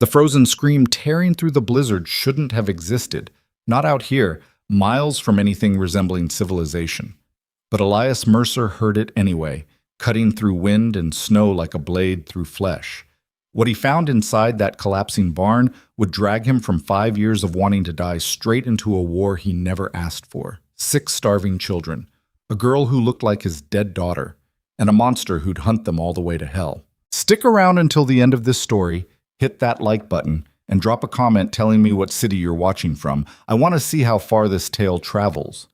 The frozen scream tearing through the blizzard shouldn't have existed, not out here, miles from anything resembling civilization. But Elias Mercer heard it anyway, cutting through wind and snow like a blade through flesh. What he found inside that collapsing barn would drag him from 5 years of wanting to die straight into a war he never asked for. 6 starving children, a girl who looked like his dead daughter, and a monster who'd hunt them all the way to hell. Stick around until the end of this story, hit that like button, and drop a comment telling me what city you're watching from. I want to see how far this tale travels.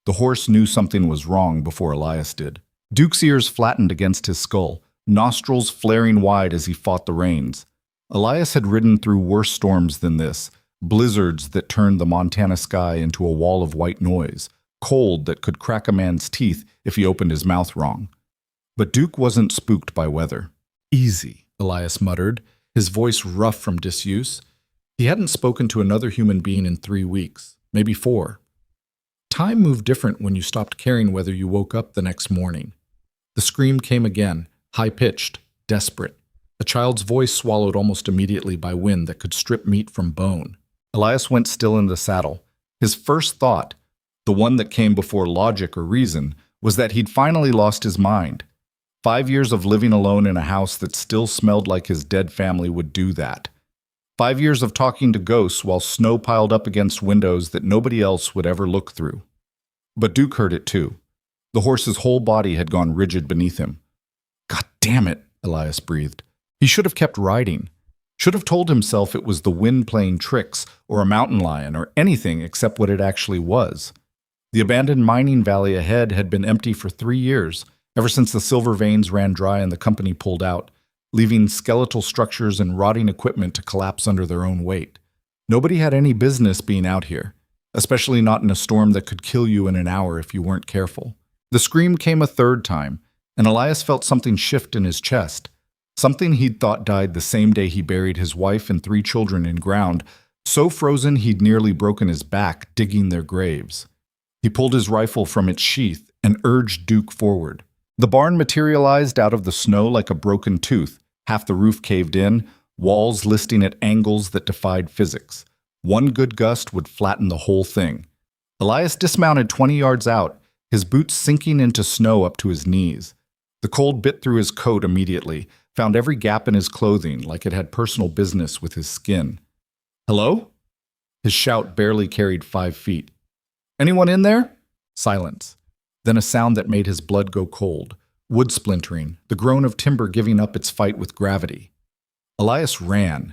The horse knew something was wrong before Elias did. Duke's ears flattened against his skull, nostrils flaring wide as he fought the reins. Elias had ridden through worse storms than this, blizzards that turned the Montana sky into a wall of white noise, cold that could crack a man's teeth if he opened his mouth wrong. But Duke wasn't spooked by weather. "Easy," Elias muttered, his voice rough from disuse. He hadn't spoken to another human being in 3 weeks, maybe 4. Time moved different when you stopped caring whether you woke up the next morning. The scream came again, high-pitched, desperate. A child's voice swallowed almost immediately by wind that could strip meat from bone. Elias went still in the saddle. His first thought, the one that came before logic or reason, was that he'd finally lost his mind. 5 years of living alone in a house that still smelled like his dead family would do that. 5 years of talking to ghosts while snow piled up against windows that nobody else would ever look through. But Duke heard it too. The horse's whole body had gone rigid beneath him. "God damn it," Elias breathed. He should have kept riding. Should have told himself it was the wind playing tricks, or a mountain lion, or anything except what it actually was. The abandoned mining valley ahead had been empty for 3 years, ever since the silver veins ran dry and the company pulled out, leaving skeletal structures and rotting equipment to collapse under their own weight. Nobody had any business being out here, especially not in a storm that could kill you in an hour if you weren't careful. The scream came a third time, and Elias felt something shift in his chest, something he'd thought died the same day he buried his wife and 3 children in ground, so frozen he'd nearly broken his back digging their graves. He pulled his rifle from its sheath and urged Duke forward. The barn materialized out of the snow like a broken tooth, half the roof caved in, walls listing at angles that defied physics. One good gust would flatten the whole thing. Elias dismounted 20 yards out, his boots sinking into snow up to his knees. The cold bit through his coat immediately, found every gap in his clothing like it had personal business with his skin. "Hello?" His shout barely carried 5 feet. "Anyone in there?" Silence. Then a sound that made his blood go cold. Wood splintering, the groan of timber giving up its fight with gravity. Elias ran.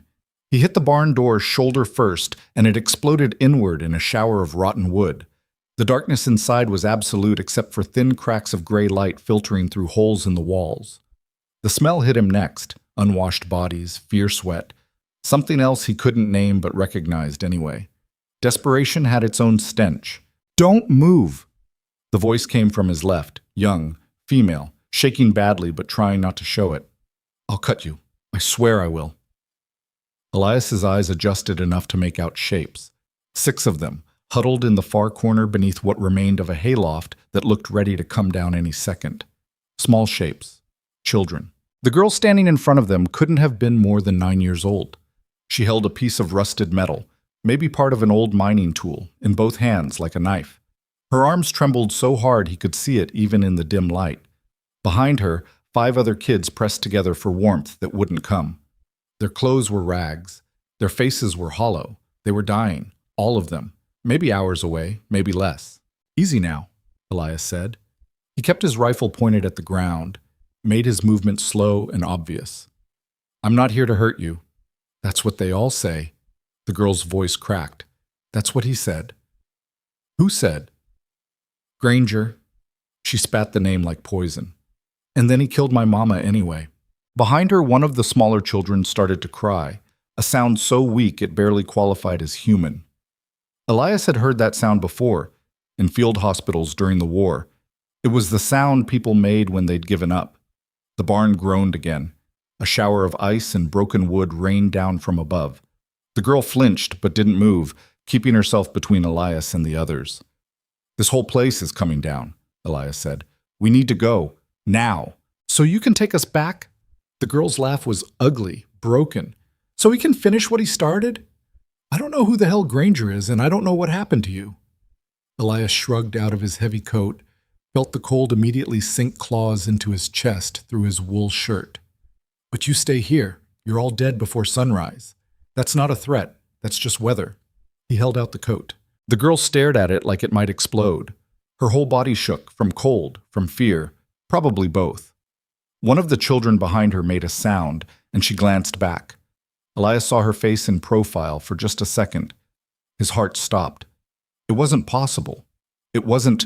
He hit the barn door shoulder first, and it exploded inward in a shower of rotten wood. The darkness inside was absolute except for thin cracks of gray light filtering through holes in the walls. The smell hit him next, unwashed bodies, fierce wet, something else he couldn't name but recognized anyway. Desperation had its own stench. "Don't move!" The voice came from his left, young, female, shaking badly but trying not to show it. "I'll cut you. I swear I will." Elias's eyes adjusted enough to make out shapes. 6 of them, huddled in the far corner beneath what remained of a hayloft that looked ready to come down any second. Small shapes. Children. The girl standing in front of them couldn't have been more than 9 years old. She held a piece of rusted metal, maybe part of an old mining tool, in both hands like a knife. Her arms trembled so hard he could see it even in the dim light. Behind her, 5 other kids pressed together for warmth that wouldn't come. Their clothes were rags. Their faces were hollow. They were dying, all of them, maybe hours away, maybe less. "Easy now," Elias said. He kept his rifle pointed at the ground, made his movement slow and obvious. "I'm not here to hurt you." "That's what they all say." The girl's voice cracked. "That's what he said." "Who said?" "Granger." She spat the name like poison. "And then he killed my mama anyway." Behind her, one of the smaller children started to cry, a sound so weak it barely qualified as human. Elias had heard that sound before, in field hospitals during the war. It was the sound people made when they'd given up. The barn groaned again. A shower of ice and broken wood rained down from above. The girl flinched but didn't move, keeping herself between Elias and the others. "This whole place is coming down," Elias said. "We need to go. Now. So you can take us back?" The girl's laugh was ugly, broken. So he can finish what he started? I don't know who the hell Granger is, and I don't know what happened to you. Elias shrugged out of his heavy coat, felt the cold immediately sink claws into his chest through his wool shirt. But you stay here. You're all dead before sunrise. That's not a threat. That's just weather. He held out the coat. The girl stared at it like it might explode. Her whole body shook, from cold, from fear, probably both. One of the children behind her made a sound, and she glanced back. Elias saw her face in profile for just a second. His heart stopped. It wasn't possible. It wasn't.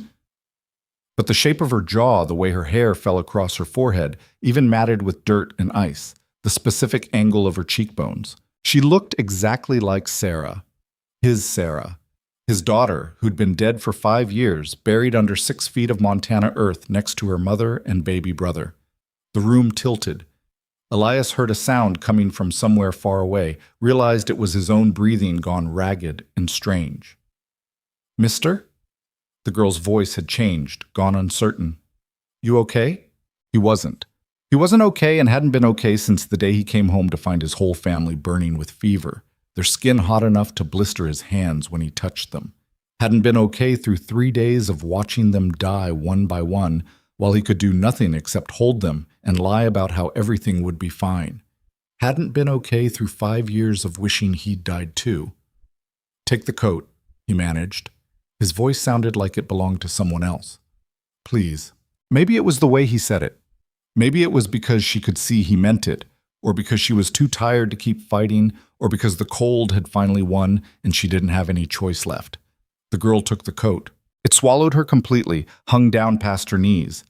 But the shape of her jaw, the way her hair fell across her forehead, even matted with dirt and ice, the specific angle of her cheekbones. She looked exactly like Sarah. His daughter, who'd been dead for 5 years, buried under 6 feet of Montana earth next to her mother and baby brother. The room tilted. Elias heard a sound coming from somewhere far away, realized it was his own breathing gone ragged and strange. "Mister?" The girl's voice had changed, gone uncertain. "You okay?" He wasn't. He wasn't okay and hadn't been okay since the day he came home to find his whole family burning with fever, their skin hot enough to blister his hands when he touched them. Hadn't been okay through 3 days of watching them die one by one, while he could do nothing except hold them and lie about how everything would be fine. Hadn't been okay through 5 years of wishing he'd died too. "Take the coat," he managed. His voice sounded like it belonged to someone else. "Please." Maybe it was the way he said it. Maybe it was because she could see he meant it, or because she was too tired to keep fighting, or because the cold had finally won and she didn't have any choice left. The girl took the coat. It swallowed her completely, hung down past her knees.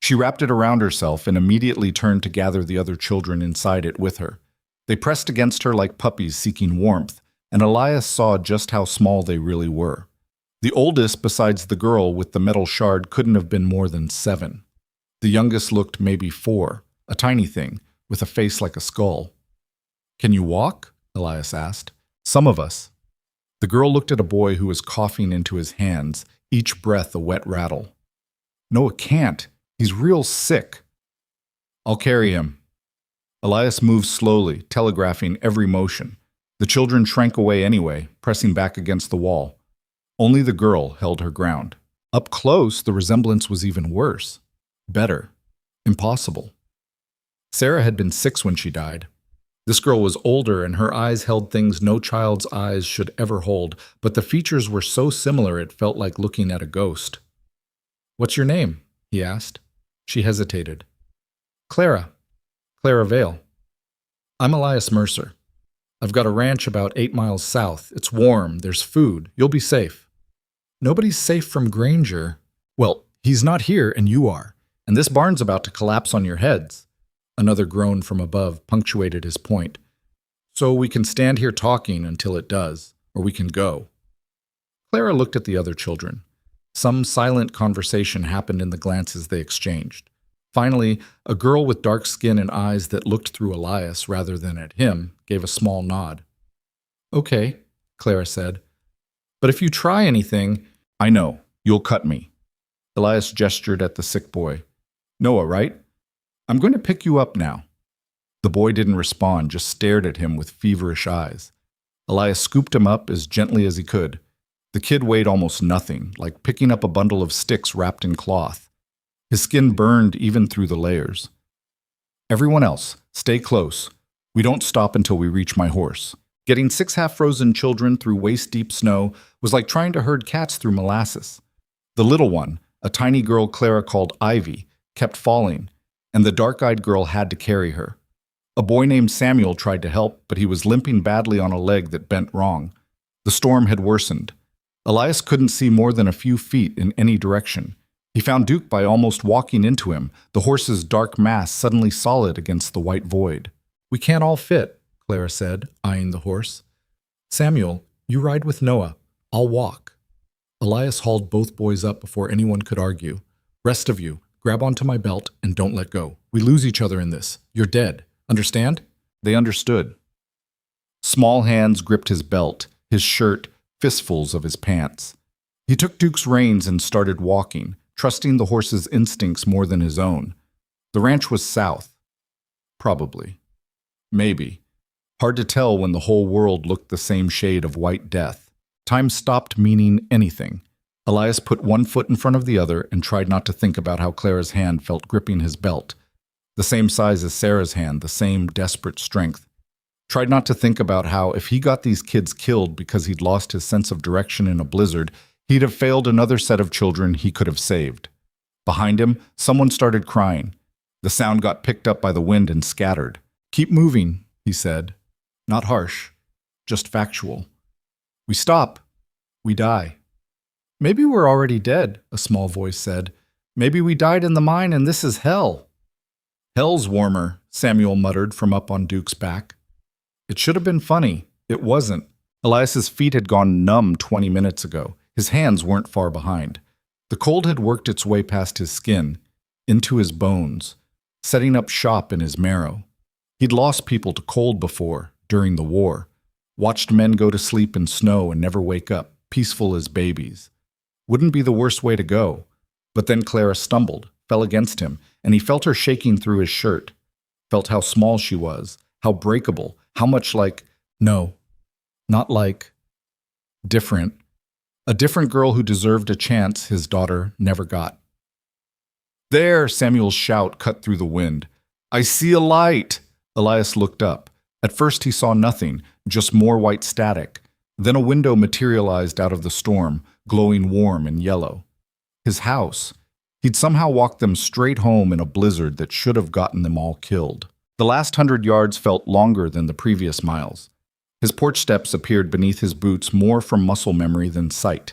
She wrapped it around herself and immediately turned to gather the other children inside it with her. They pressed against her like puppies seeking warmth, and Elias saw just how small they really were. The oldest, besides the girl with the metal shard, couldn't have been more than 7. The youngest looked maybe 4, a tiny thing, with a face like a skull. "Can you walk?" Elias asked. "Some of us." The girl looked at a boy who was coughing into his hands, each breath a wet rattle. "No, it can't. He's real sick." "I'll carry him." Elias moved slowly, telegraphing every motion. The children shrank away anyway, pressing back against the wall. Only the girl held her ground. Up close, the resemblance was even worse. Better. Impossible. Sarah had been 6 when she died. This girl was older, and her eyes held things no child's eyes should ever hold, but the features were so similar it felt like looking at a ghost. "What's your name?" he asked. She hesitated. Clara Vale. "I'm Elias Mercer. I've got a ranch about 8 miles south. It's warm, there's food, you'll be safe." "Nobody's safe from Granger." "Well, he's not here, and you are. And this barn's about to collapse on your heads." Another groan from above punctuated his point. "So we can stand here talking until it does, or we can go." Clara looked at the other children. Some silent conversation happened in the glances they exchanged. Finally, a girl with dark skin and eyes that looked through Elias rather than at him gave a small nod. "Okay," Clara said. "But if you try anything—" "I know. You'll cut me." Elias gestured at the sick boy. "Noah, right? I'm going to pick you up now." The boy didn't respond, just stared at him with feverish eyes. Elias scooped him up as gently as he could. The kid weighed almost nothing, like picking up a bundle of sticks wrapped in cloth. His skin burned even through the layers. "Everyone else, stay close. We don't stop until we reach my horse." Getting 6 half-frozen children through waist-deep snow was like trying to herd cats through molasses. The little one, a tiny girl Clara called Ivy, kept falling, and the dark-eyed girl had to carry her. A boy named Samuel tried to help, but he was limping badly on a leg that bent wrong. The storm had worsened. Elias couldn't see more than a few feet in any direction. He found Duke by almost walking into him, the horse's dark mass suddenly solid against the white void. "We can't all fit," Clara said, eyeing the horse. "Samuel, you ride with Noah. I'll walk." Elias hauled both boys up before anyone could argue. "Rest of you, grab onto my belt and don't let go. We lose each other in this. You're dead. Understand?" They understood. Small hands gripped his belt, his shirt, fistfuls of his pants. He took Duke's reins and started walking, trusting the horse's instincts more than his own. The ranch was south. Probably. Maybe. Hard to tell when the whole world looked the same shade of white death. Time stopped meaning anything. Elias put one foot in front of the other and tried not to think about how Clara's hand felt gripping his belt. The same size as Sarah's hand, the same desperate strength. Tried not to think about how, if he got these kids killed because he'd lost his sense of direction in a blizzard, he'd have failed another set of children he could have saved. Behind him, someone started crying. The sound got picked up by the wind and scattered. "Keep moving," he said. Not harsh, just factual. "We stop, we die." "Maybe we're already dead," a small voice said. "Maybe we died in the mine and this is hell." "Hell's warmer," Samuel muttered from up on Duke's back. It should have been funny. It wasn't. Elias's feet had gone numb 20 minutes ago. His hands weren't far behind. The cold had worked its way past his skin, into his bones, setting up shop in his marrow. He'd lost people to cold before, during the war. Watched men go to sleep in snow and never wake up, peaceful as babies. Wouldn't be the worst way to go. But then Clara stumbled, fell against him, and he felt her shaking through his shirt. Felt how small she was, how breakable, how much like, no, not like, different. A different girl who deserved a chance his daughter never got. "There!" Samuel's shout cut through the wind. "I see a light!" Elias looked up. At first he saw nothing, just more white static. Then a window materialized out of the storm, glowing warm and yellow. His house. He'd somehow walked them straight home in a blizzard that should have gotten them all killed. The last 100 yards felt longer than the previous miles. His porch steps appeared beneath his boots more from muscle memory than sight.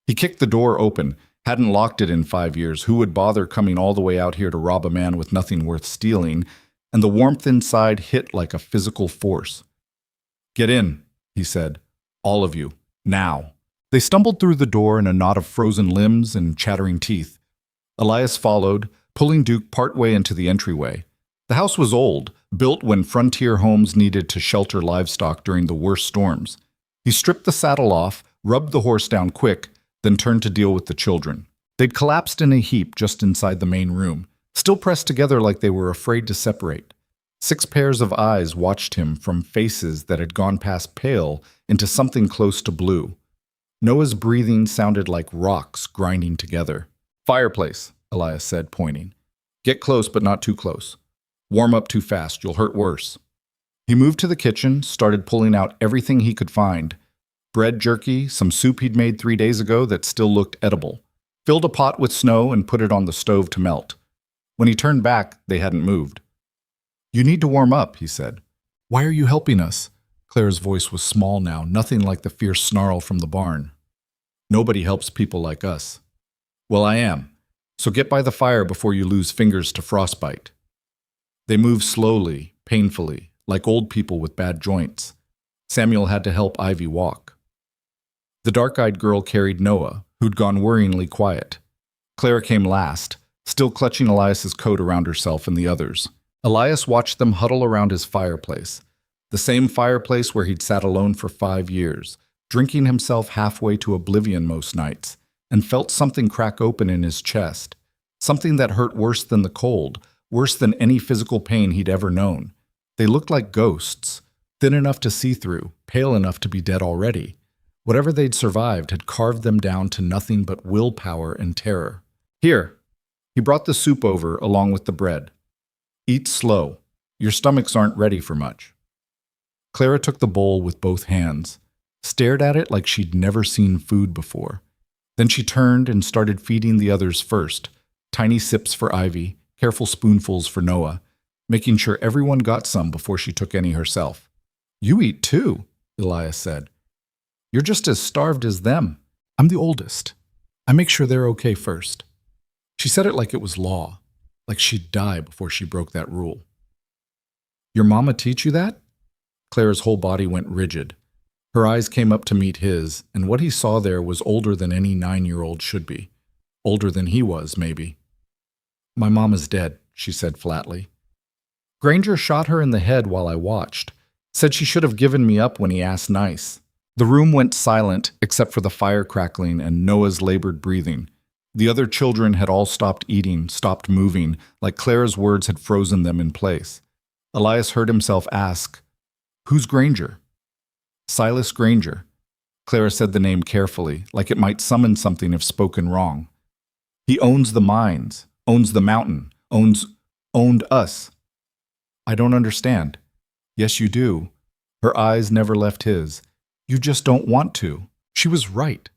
He kicked the door open, hadn't locked it in 5 years. Who would bother coming all the way out here to rob a man with nothing worth stealing? And the warmth inside hit like a physical force. "Get in," he said. "All of you. Now." They stumbled through the door in a knot of frozen limbs and chattering teeth. Elias followed, pulling Duke partway into the entryway. The house was old, built when frontier homes needed to shelter livestock during the worst storms. He stripped the saddle off, rubbed the horse down quick, then turned to deal with the children. They'd collapsed in a heap just inside the main room, still pressed together like they were afraid to separate. 6 pairs of eyes watched him from faces that had gone past pale into something close to blue. Noah's breathing sounded like rocks grinding together. "Fireplace," Elias said, pointing. "Get close, but not too close. Warm up too fast, you'll hurt worse." He moved to the kitchen, started pulling out everything he could find. Bread jerky, some soup he'd made 3 days ago that still looked edible. Filled a pot with snow and put it on the stove to melt. When he turned back, they hadn't moved. "You need to warm up," he said. "Why are you helping us?" Clara's voice was small now, nothing like the fierce snarl from the barn. "Nobody helps people like us." "Well, I am. So get by the fire before you lose fingers to frostbite." They moved slowly, painfully, like old people with bad joints. Samuel had to help Ivy walk. The dark-eyed girl carried Noah, who'd gone worryingly quiet. Clara came last, still clutching Elias's coat around herself and the others. Elias watched them huddle around his fireplace, the same fireplace where he'd sat alone for 5 years, drinking himself halfway to oblivion most nights, and felt something crack open in his chest, something that hurt worse than the cold, worse than any physical pain he'd ever known. They looked like ghosts, thin enough to see through, pale enough to be dead already. Whatever they'd survived had carved them down to nothing but willpower and terror. "Here." He brought the soup over along with the bread. "Eat slow. Your stomachs aren't ready for much." Clara took the bowl with both hands, stared at it like she'd never seen food before. Then she turned and started feeding the others first, tiny sips for Ivy, careful spoonfuls for Noah, making sure everyone got some before she took any herself. "You eat too," Elias said. "You're just as starved as them. I'm the oldest. I make sure they're okay first." She said it like it was law, like she'd die before she broke that rule. "Your mama teach you that?" Clara's whole body went rigid. Her eyes came up to meet his, and what he saw there was older than any 9-year-old should be. Older than he was, maybe. "My mom is dead," she said flatly. "Granger shot her in the head while I watched. Said she should have given me up when he asked nice." The room went silent except for the fire crackling and Noah's labored breathing. The other children had all stopped eating, stopped moving, like Clara's words had frozen them in place. Elias heard himself ask, Who's Granger? Silas Granger. Clara said the name carefully, like it might summon something if spoken wrong. He owns the mines, owns the mountain, owned us. I don't understand. Yes, you do. Her eyes never left his. You just don't want to. She was right.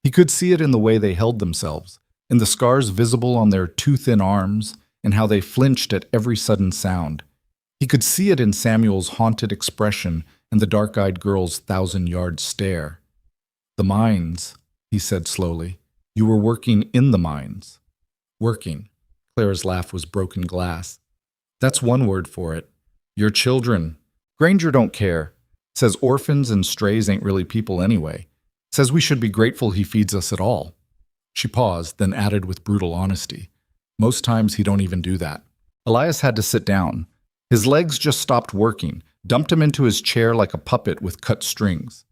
He could see it in the way they held themselves, in the scars visible on their too thin arms, and how they flinched at every sudden sound. He could see it in Samuel's haunted expression and the dark-eyed girl's thousand-yard stare. The mines, he said slowly. You were working in the mines. Working. Clara's laugh was broken glass. That's one word for it. Your children. Granger don't care. Says orphans and strays ain't really people anyway. Says we should be grateful he feeds us at all. She paused, then added with brutal honesty. Most times he don't even do that. Elias had to sit down. His legs just stopped working, dumped him into his chair like a puppet with cut strings.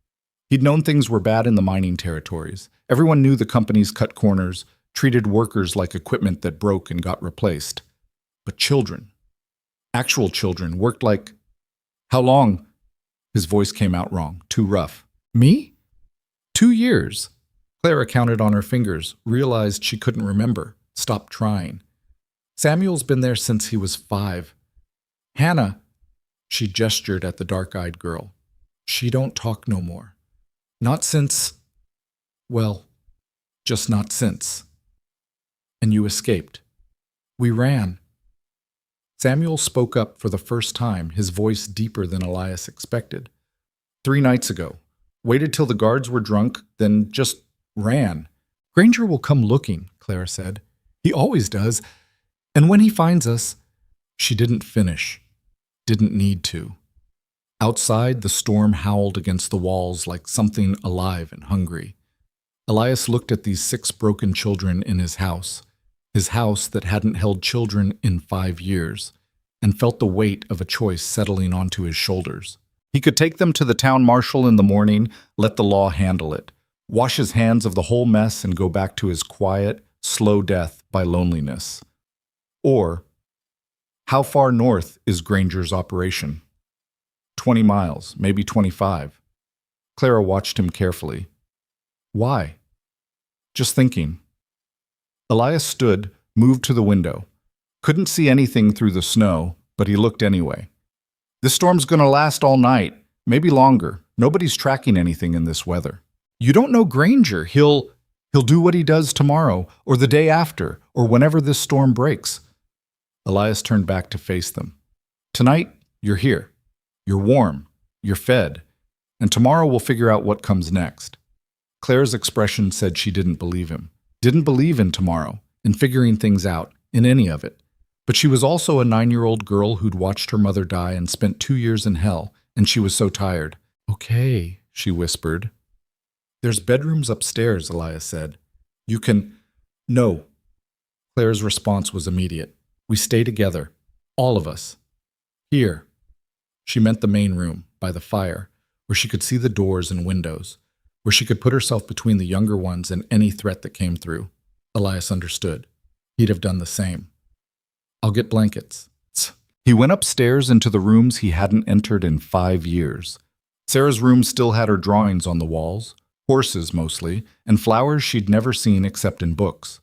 He'd known things were bad in the mining territories. Everyone knew the companies cut corners, treated workers like equipment that broke and got replaced. But children, actual children, worked like... How long? His voice came out wrong, too rough. Me? 2 years. Clara counted on her fingers, realized she couldn't remember, stopped trying. Samuel's been there since he was 5. Hannah, she gestured at the dark-eyed girl. She don't talk no more. Not since, well, just not since. And you escaped. We ran. Samuel spoke up for the first time, his voice deeper than Elias expected. 3 nights ago. Waited till the guards were drunk, then just ran. Granger will come looking, Clara said. He always does. And when he finds us... She didn't finish. Didn't need to. Outside, the storm howled against the walls like something alive and hungry. Elias looked at these 6 broken children in his house that hadn't held children in 5 years, and felt the weight of a choice settling onto his shoulders. He could take them to the town marshal in the morning, let the law handle it, wash his hands of the whole mess and go back to his quiet, slow death by loneliness. Or, how far north is Granger's operation? 20 miles, maybe 25. Clara watched him carefully. Why? Just thinking. Elias stood, moved to the window. Couldn't see anything through the snow, but he looked anyway. This storm's gonna last all night, maybe longer. Nobody's tracking anything in this weather. You don't know Granger. He'll do what he does tomorrow, or the day after, or whenever this storm breaks. Elias turned back to face them. Tonight, you're here. You're warm. You're fed. And tomorrow we'll figure out what comes next. Claire's expression said she didn't believe him. Didn't believe in tomorrow, in figuring things out, in any of it. But she was also a 9-year-old girl who'd watched her mother die and spent 2 years in hell, and she was so tired. Okay, she whispered. There's bedrooms upstairs, Elias said. You can... No. Claire's response was immediate. We stay together. All of us. Here. She meant the main room, by the fire, where she could see the doors and windows, where she could put herself between the younger ones and any threat that came through. Elias understood. He'd have done the same. I'll get blankets. He went upstairs into the rooms he hadn't entered in 5 years. Sarah's room still had her drawings on the walls, horses mostly, and flowers she'd never seen except in books.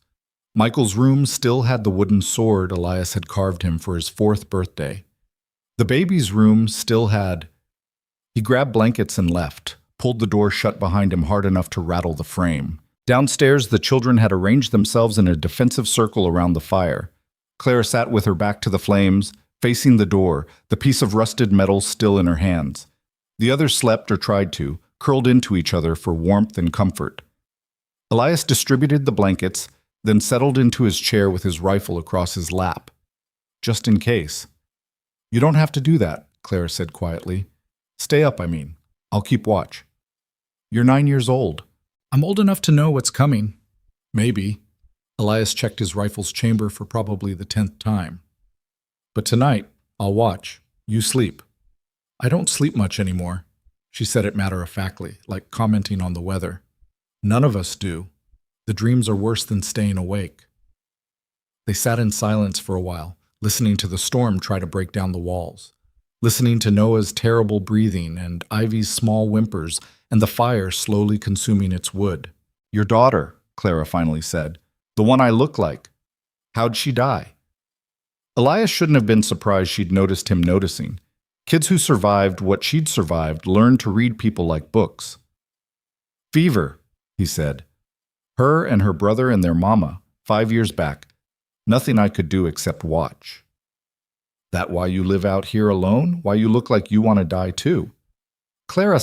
Michael's room still had the wooden sword Elias had carved him for his 4th birthday. The baby's room still had... He grabbed blankets and left, pulled the door shut behind him hard enough to rattle the frame. Downstairs, the children had arranged themselves in a defensive circle around the fire. Clara sat with her back to the flames, facing the door, the piece of rusted metal still in her hands. The others slept or tried to, curled into each other for warmth and comfort. Elias distributed the blankets, then settled into his chair with his rifle across his lap. Just in case. You don't have to do that, Clara said quietly. Stay up, I mean. I'll keep watch. You're 9 years old. I'm old enough to know what's coming. Maybe. Elias checked his rifle's chamber for probably the 10th time. But tonight, I'll watch. You sleep. I don't sleep much anymore, she said it matter-of-factly, like commenting on the weather. None of us do. The dreams are worse than staying awake. They sat in silence for a while, listening to the storm try to break down the walls. listening to Noah's terrible breathing and Ivy's small whimpers and the fire slowly consuming its wood. "Your daughter," Clara finally said. "The one I look like. How'd she die?" Elias shouldn't have been surprised she'd noticed him noticing. Kids who survived what she'd survived learned to read people like books. "Fever," he said. "Her and her brother and their mama, 5 years back. Nothing I could do except watch." "That why you live out here alone? Why you look like you want to die too?" "Clara,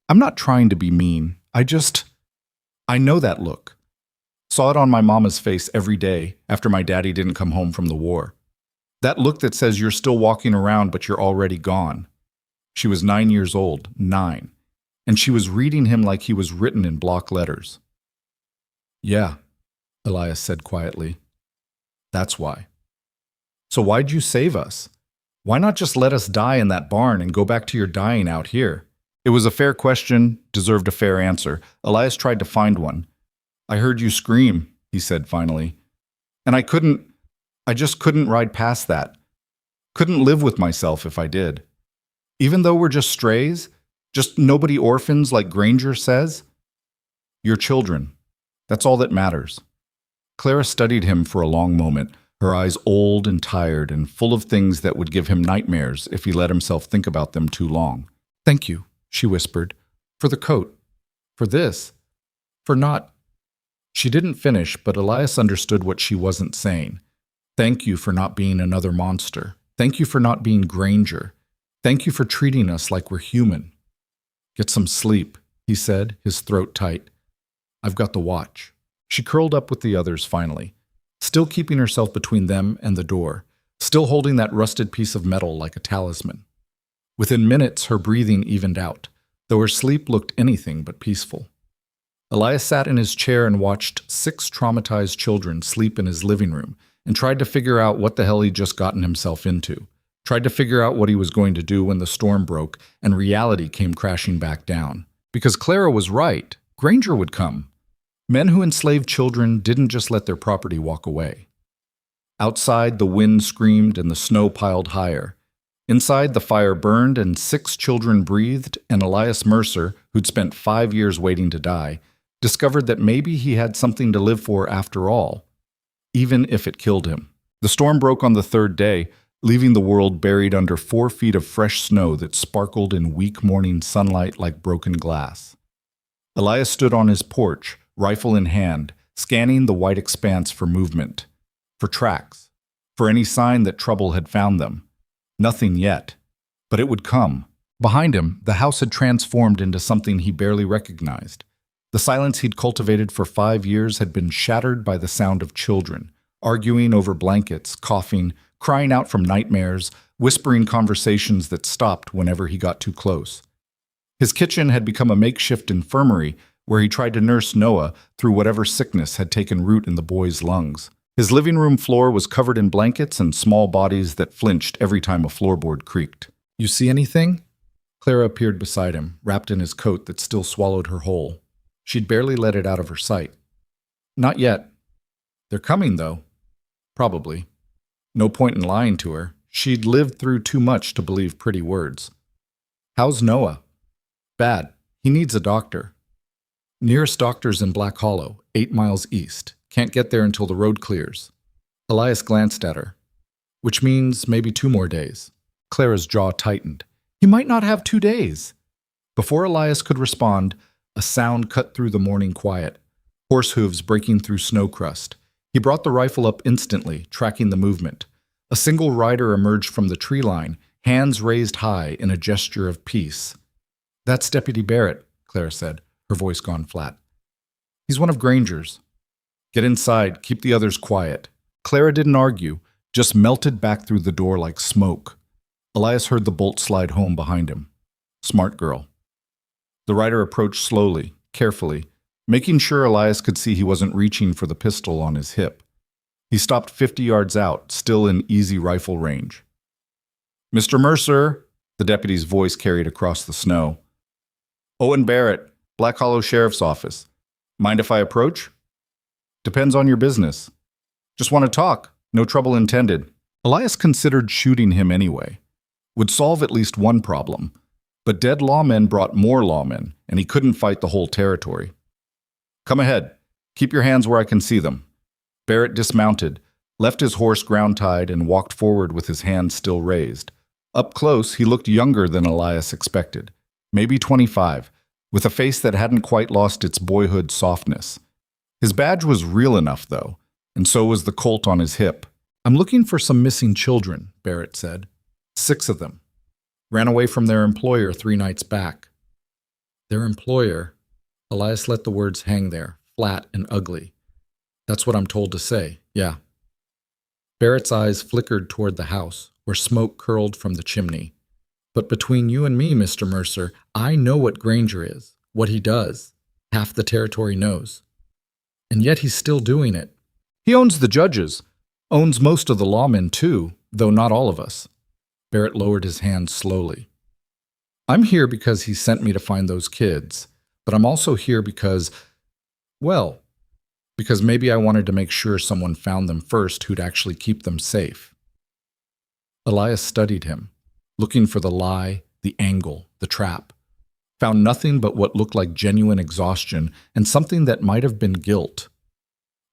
I'm not trying to be mean. I know that look. Saw it on my mama's face every day after my daddy didn't come home from the war. That look that says you're still walking around but you're already gone." She was 9 years old, 9, and she was reading him like he was written in block letters. "Yeah," Elias said quietly. "That's why." "So why'd you save us? Why not just let us die in that barn and go back to your dying out here?" It was a fair question, deserved a fair answer. Elias tried to find one. "I heard you scream," he said finally. "And I just couldn't ride past that. Couldn't live with myself if I did. Even though we're just strays, just nobody orphans like Granger says. You're children. That's all that matters." Clara studied him for a long moment, her eyes old and tired and full of things that would give him nightmares if he let himself think about them too long. "Thank you," she whispered, "for the coat, for this, for not—" She didn't finish, but Elias understood what she wasn't saying. "Thank you for not being another monster. Thank you for not being Granger. Thank you for treating us like we're human." "Get some sleep," he said, his throat tight. "I've got the watch." She curled up with the others finally, still keeping herself between them and the door, still holding that rusted piece of metal like a talisman. Within minutes, her breathing evened out, though her sleep looked anything but peaceful. Elias sat in his chair and watched 6 traumatized children sleep in his living room and tried to figure out what the hell he'd just gotten himself into, tried to figure out what he was going to do when the storm broke and reality came crashing back down. Because Clara was right, Granger would come. Men who enslaved children didn't just let their property walk away. Outside, the wind screamed and the snow piled higher. Inside, the fire burned and 6 children breathed, and Elias Mercer, who'd spent 5 years waiting to die, discovered that maybe he had something to live for after all, even if it killed him. The storm broke on the 3rd day, leaving the world buried under 4 feet of fresh snow that sparkled in weak morning sunlight like broken glass. Elias stood on his porch, rifle in hand, scanning the white expanse for movement, for tracks, for any sign that trouble had found them. Nothing yet, but it would come. Behind him, the house had transformed into something he barely recognized. The silence he'd cultivated for 5 years had been shattered by the sound of children, arguing over blankets, coughing, crying out from nightmares, whispering conversations that stopped whenever he got too close. His kitchen had become a makeshift infirmary where he tried to nurse Noah through whatever sickness had taken root in the boy's lungs. His living room floor was covered in blankets and small bodies that flinched every time a floorboard creaked. "You see anything?" Clara appeared beside him, wrapped in his coat that still swallowed her whole. She'd barely let it out of her sight. "Not yet. They're coming, though. Probably." No point in lying to her. She'd lived through too much to believe pretty words. "How's Noah?" "Bad. He needs a doctor." "Nearest doctor's in Black Hollow, 8 miles east. Can't get there until the road clears." Elias glanced at her. "Which means maybe 2 more days." Clara's jaw tightened. "He might not have 2 days." Before Elias could respond, a sound cut through the morning quiet, horse hooves breaking through snow crust. He brought the rifle up instantly, tracking the movement. A single rider emerged from the tree line, hands raised high in a gesture of peace. "That's Deputy Barrett," Clara said, her voice gone flat. "He's one of Granger's." "Get inside, keep the others quiet." Clara didn't argue, just melted back through the door like smoke. Elias heard the bolt slide home behind him. Smart girl. The rider approached slowly, carefully, making sure Elias could see he wasn't reaching for the pistol on his hip. He stopped 50 yards out, still in easy rifle range. "Mr. Mercer," the deputy's voice carried across the snow. "Owen Barrett, Black Hollow Sheriff's Office. Mind if I approach?" "Depends on your business." "Just want to talk. No trouble intended." Elias considered shooting him anyway. would solve at least one problem. But dead lawmen brought more lawmen, and he couldn't fight the whole territory. Come ahead. Keep your hands where I can see them. Barrett dismounted, left his horse ground-tied, and walked forward with his hands still raised. Up close, he looked younger than Elias expected, maybe 25, with a face that hadn't quite lost its boyhood softness. His badge was real enough, though, and so was the colt on his hip. I'm looking for some missing children, Barrett said. 6 of them. Ran away from their employer 3 nights back. Their employer? Elias let the words hang there, flat and ugly. That's what I'm told to say, yeah. Barrett's eyes flickered toward the house, where smoke curled from the chimney. But between you and me, Mr. Mercer, I know what Granger is, what he does. Half the territory knows. And yet he's still doing it. He owns the judges, owns most of the lawmen too, though not all of us. Barrett lowered his hand slowly. I'm here because he sent me to find those kids, but I'm also here because, well, because maybe I wanted to make sure someone found them first who'd actually keep them safe. Elias studied him, looking for the lie, the angle, the trap. Found nothing but what looked like genuine exhaustion and something that might have been guilt.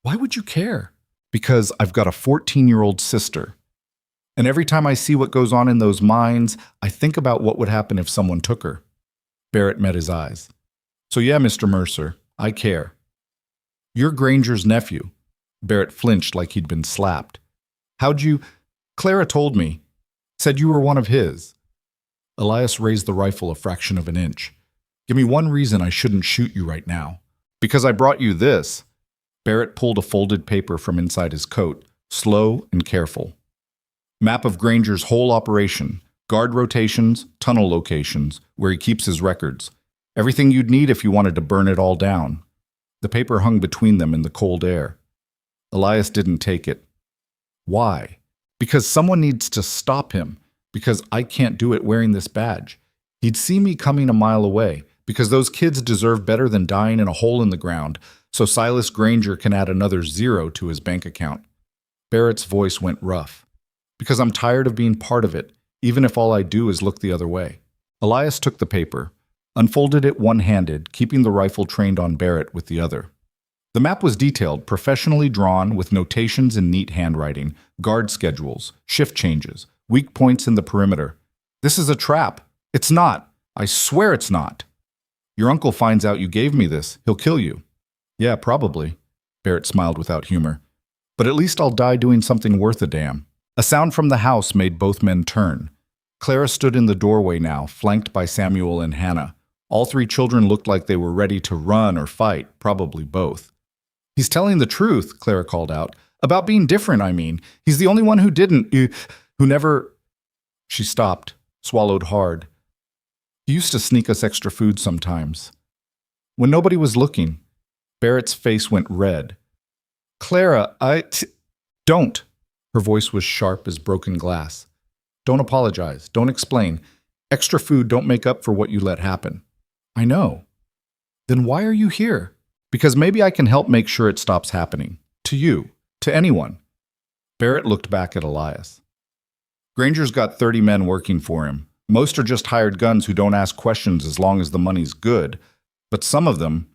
Why would you care? Because I've got a 14-year-old sister. And every time I see what goes on in those minds, I think about what would happen if someone took her. Barrett met his eyes. So yeah, Mr. Mercer, I care. You're Granger's nephew. Barrett flinched like he'd been slapped. How'd you... Clara told me. Said you were one of his. Elias raised the rifle a fraction of an inch. Give me one reason I shouldn't shoot you right now. Because I brought you this. Barrett pulled a folded paper from inside his coat, slow and careful. Map of Granger's whole operation, guard rotations, tunnel locations, where he keeps his records. Everything you'd need if you wanted to burn it all down. The paper hung between them in the cold air. Elias didn't take it. Why? Because someone needs to stop him. Because I can't do it wearing this badge. He'd see me coming a mile away. Because those kids deserve better than dying in a hole in the ground, so Silas Granger can add another 0 to his bank account. Barrett's voice went rough. Because I'm tired of being part of it, even if all I do is look the other way. Elias took the paper, unfolded it one-handed, keeping the rifle trained on Barrett with the other. The map was detailed, professionally drawn, with notations in neat handwriting, guard schedules, shift changes, weak points in the perimeter. This is a trap. It's not. I swear it's not. Your uncle finds out you gave me this. He'll kill you. Yeah, probably. Barrett smiled without humor. But at least I'll die doing something worth a damn. A sound from the house made both men turn. Clara stood in the doorway now, flanked by Samuel and Hannah. All 3 children looked like they were ready to run or fight, probably both. He's telling the truth, Clara called out. About being different, I mean. He's the only one who didn't, who never... She stopped, swallowed hard. He used to sneak us extra food sometimes. When nobody was looking, Barrett's face went red. Clara, don't. Her voice was sharp as broken glass. Don't apologize. Don't explain. Extra food don't make up for what you let happen. I know. Then why are you here? Because maybe I can help make sure it stops happening. To you. To anyone. Barrett looked back at Elias. Granger's got 30 men working for him. Most are just hired guns who don't ask questions as long as the money's good. But some of them...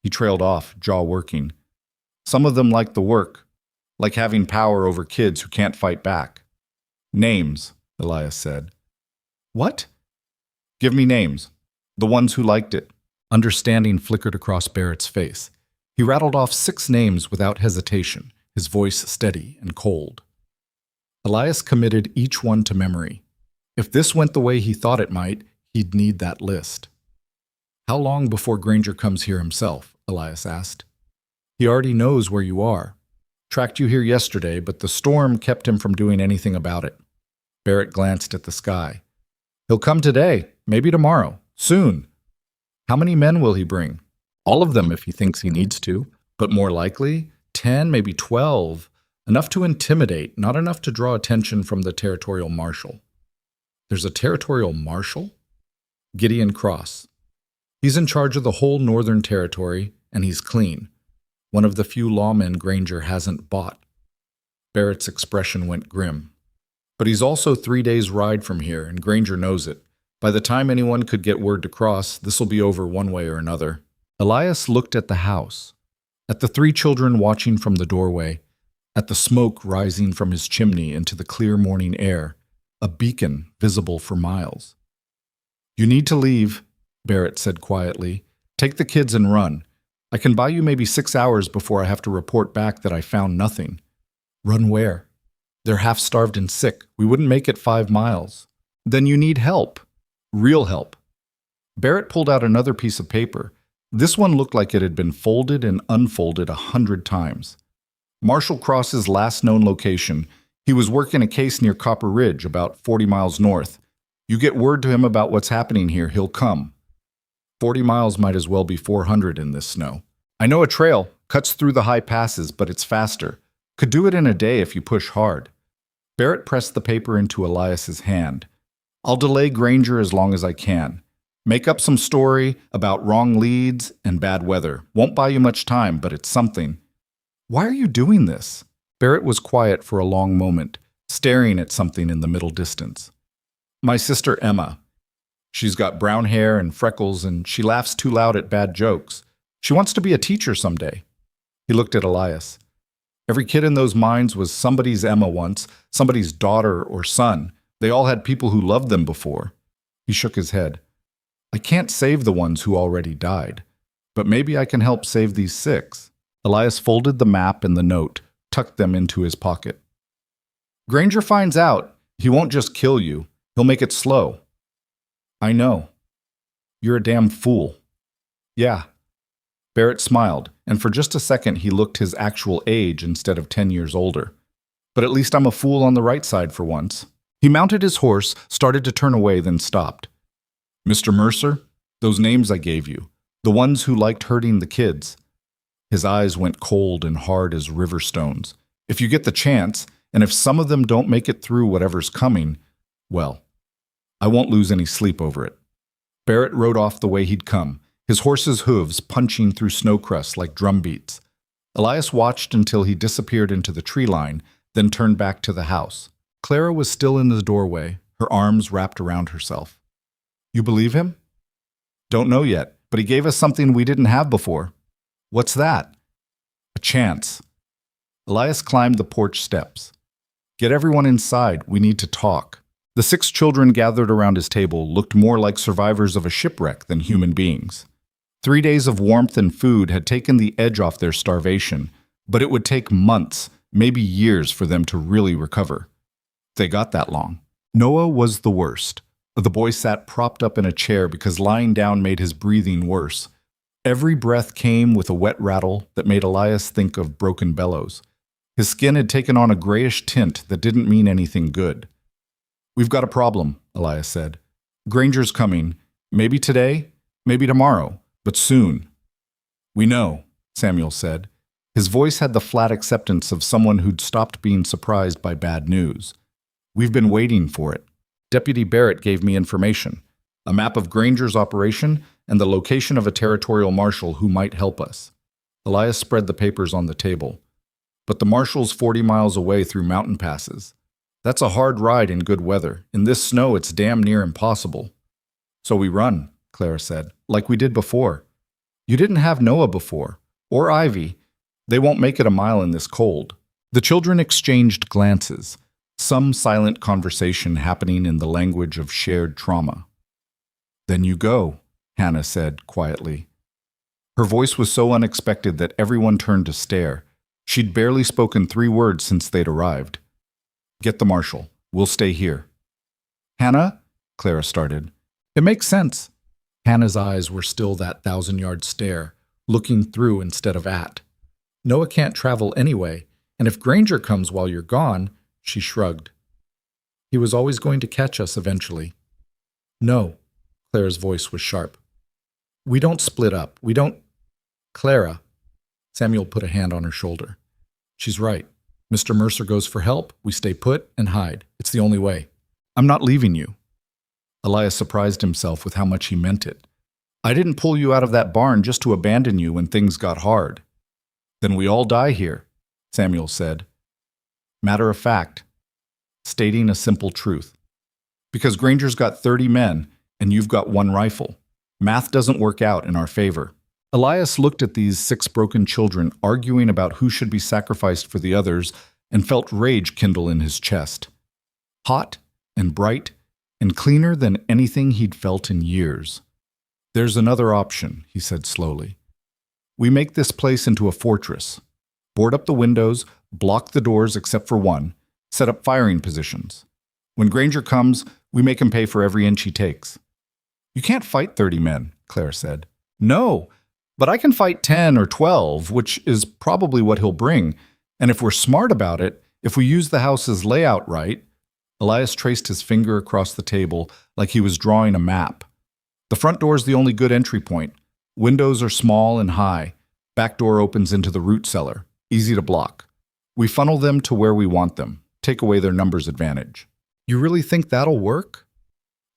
He trailed off, jaw working. Some of them like the work. Like having power over kids who can't fight back. Names, Elias said. What? Give me names. The ones who liked it. Understanding flickered across Barrett's face. He rattled off 6 names without hesitation, his voice steady and cold. Elias committed each one to memory. If this went the way he thought it might, he'd need that list. How long before Granger comes here himself? Elias asked. He already knows where you are. Tracked you here yesterday, but the storm kept him from doing anything about it. Barrett glanced at the sky. He'll come today, maybe tomorrow, soon. How many men will he bring? All of them if he thinks he needs to, but more likely, 10, maybe 12. Enough to intimidate, not enough to draw attention from the territorial marshal. There's a territorial marshal? Gideon Cross. He's in charge of the whole northern territory, and he's clean. One of the few lawmen Granger hasn't bought. Barrett's expression went grim. But he's also 3 days' ride from here, and Granger knows it. By the time anyone could get word to cross, this'll be over one way or another. Elias looked at the house, at the 3 children watching from the doorway, at the smoke rising from his chimney into the clear morning air, a beacon visible for miles. "You need to leave," Barrett said quietly. "Take the kids and run. I can buy you maybe 6 hours before I have to report back that I found nothing." "Run where?" "They're half-starved and sick. We wouldn't make it 5 miles. "Then you need help. Real help." Barrett pulled out another piece of paper. This one looked like it had been folded and unfolded 100 times. Marshall Cross's last known location. He was working a case near Copper Ridge, about 40 miles north. You get word to him about what's happening here, he'll come. 40 miles might as well be 400 in this snow. "I know a trail. Cuts through the high passes, but it's faster. Could do it in a day if you push hard." Barrett pressed the paper into Elias's hand. "I'll delay Granger as long as I can. Make up some story about wrong leads and bad weather. Won't buy you much time, but it's something." "Why are you doing this?" Barrett was quiet for a long moment, staring at something in the middle distance. "My sister Emma. She's got brown hair and freckles, and she laughs too loud at bad jokes. She wants to be a teacher someday." He looked at Elias. Every kid in those mines was somebody's Emma once, somebody's daughter or son. They all had people who loved them before. He shook his head. "I can't save the ones who already died, but maybe I can help save these 6. Elias folded the map and the note, tucked them into his pocket. "Granger finds out. He won't just kill you. He'll make it slow." "I know. You're a damn fool." "Yeah." Barrett smiled, and for just a second he looked his actual age instead of 10 years older. "But at least I'm a fool on the right side for once." He mounted his horse, started to turn away, then stopped. "Mr. Mercer, those names I gave you, the ones who liked hurting the kids." His eyes went cold and hard as river stones. "If you get the chance, and if some of them don't make it through whatever's coming, well, I won't lose any sleep over it." Barrett rode off the way he'd come, his horse's hooves punching through snow crusts like drum beats. Elias watched until he disappeared into the tree line, then turned back to the house. Clara was still in the doorway, her arms wrapped around herself. "You believe him?" "Don't know yet, but he gave us something we didn't have before." "What's that?" "A chance." Elias climbed the porch steps. "Get everyone inside. We need to talk." The 6 children gathered around his table looked more like survivors of a shipwreck than human beings. 3 days of warmth and food had taken the edge off their starvation, but it would take months, maybe years, for them to really recover. They got that long. Noah was the worst. The boy sat propped up in a chair because lying down made his breathing worse. Every breath came with a wet rattle that made Elias think of broken bellows. His skin had taken on a grayish tint that didn't mean anything good. "We've got a problem," Elias said. "Granger's coming. Maybe today, maybe tomorrow, but soon." "We know," Samuel said. His voice had the flat acceptance of someone who'd stopped being surprised by bad news. "We've been waiting for it. Deputy Barrett gave me information, a map of Granger's operation and the location of a territorial marshal who might help us." Elias spread the papers on the table. "But the marshal's 40 miles away through mountain passes. That's a hard ride in good weather. In this snow, it's damn near impossible." "So we run," Clara said, "like we did before." "You didn't have Noah before, or Ivy. They won't make it a mile in this cold." The children exchanged glances, some silent conversation happening in the language of shared trauma. "Then you go," Hannah said quietly. Her voice was so unexpected that everyone turned to stare. She'd barely spoken 3 words since they'd arrived. "Get the marshal. We'll stay here." "Hannah?" Clara started. "It makes sense." Hannah's eyes were still that 1,000-yard stare, looking through instead of at. "Noah can't travel anyway, and if Granger comes while you're gone," she shrugged. "He was always going to catch us eventually." "No," Clara's voice was sharp. "We don't split up. We don't—" "Clara," Samuel put a hand on her shoulder. "She's right. Mr. Mercer goes for help, we stay put and hide. It's the only way. I'm not leaving you." Elias surprised himself with how much he meant it. "I didn't pull you out of that barn just to abandon you when things got hard." "Then we all die here," Samuel said. "Matter of fact." stating a simple truth. Because Granger's got 30 men, and you've got one rifle. Math doesn't work out in our favor. Elias looked at these 6 broken children arguing about who should be sacrificed for the others and felt rage kindle in his chest. Hot and bright and cleaner than anything he'd felt in years. There's another option, he said slowly. We make this place into a fortress. Board up the windows, block the doors except for one, set up firing positions. When Granger comes, we make him pay for every inch he takes. You can't fight 30 men, Claire said. No, but I can fight 10 or 12, which is probably what he'll bring. And if we're smart about it, if we use the house's layout right, Elias traced his finger across the table like he was drawing a map. The front door's the only good entry point. Windows are small and high. Back door opens into the root cellar. Easy to block. We funnel them to where we want them. Take away their numbers advantage. You really think that'll work?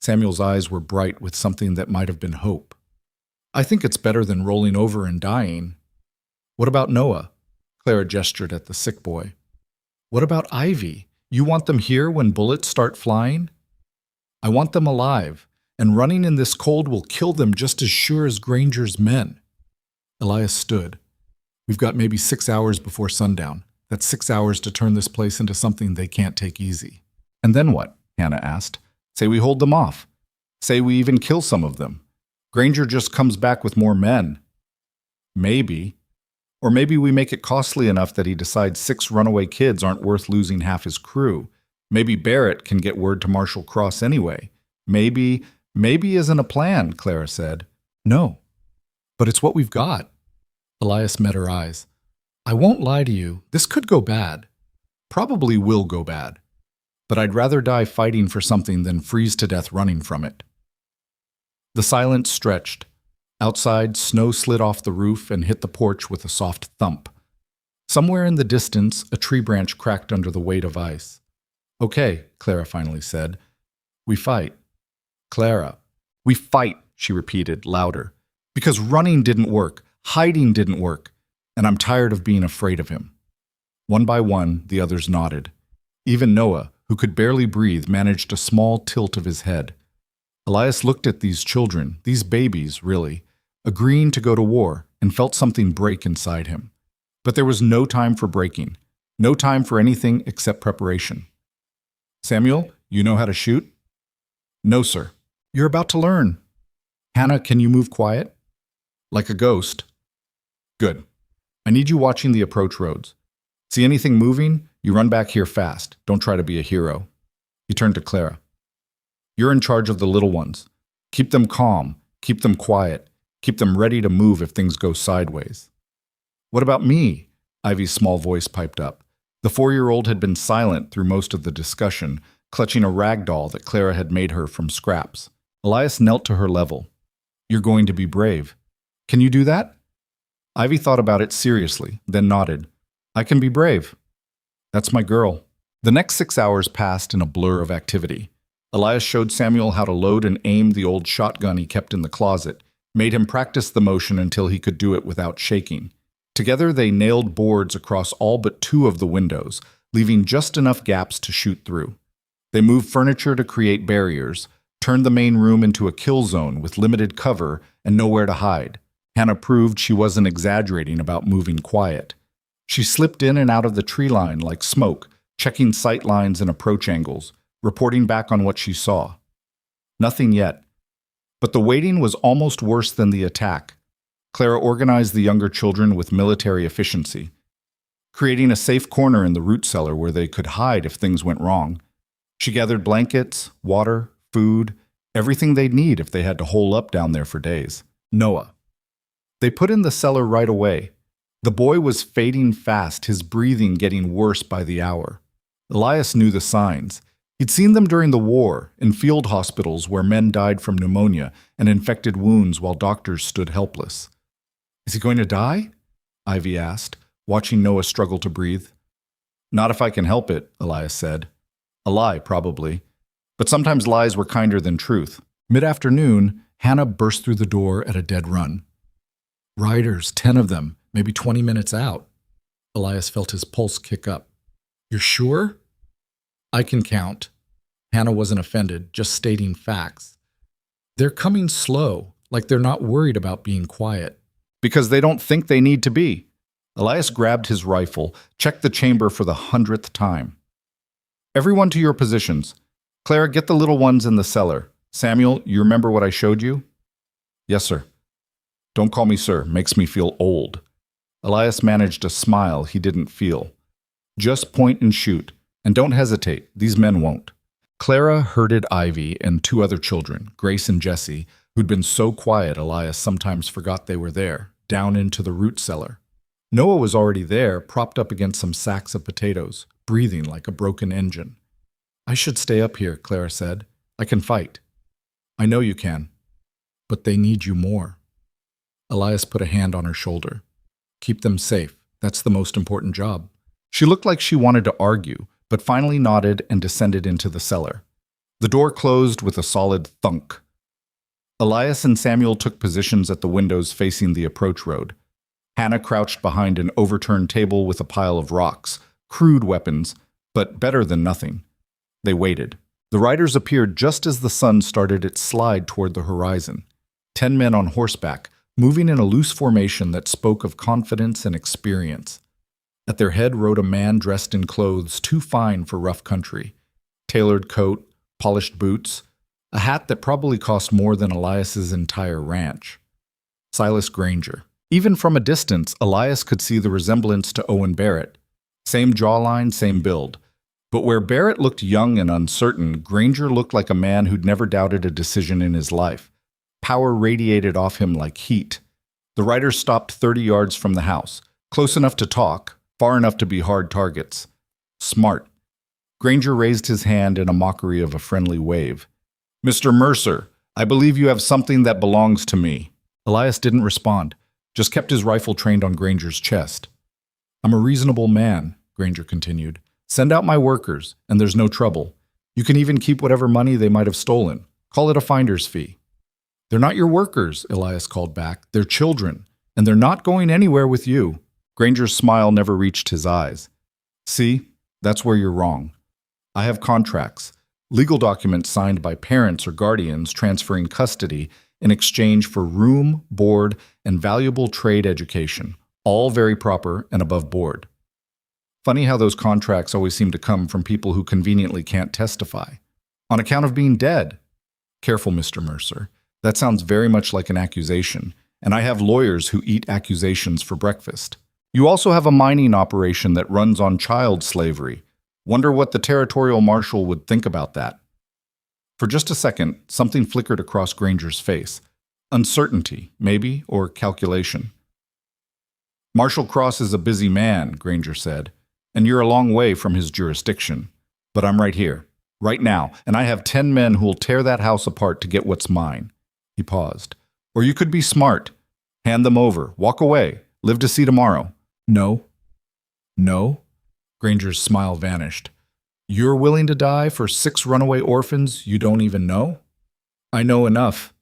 Samuel's eyes were bright with something that might have been hope. I think it's better than rolling over and dying. What about Noah? Clara gestured at the sick boy. What about Ivy? You want them here when bullets start flying? I want them alive, and running in this cold will kill them just as sure as Granger's men. Elias stood. We've got maybe 6 hours before sundown. That's 6 hours to turn this place into something they can't take easy. And then what? Hannah asked. Say we hold them off. Say we even kill some of them. Granger just comes back with more men. Maybe. Or maybe we make it costly enough that he decides 6 runaway kids aren't worth losing half his crew. Maybe Barrett can get word to Marshal Cross anyway. Maybe isn't a plan, Clara said. No, but it's what we've got. Elias met her eyes. I won't lie to you, this could go bad. Probably will go bad. But I'd rather die fighting for something than freeze to death running from it. The silence stretched. Outside, snow slid off the roof and hit the porch with a soft thump. Somewhere in the distance, a tree branch cracked under the weight of ice. Okay, Clara finally said. We fight. Clara. We fight, she repeated, louder. Because running didn't work, hiding didn't work, and I'm tired of being afraid of him. One by one, the others nodded. Even Noah, who could barely breathe, managed a small tilt of his head. Elias looked at these children, these babies, really, agreeing to go to war, and felt something break inside him. But there was no time for breaking, no time for anything except preparation. Samuel, you know how to shoot? No, sir. You're about to learn. Hannah, can you move quiet? Like a ghost. Good. I need you watching the approach roads. See anything moving? You run back here fast. Don't try to be a hero. He turned to Clara. You're in charge of the little ones. Keep them calm. Keep them quiet. Keep them ready to move if things go sideways. What about me? Ivy's small voice piped up. The 4-year-old had been silent through most of the discussion, clutching a rag doll that Clara had made her from scraps. Elias knelt to her level. You're going to be brave. Can you do that? Ivy thought about it seriously, then nodded. I can be brave. That's my girl. The next 6 hours passed in a blur of activity. Elias showed Samuel how to load and aim the old shotgun he kept in the closet, made him practice the motion until he could do it without shaking. Together they nailed boards across all but 2 of the windows, leaving just enough gaps to shoot through. They moved furniture to create barriers, turned the main room into a kill zone with limited cover and nowhere to hide. Hannah proved she wasn't exaggerating about moving quiet. She slipped in and out of the tree line like smoke, checking sight lines and approach angles, reporting back on what she saw. Nothing yet. But the waiting was almost worse than the attack. Clara organized the younger children with military efficiency, creating a safe corner in the root cellar where they could hide if things went wrong. She gathered blankets, water, food, everything they'd need if they had to hole up down there for days. Noah. They put in the cellar right away. The boy was fading fast, his breathing getting worse by the hour. Elias knew the signs. He'd seen them during the war, in field hospitals where men died from pneumonia and infected wounds while doctors stood helpless. Is he going to die? Ivy asked, watching Noah struggle to breathe. Not if I can help it, Elias said. A lie, probably. But sometimes lies were kinder than truth. Mid-afternoon, Hannah burst through the door at a dead run. Riders, 10 of them, maybe 20 minutes out. Elias felt his pulse kick up. You're sure? I can count. Hannah wasn't offended, just stating facts. They're coming slow, like they're not worried about being quiet. Because they don't think they need to be. Elias grabbed his rifle, checked the chamber for the 100th time. Everyone to your positions. Clara, get the little ones in the cellar. Samuel, you remember what I showed you? Yes, sir. Don't call me sir, makes me feel old. Elias managed a smile he didn't feel. Just point and shoot, and don't hesitate, these men won't. Clara herded Ivy and two other children, Grace and Jessie, who'd been so quiet Elias sometimes forgot they were there, down into the root cellar. Noah was already there, propped up against some sacks of potatoes, breathing like a broken engine. I should stay up here, Clara said. I can fight. I know you can. But they need you more. Elias put a hand on her shoulder. Keep them safe. That's the most important job. She looked like she wanted to argue, but finally nodded and descended into the cellar. The door closed with a solid thunk. Elias and Samuel took positions at the windows facing the approach road. Hannah crouched behind an overturned table with a pile of rocks, crude weapons, but better than nothing. They waited. The riders appeared just as the sun started its slide toward the horizon. 10 men on horseback, moving in a loose formation that spoke of confidence and experience. At their head rode a man dressed in clothes too fine for rough country. Tailored coat, polished boots, a hat that probably cost more than Elias's entire ranch. Silas Granger. Even from a distance, Elias could see the resemblance to Owen Barrett. Same jawline, same build. But where Barrett looked young and uncertain, Granger looked like a man who'd never doubted a decision in his life. Power radiated off him like heat. The riders stopped 30 yards from the house, close enough to talk, far enough to be hard targets. Smart. Granger raised his hand in a mockery of a friendly wave. Mr. Mercer, I believe you have something that belongs to me. Elias didn't respond, just kept his rifle trained on Granger's chest. I'm a reasonable man, Granger continued. Send out my workers, and there's no trouble. You can even keep whatever money they might have stolen. Call it a finder's fee. They're not your workers, Elias called back. They're children, and they're not going anywhere with you. Granger's smile never reached his eyes. See, that's where you're wrong. I have contracts, legal documents signed by parents or guardians transferring custody in exchange for room, board, and valuable trade education, all very proper and above board. Funny how those contracts always seem to come from people who conveniently can't testify. On account of being dead. Careful, Mr. Mercer. That sounds very much like an accusation, and I have lawyers who eat accusations for breakfast. You also have a mining operation that runs on child slavery. Wonder what the territorial marshal would think about that. For just a second, something flickered across Granger's face. Uncertainty, maybe, or calculation. Marshal Cross is a busy man, Granger said, and you're a long way from his jurisdiction. But I'm right here, right now, and I have 10 men who'll tear that house apart to get what's mine. He paused. Or you could be smart. Hand them over, walk away, live to see tomorrow. No. No? Granger's smile vanished. You're willing to die for 6 runaway orphans you don't even know? I know enough.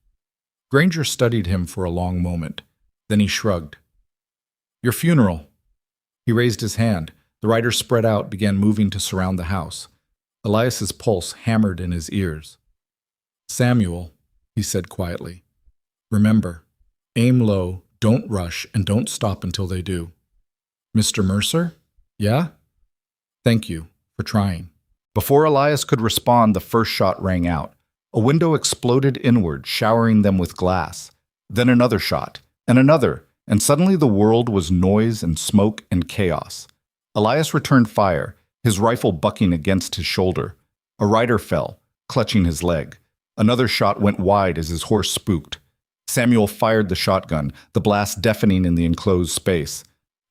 Granger studied him for a long moment. Then he shrugged. Your funeral. He raised his hand. The riders spread out, began moving to surround the house. Elias's pulse hammered in his ears. Samuel, he said quietly, remember, aim low, don't rush, and don't stop until they do. Mr. Mercer? Yeah? Thank you for trying. Before Elias could respond, the first shot rang out. A window exploded inward, showering them with glass. Then another shot, and suddenly the world was noise and smoke and chaos. Elias returned fire, his rifle bucking against his shoulder. A rider fell, clutching his leg. Another shot went wide as his horse spooked. Samuel fired the shotgun, the blast deafening in the enclosed space.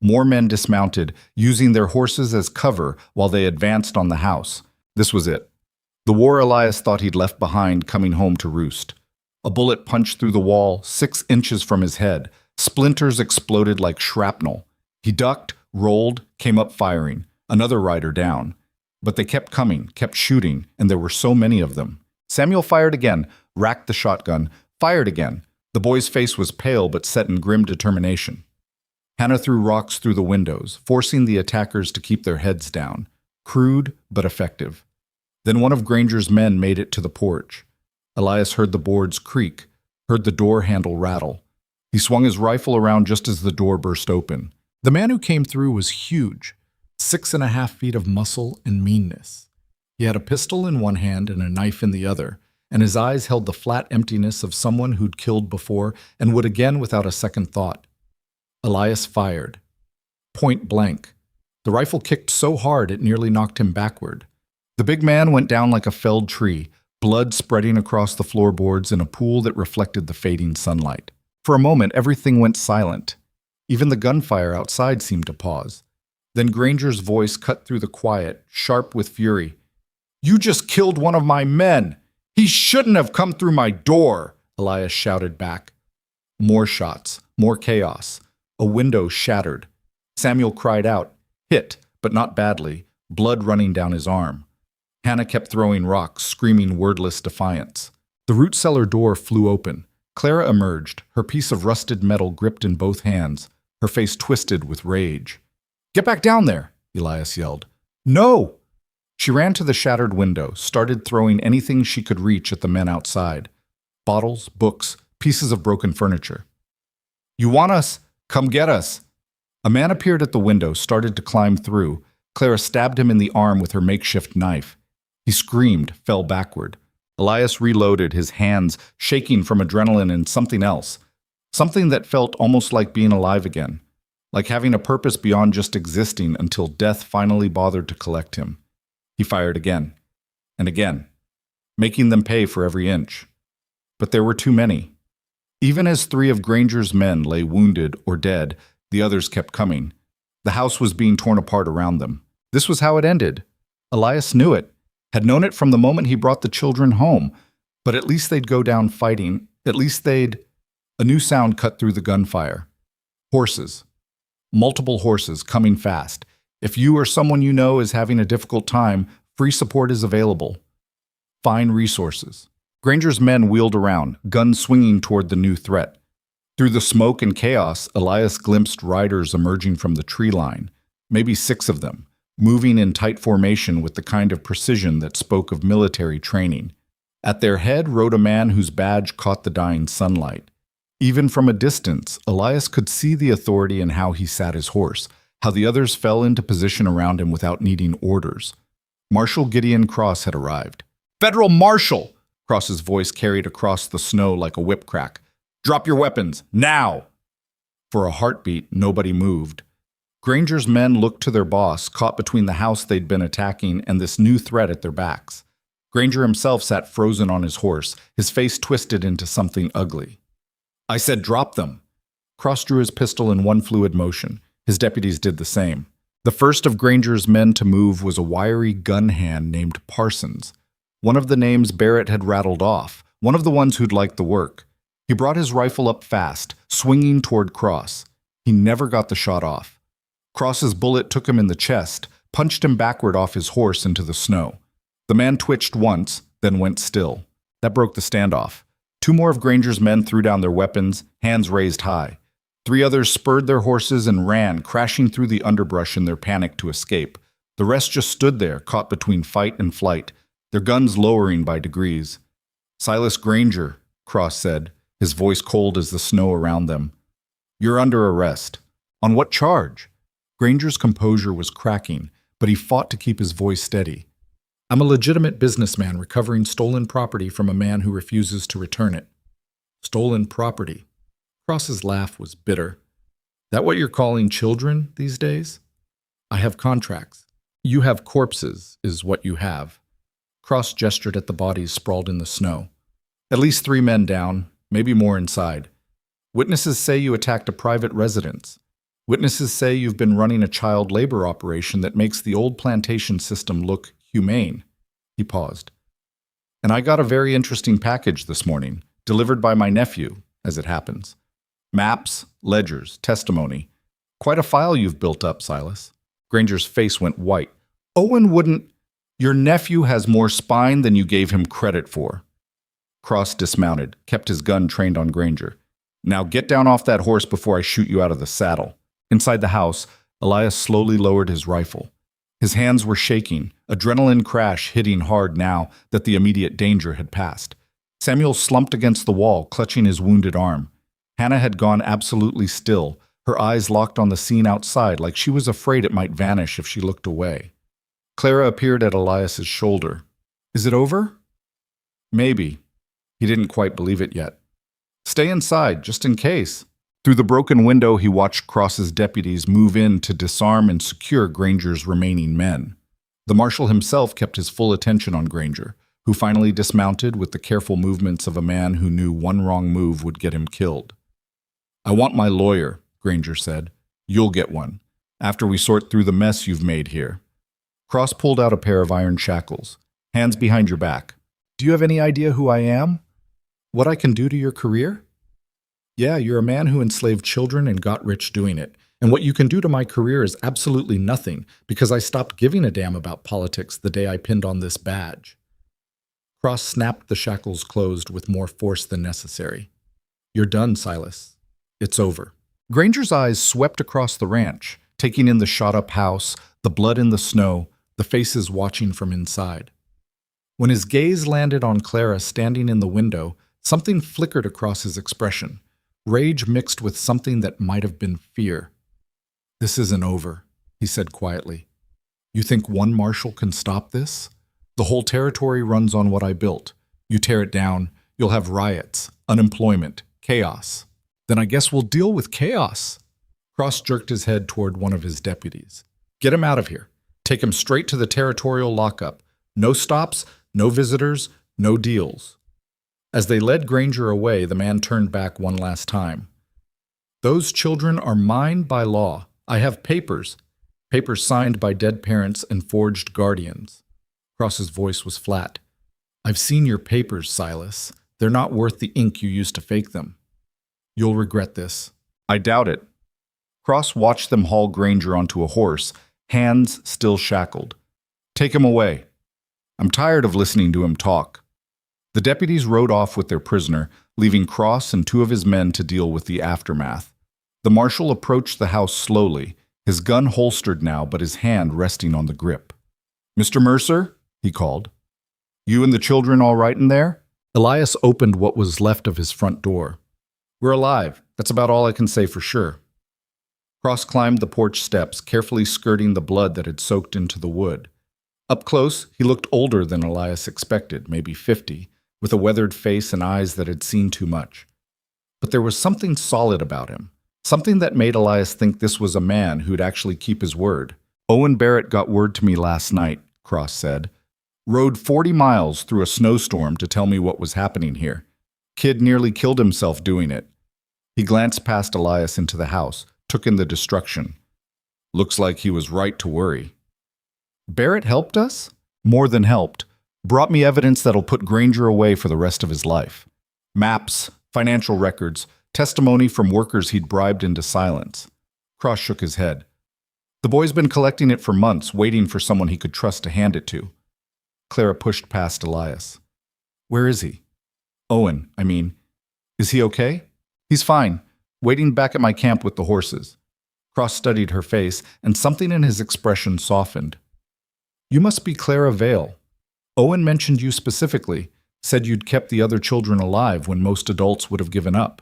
More men dismounted, using their horses as cover while they advanced on the house. This was it. The war Elias thought he'd left behind coming home to roost. A bullet punched through the wall 6 inches from his head. Splinters exploded like shrapnel. He ducked, rolled, came up firing. Another rider down. But they kept coming, kept shooting, and there were so many of them. Samuel fired again, racked the shotgun, fired again. The boy's face was pale but set in grim determination. Hannah threw rocks through the windows, forcing the attackers to keep their heads down. Crude but effective. Then one of Granger's men made it to the porch. Elias heard the boards creak, heard the door handle rattle. He swung his rifle around just as the door burst open. The man who came through was huge, 6.5 feet of muscle and meanness. He had a pistol in one hand and a knife in the other, and his eyes held the flat emptiness of someone who'd killed before and would again without a second thought. Elias fired. Point blank. The rifle kicked so hard it nearly knocked him backward. The big man went down like a felled tree, blood spreading across the floorboards in a pool that reflected the fading sunlight. For a moment, everything went silent. Even the gunfire outside seemed to pause. Then Granger's voice cut through the quiet, sharp with fury. "You just killed one of my men! He shouldn't have come through my door!" Elias shouted back. More shots, more chaos. A window shattered. Samuel cried out, hit, but not badly, blood running down his arm. Hannah kept throwing rocks, screaming wordless defiance. The root cellar door flew open. Clara emerged, her piece of rusted metal gripped in both hands, her face twisted with rage. "Get back down there!" Elias yelled. "No!" She ran to the shattered window, started throwing anything she could reach at the men outside. Bottles, books, pieces of broken furniture. "You want us? Come get us!" A man appeared at the window, started to climb through. Clara stabbed him in the arm with her makeshift knife. He screamed, fell backward. Elias reloaded, his hands shaking from adrenaline and something else. Something that felt almost like being alive again. Like having a purpose beyond just existing until death finally bothered to collect him. He fired again. And again. Making them pay for every inch. But there were too many. Even as 3 of Granger's men lay wounded or dead, the others kept coming. The house was being torn apart around them. This was how it ended. Elias knew it. Had known it from the moment he brought the children home. But at least they'd go down fighting. At least they'd... A new sound cut through the gunfire. Horses. Multiple horses coming fast. If you or someone you know is having a difficult time, free support is available. Fine resources. Granger's men wheeled around, guns swinging toward the new threat. Through the smoke and chaos, Elias glimpsed riders emerging from the tree line. Maybe 6 of them. Moving in tight formation with the kind of precision that spoke of military training. At their head rode a man whose badge caught the dying sunlight. Even from a distance, Elias could see the authority in how he sat his horse, how the others fell into position around him without needing orders. Marshal Gideon Cross had arrived. "Federal Marshal!" Cross's voice carried across the snow like a whip crack. "Drop your weapons, now!" For a heartbeat, nobody moved. Granger's men looked to their boss, caught between the house they'd been attacking and this new threat at their backs. Granger himself sat frozen on his horse, his face twisted into something ugly. "I said drop them." Cross drew his pistol in one fluid motion. His deputies did the same. The first of Granger's men to move was a wiry gun hand named Parsons. One of the names Barrett had rattled off, one of the ones who'd liked the work. He brought his rifle up fast, swinging toward Cross. He never got the shot off. Cross's bullet took him in the chest, punched him backward off his horse into the snow. The man twitched once, then went still. That broke the standoff. 2 more of Granger's men threw down their weapons, hands raised high. 3 others spurred their horses and ran, crashing through the underbrush in their panic to escape. The rest just stood there, caught between fight and flight, their guns lowering by degrees. "Silas Granger," Cross said, his voice cold as the snow around them. "You're under arrest." "On what charge?" Granger's composure was cracking, but he fought to keep his voice steady. "I'm a legitimate businessman recovering stolen property from a man who refuses to return it." "Stolen property?" Cross's laugh was bitter. "That what you're calling children these days?" "I have contracts. You have corpses, is what you have." Cross gestured at the bodies sprawled in the snow. "At least 3 men down, maybe more inside. Witnesses say you attacked a private residence. Witnesses say you've been running a child labor operation that makes the old plantation system look humane." He paused. "And I got a very interesting package this morning, delivered by my nephew, as it happens. Maps, ledgers, testimony. Quite a file you've built up, Silas." Granger's face went white. "Owen wouldn't... Your nephew has more spine than you gave him credit for." Cross dismounted, kept his gun trained on Granger. "Now get down off that horse before I shoot you out of the saddle." Inside the house, Elias slowly lowered his rifle. His hands were shaking, adrenaline crash hitting hard now that the immediate danger had passed. Samuel slumped against the wall, clutching his wounded arm. Hannah had gone absolutely still, her eyes locked on the scene outside like she was afraid it might vanish if she looked away. Clara appeared at Elias's shoulder. "Is it over?" "Maybe." He didn't quite believe it yet. "Stay inside, just in case." Through the broken window, he watched Cross's deputies move in to disarm and secure Granger's remaining men. The marshal himself kept his full attention on Granger, who finally dismounted with the careful movements of a man who knew one wrong move would get him killed. "I want my lawyer," Granger said. "You'll get one, after we sort through the mess you've made here." Cross pulled out a pair of iron shackles. "Hands behind your back." "Do you have any idea who I am? What I can do to your career?" "Yeah, you're a man who enslaved children and got rich doing it. And what you can do to my career is absolutely nothing, because I stopped giving a damn about politics the day I pinned on this badge." Cross snapped the shackles closed with more force than necessary. "You're done, Silas. It's over." Granger's eyes swept across the ranch, taking in the shot-up house, the blood in the snow, the faces watching from inside. When his gaze landed on Clara standing in the window, something flickered across his expression, rage mixed with something that might have been fear. "This isn't over," he said quietly. "You think one marshal can stop this? The whole territory runs on what I built. You tear it down, you'll have riots, unemployment, chaos. Then I guess we'll deal with chaos." Cross jerked his head toward one of his deputies. "Get him out of here. Take him straight to the territorial lockup. No stops, no visitors, no deals." As they led Granger away, the man turned back one last time. "Those children are mine by law. I have papers signed by dead parents and forged guardians." Cross's voice was flat. "I've seen your papers, Silas. They're not worth the ink you used to fake them. You'll regret this." "I doubt it." Cross watched them haul Granger onto a horse, hands still shackled. "Take him away. I'm tired of listening to him talk." The deputies rode off with their prisoner, leaving Cross and two of his men to deal with the aftermath. The marshal approached the house slowly, his gun holstered now but his hand resting on the grip. "Mr. Mercer?" he called. "You and the children all right in there?" Elias opened what was left of his front door. "We're alive. That's about all I can say for sure." Cross climbed the porch steps, carefully skirting the blood that had soaked into the wood. Up close, he looked older than Elias expected, maybe 50, with a weathered face and eyes that had seen too much. But there was something solid about him, something that made Elias think this was a man who'd actually keep his word. "Owen Barrett got word to me last night," Cross said. "Rode 40 miles through a snowstorm to tell me what was happening here. Kid nearly killed himself doing it." He glanced past Elias into the house, took in the destruction. "Looks like he was right to worry." "Barrett helped us?" "More than helped. Brought me evidence that'll put Granger away for the rest of his life. Maps, financial records, testimony from workers he'd bribed into silence." Cross shook his head. "The boy's been collecting it for months, waiting for someone he could trust to hand it to." Clara pushed past Elias. "Where is he?" "Owen, I mean. Is he okay?" "He's fine. Waiting back at my camp with the horses." Cross studied her face, and something in his expression softened. "You must be Clara Vale. Owen mentioned you specifically, said you'd kept the other children alive when most adults would have given up."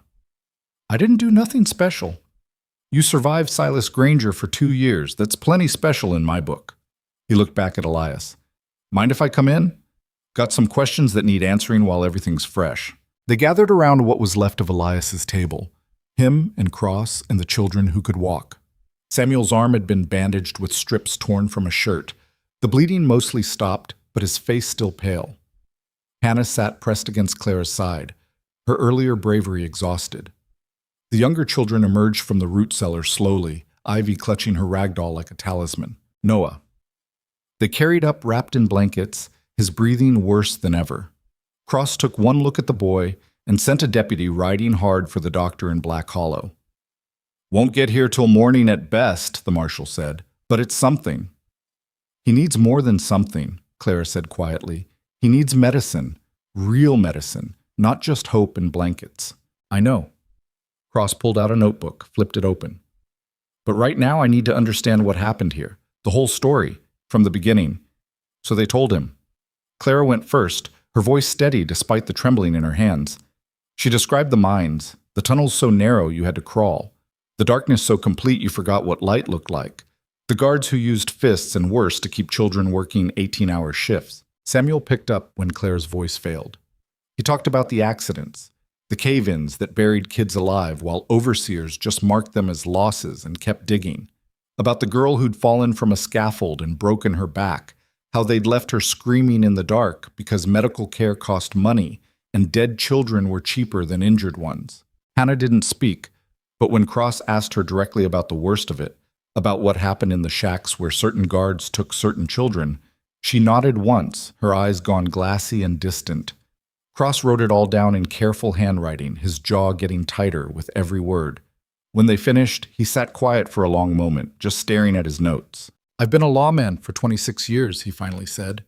"I didn't do nothing special." "You survived Silas Granger for 2 years. That's plenty special in my book." He looked back at Elias. "Mind if I come in? Got some questions that need answering while everything's fresh." They gathered around what was left of Elias's table, him and Cross and the children who could walk. Samuel's arm had been bandaged with strips torn from a shirt. The bleeding mostly stopped, but his face still pale. Hannah sat pressed against Clara's side, her earlier bravery exhausted. The younger children emerged from the root cellar slowly, Ivy clutching her rag doll like a talisman. Noah. They carried up wrapped in blankets, his breathing worse than ever. Cross took one look at the boy and sent a deputy riding hard for the doctor in Black Hollow. "Won't get here till morning at best," the marshal said, "but it's something." "He needs more than something," Clara said quietly. "He needs medicine, real medicine, not just hope and blankets." "I know." Cross pulled out a notebook, flipped it open. "But right now I need to understand what happened here, the whole story. from the beginning. So they told him. Clara went first, her voice steady despite the trembling in her hands. She described the mines, the tunnels so narrow you had to crawl, the darkness so complete you forgot what light looked like, the guards who used fists and worse to keep children working 18-hour shifts. Samuel picked up when Claire's voice failed. He talked about the accidents, the cave-ins that buried kids alive while overseers just marked them as losses and kept digging, about the girl who'd fallen from a scaffold and broken her back, how they'd left her screaming in the dark because medical care cost money and dead children were cheaper than injured ones. Hannah didn't speak, but when Cross asked her directly about the worst of it, about what happened in the shacks where certain guards took certain children, she nodded once, her eyes gone glassy and distant. Cross wrote it all down in careful handwriting, his jaw getting tighter with every word. When they finished, he sat quiet for a long moment, just staring at his notes. "I've been a lawman for 26 years, he finally said.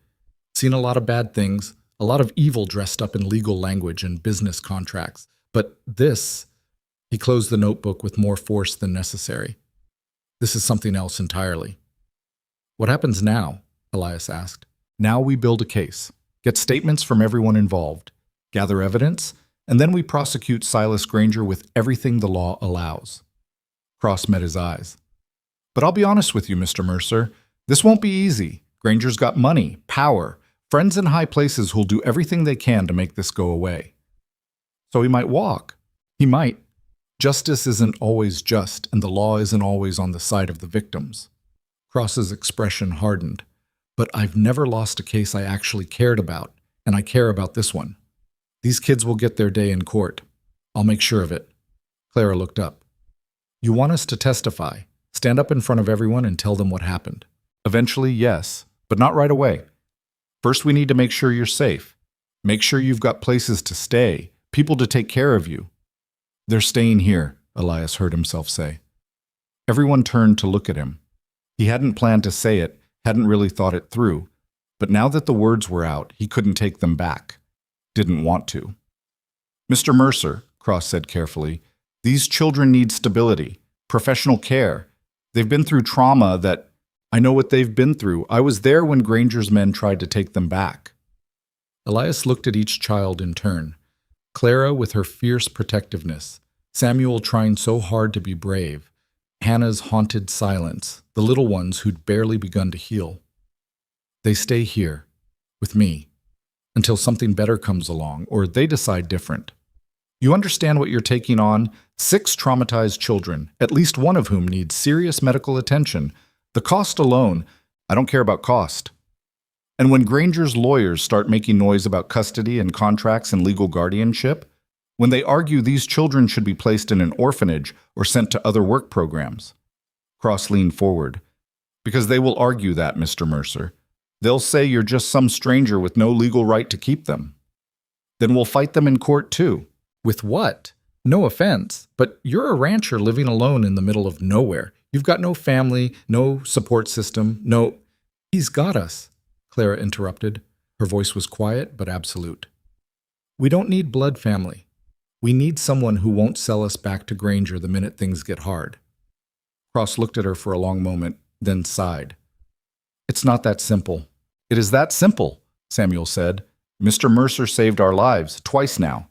Seen a lot of bad things, a lot of evil dressed up in legal language and business contracts. But this," he closed the notebook with more force than necessary. "This is something else entirely." "What happens now?" Elias asked. "Now we build a case, get statements from everyone involved, gather evidence, and then we prosecute Silas Granger with everything the law allows." Cross met his eyes. "But I'll be honest with you, Mr. Mercer. This won't be easy. Granger's got money, power, friends in high places who'll do everything they can to make this go away. So he might walk. He might. Justice isn't always just, and the law isn't always on the side of the victims." Cross's expression hardened. "But I've never lost a case I actually cared about, and I care about this one. These kids will get their day in court. I'll make sure of it." Clara looked up. "You want us to testify? Stand up in front of everyone and tell them what happened?" "Eventually, yes, but not right away. First, we need to make sure you're safe. Make sure you've got places to stay, people to take care of you." "They're staying here," Elias heard himself say. Everyone turned to look at him. He hadn't planned to say it, hadn't really thought it through, but now that the words were out, he couldn't take them back. Didn't want to. "Mr. Mercer," Cross said carefully, "these children need stability, professional care. They've been through trauma that... I know what they've been through. I was there when Granger's men tried to take them back." Elias looked at each child in turn. Clara with her fierce protectiveness, Samuel trying so hard to be brave, Hannah's haunted silence, the little ones who'd barely begun to heal. "They stay here, with me, until something better comes along, or they decide different. You understand what you're taking on? 6 traumatized children, at least one of whom needs serious medical attention. The cost alone, I don't care about cost. And when Granger's lawyers start making noise about custody and contracts and legal guardianship, when they argue these children should be placed in an orphanage or sent to other work programs." Cross leaned forward. "Because they will argue that, Mr. Mercer. They'll say you're just some stranger with no legal right to keep them. Then we'll fight them in court too." "With what? No offense, but you're a rancher living alone in the middle of nowhere. You've got no family, no support system, no—" "He's got us," Clara interrupted. Her voice was quiet but absolute. "We don't need blood family. We need someone who won't sell us back to Granger the minute things get hard." Cross looked at her for a long moment, then sighed. "It's not that simple." "It is that simple," Samuel said. "Mr. Mercer saved our lives, twice now.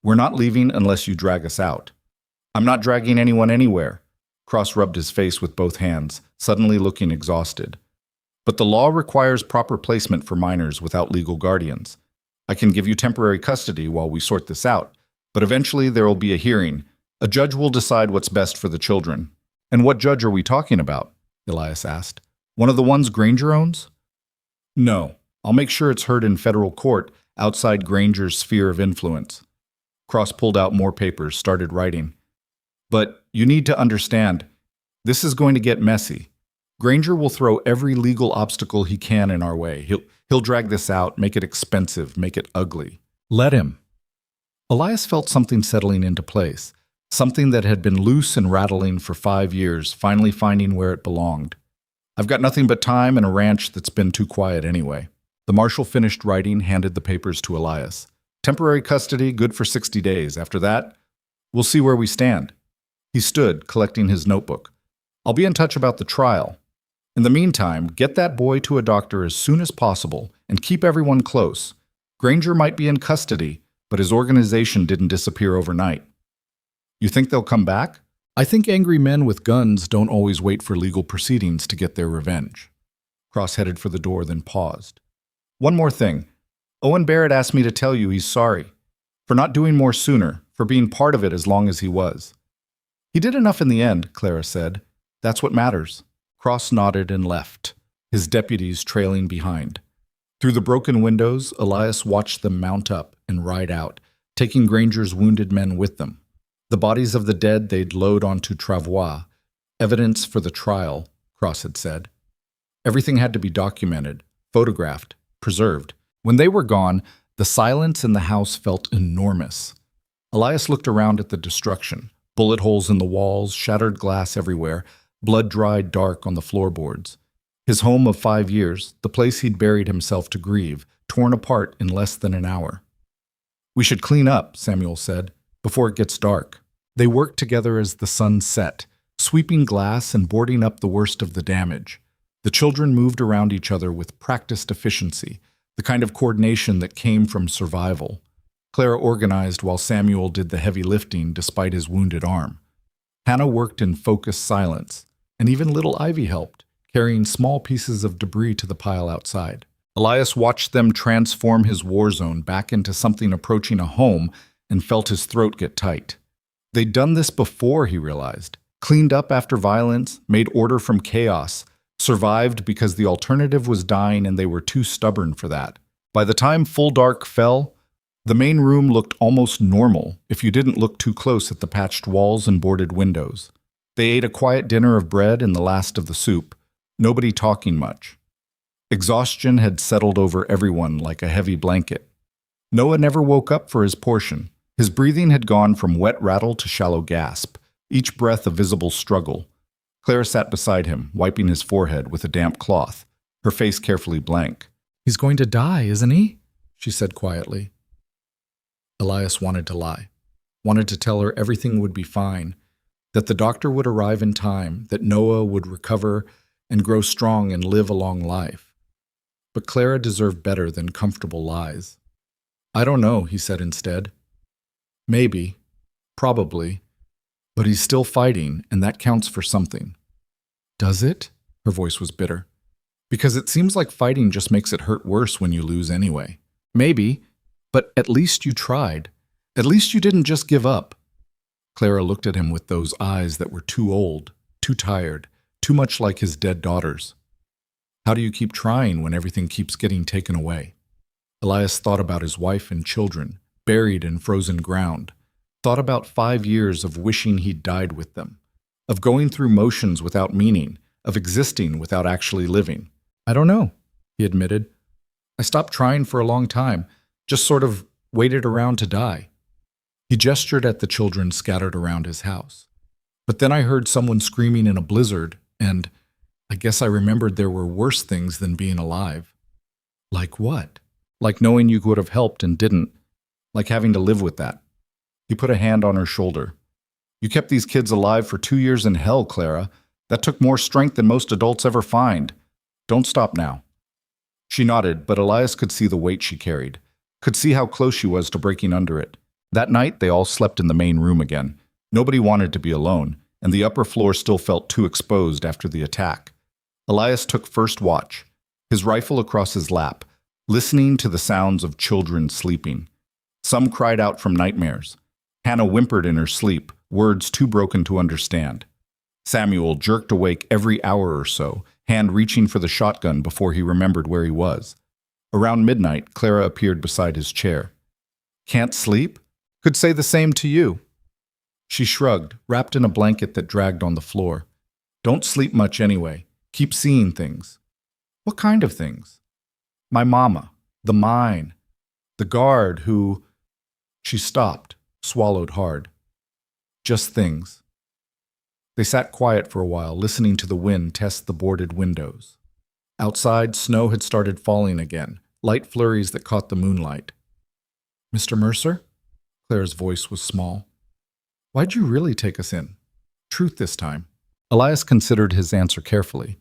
We're not leaving unless you drag us out." "I'm not dragging anyone anywhere." Cross rubbed his face with both hands, suddenly looking exhausted. "But the law requires proper placement for minors without legal guardians. I can give you temporary custody while we sort this out, but eventually there will be a hearing. A judge will decide what's best for the children." "And what judge are we talking about?" Elias asked. "One of the ones Granger owns?" "No. I'll make sure it's heard in federal court outside Granger's sphere of influence." Cross pulled out more papers, started writing. "But you need to understand, this is going to get messy. Granger will throw every legal obstacle he can in our way. He'll drag this out, make it expensive, make it ugly. Let him." Elias felt something settling into place, something that had been loose and rattling for 5 years, finally finding where it belonged. "I've got nothing but time and a ranch that's been too quiet anyway." The marshal finished writing, handed the papers to Elias. "Temporary custody, good for 60 days. After that, we'll see where we stand." He stood, collecting his notebook. "I'll be in touch about the trial. In the meantime, get that boy to a doctor as soon as possible and keep everyone close. Granger might be in custody, but his organization didn't disappear overnight. You think they'll come back? I think angry men with guns don't always wait for legal proceedings to get their revenge. Cross headed for the door, then paused. One more thing. Owen Barrett asked me to tell you he's sorry. For not doing more sooner, for being part of it as long as he was. He did enough in the end, Clara said. That's what matters. Cross nodded and left, his deputies trailing behind. Through the broken windows, Elias watched them mount up and ride out, taking Granger's wounded men with them. The bodies of the dead they'd load onto travois, evidence for the trial, Cross had said. Everything had to be documented, photographed, preserved. When they were gone, the silence in the house felt enormous. Elias looked around at the destruction, bullet holes in the walls, shattered glass everywhere, blood-dried dark on the floorboards. His home of 5 years, the place he'd buried himself to grieve, torn apart in less than an hour. We should clean up, Samuel said, before it gets dark. They worked together as the sun set, sweeping glass and boarding up the worst of the damage. The children moved around each other with practiced efficiency, the kind of coordination that came from survival. Clara organized while Samuel did the heavy lifting despite his wounded arm. Hannah worked in focused silence, and even little Ivy helped, carrying small pieces of debris to the pile outside. Elias watched them transform his war zone back into something approaching a home and felt his throat get tight. They'd done this before, he realized. Cleaned up after violence, made order from chaos, survived because the alternative was dying and they were too stubborn for that. By the time full dark fell, the main room looked almost normal if you didn't look too close at the patched walls and boarded windows. They ate a quiet dinner of bread and the last of the soup, nobody talking much. Exhaustion had settled over everyone like a heavy blanket. Noah never woke up for his portion. His breathing had gone from wet rattle to shallow gasp, each breath a visible struggle. Clara sat beside him, wiping his forehead with a damp cloth, her face carefully blank. "He's going to die, isn't he?" she said quietly. Elias wanted to lie, wanted to tell her everything would be fine, that the doctor would arrive in time, that Noah would recover and grow strong and live a long life. But Clara deserved better than comfortable lies. "I don't know," he said instead. "Maybe, probably, but he's still fighting, and that counts for something." "Does it?" Her voice was bitter. "Because it seems like fighting just makes it hurt worse when you lose anyway." "Maybe, but at least you tried. At least you didn't just give up." Clara looked at him with those eyes that were too old, too tired, too much like his dead daughter's. "How do you keep trying when everything keeps getting taken away?" Elias thought about his wife and children, buried in frozen ground, thought about 5 years of wishing he'd died with them, of going through motions without meaning, of existing without actually living. "I don't know," he admitted. "I stopped trying for a long time, just sort of waited around to die." He gestured at the children scattered around his house. "But then I heard someone screaming in a blizzard, and I guess I remembered there were worse things than being alive." "Like what?" "Like knowing you could have helped and didn't. Like having to live with that." He put a hand on her shoulder. "You kept these kids alive for 2 years in hell, Clara. That took more strength than most adults ever find. Don't stop now." She nodded, but Elias could see the weight she carried, could see how close she was to breaking under it. That night, they all slept in the main room again. Nobody wanted to be alone, and the upper floor still felt too exposed after the attack. Elias took first watch, his rifle across his lap, listening to the sounds of children sleeping. Some cried out from nightmares. Hannah whimpered in her sleep, words too broken to understand. Samuel jerked awake every hour or so, hand reaching for the shotgun before he remembered where he was. Around midnight, Clara appeared beside his chair. "Can't sleep? Could say the same to you." She shrugged, wrapped in a blanket that dragged on the floor. "Don't sleep much anyway. Keep seeing things." "What kind of things?" "My mama, the mine, the guard who—" She stopped, swallowed hard. "Just things." They sat quiet for a while, listening to the wind test the boarded windows. Outside, snow had started falling again, light flurries that caught the moonlight. "Mr. Mercer?" Claire's voice was small. "Why'd you really take us in? Truth this time." Elias considered his answer carefully.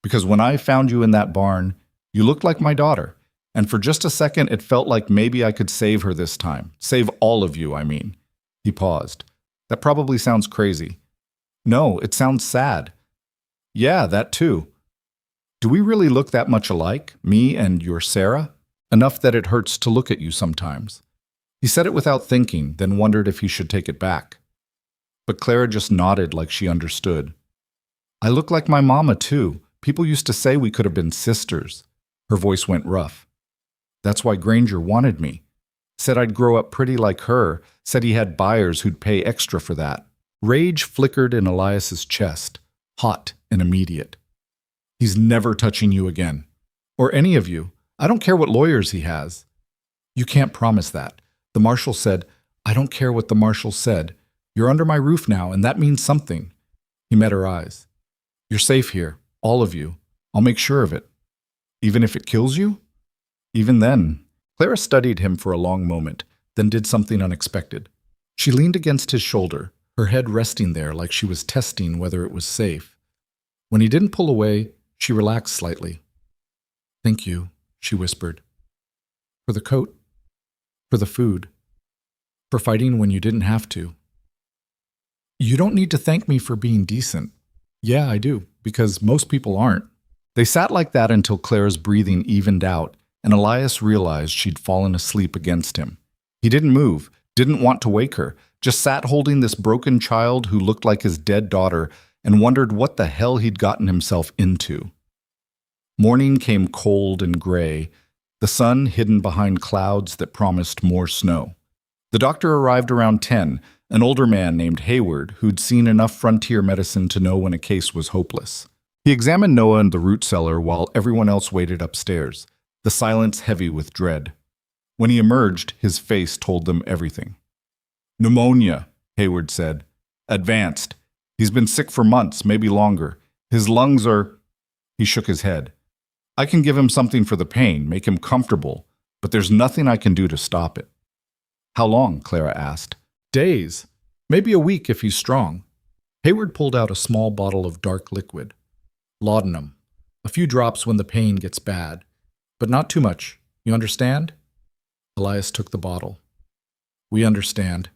Because when I found you in that barn, you looked like my daughter. And for just a second, it felt like maybe I could save her this time. Save all of you, I mean." He paused. "That probably sounds crazy." "No, it sounds sad." "Yeah, that too. Do we really look that much alike, me and your Sarah? Enough that it hurts to look at you sometimes." He said it without thinking, then wondered if he should take it back. But Clara just nodded like she understood. "I look like my mama, too. People used to say we could have been sisters." Her voice went rough. "That's why Granger wanted me. Said I'd grow up pretty like her, said he had buyers who'd pay extra for that." Rage flickered in Elias's chest, hot and immediate. "He's never touching you again. Or any of you. I don't care what lawyers he has." "You can't promise that. The marshal said." "I don't care what the marshal said. You're under my roof now, and that means something." He met her eyes. "You're safe here, all of you. I'll make sure of it." "Even if it kills you?" "Even then." Clara studied him for a long moment, then did something unexpected. She leaned against his shoulder, her head resting there like she was testing whether it was safe. When he didn't pull away, she relaxed slightly. "Thank you," she whispered. "For the coat. For the food. For fighting when you didn't have to." "You don't need to thank me for being decent." "Yeah, I do, because most people aren't." They sat like that until Clara's breathing evened out, and Elias realized she'd fallen asleep against him. He didn't move, didn't want to wake her, just sat holding this broken child who looked like his dead daughter and wondered what the hell he'd gotten himself into. Morning came cold and gray, the sun hidden behind clouds that promised more snow. The doctor arrived around 10, an older man named Hayward who'd seen enough frontier medicine to know when a case was hopeless. He examined Noah in the root cellar while everyone else waited upstairs, the silence heavy with dread. When he emerged, his face told them everything. "Pneumonia," Hayward said. "Advanced. He's been sick for months, maybe longer. His lungs are—" He shook his head. "I can give him something for the pain, make him comfortable, but there's nothing I can do to stop it." "How long?" Clara asked. "Days. Maybe a week if he's strong." Hayward pulled out a small bottle of dark liquid. "Laudanum. A few drops when the pain gets bad. But not too much. You understand?" Elias took the bottle. "We understand."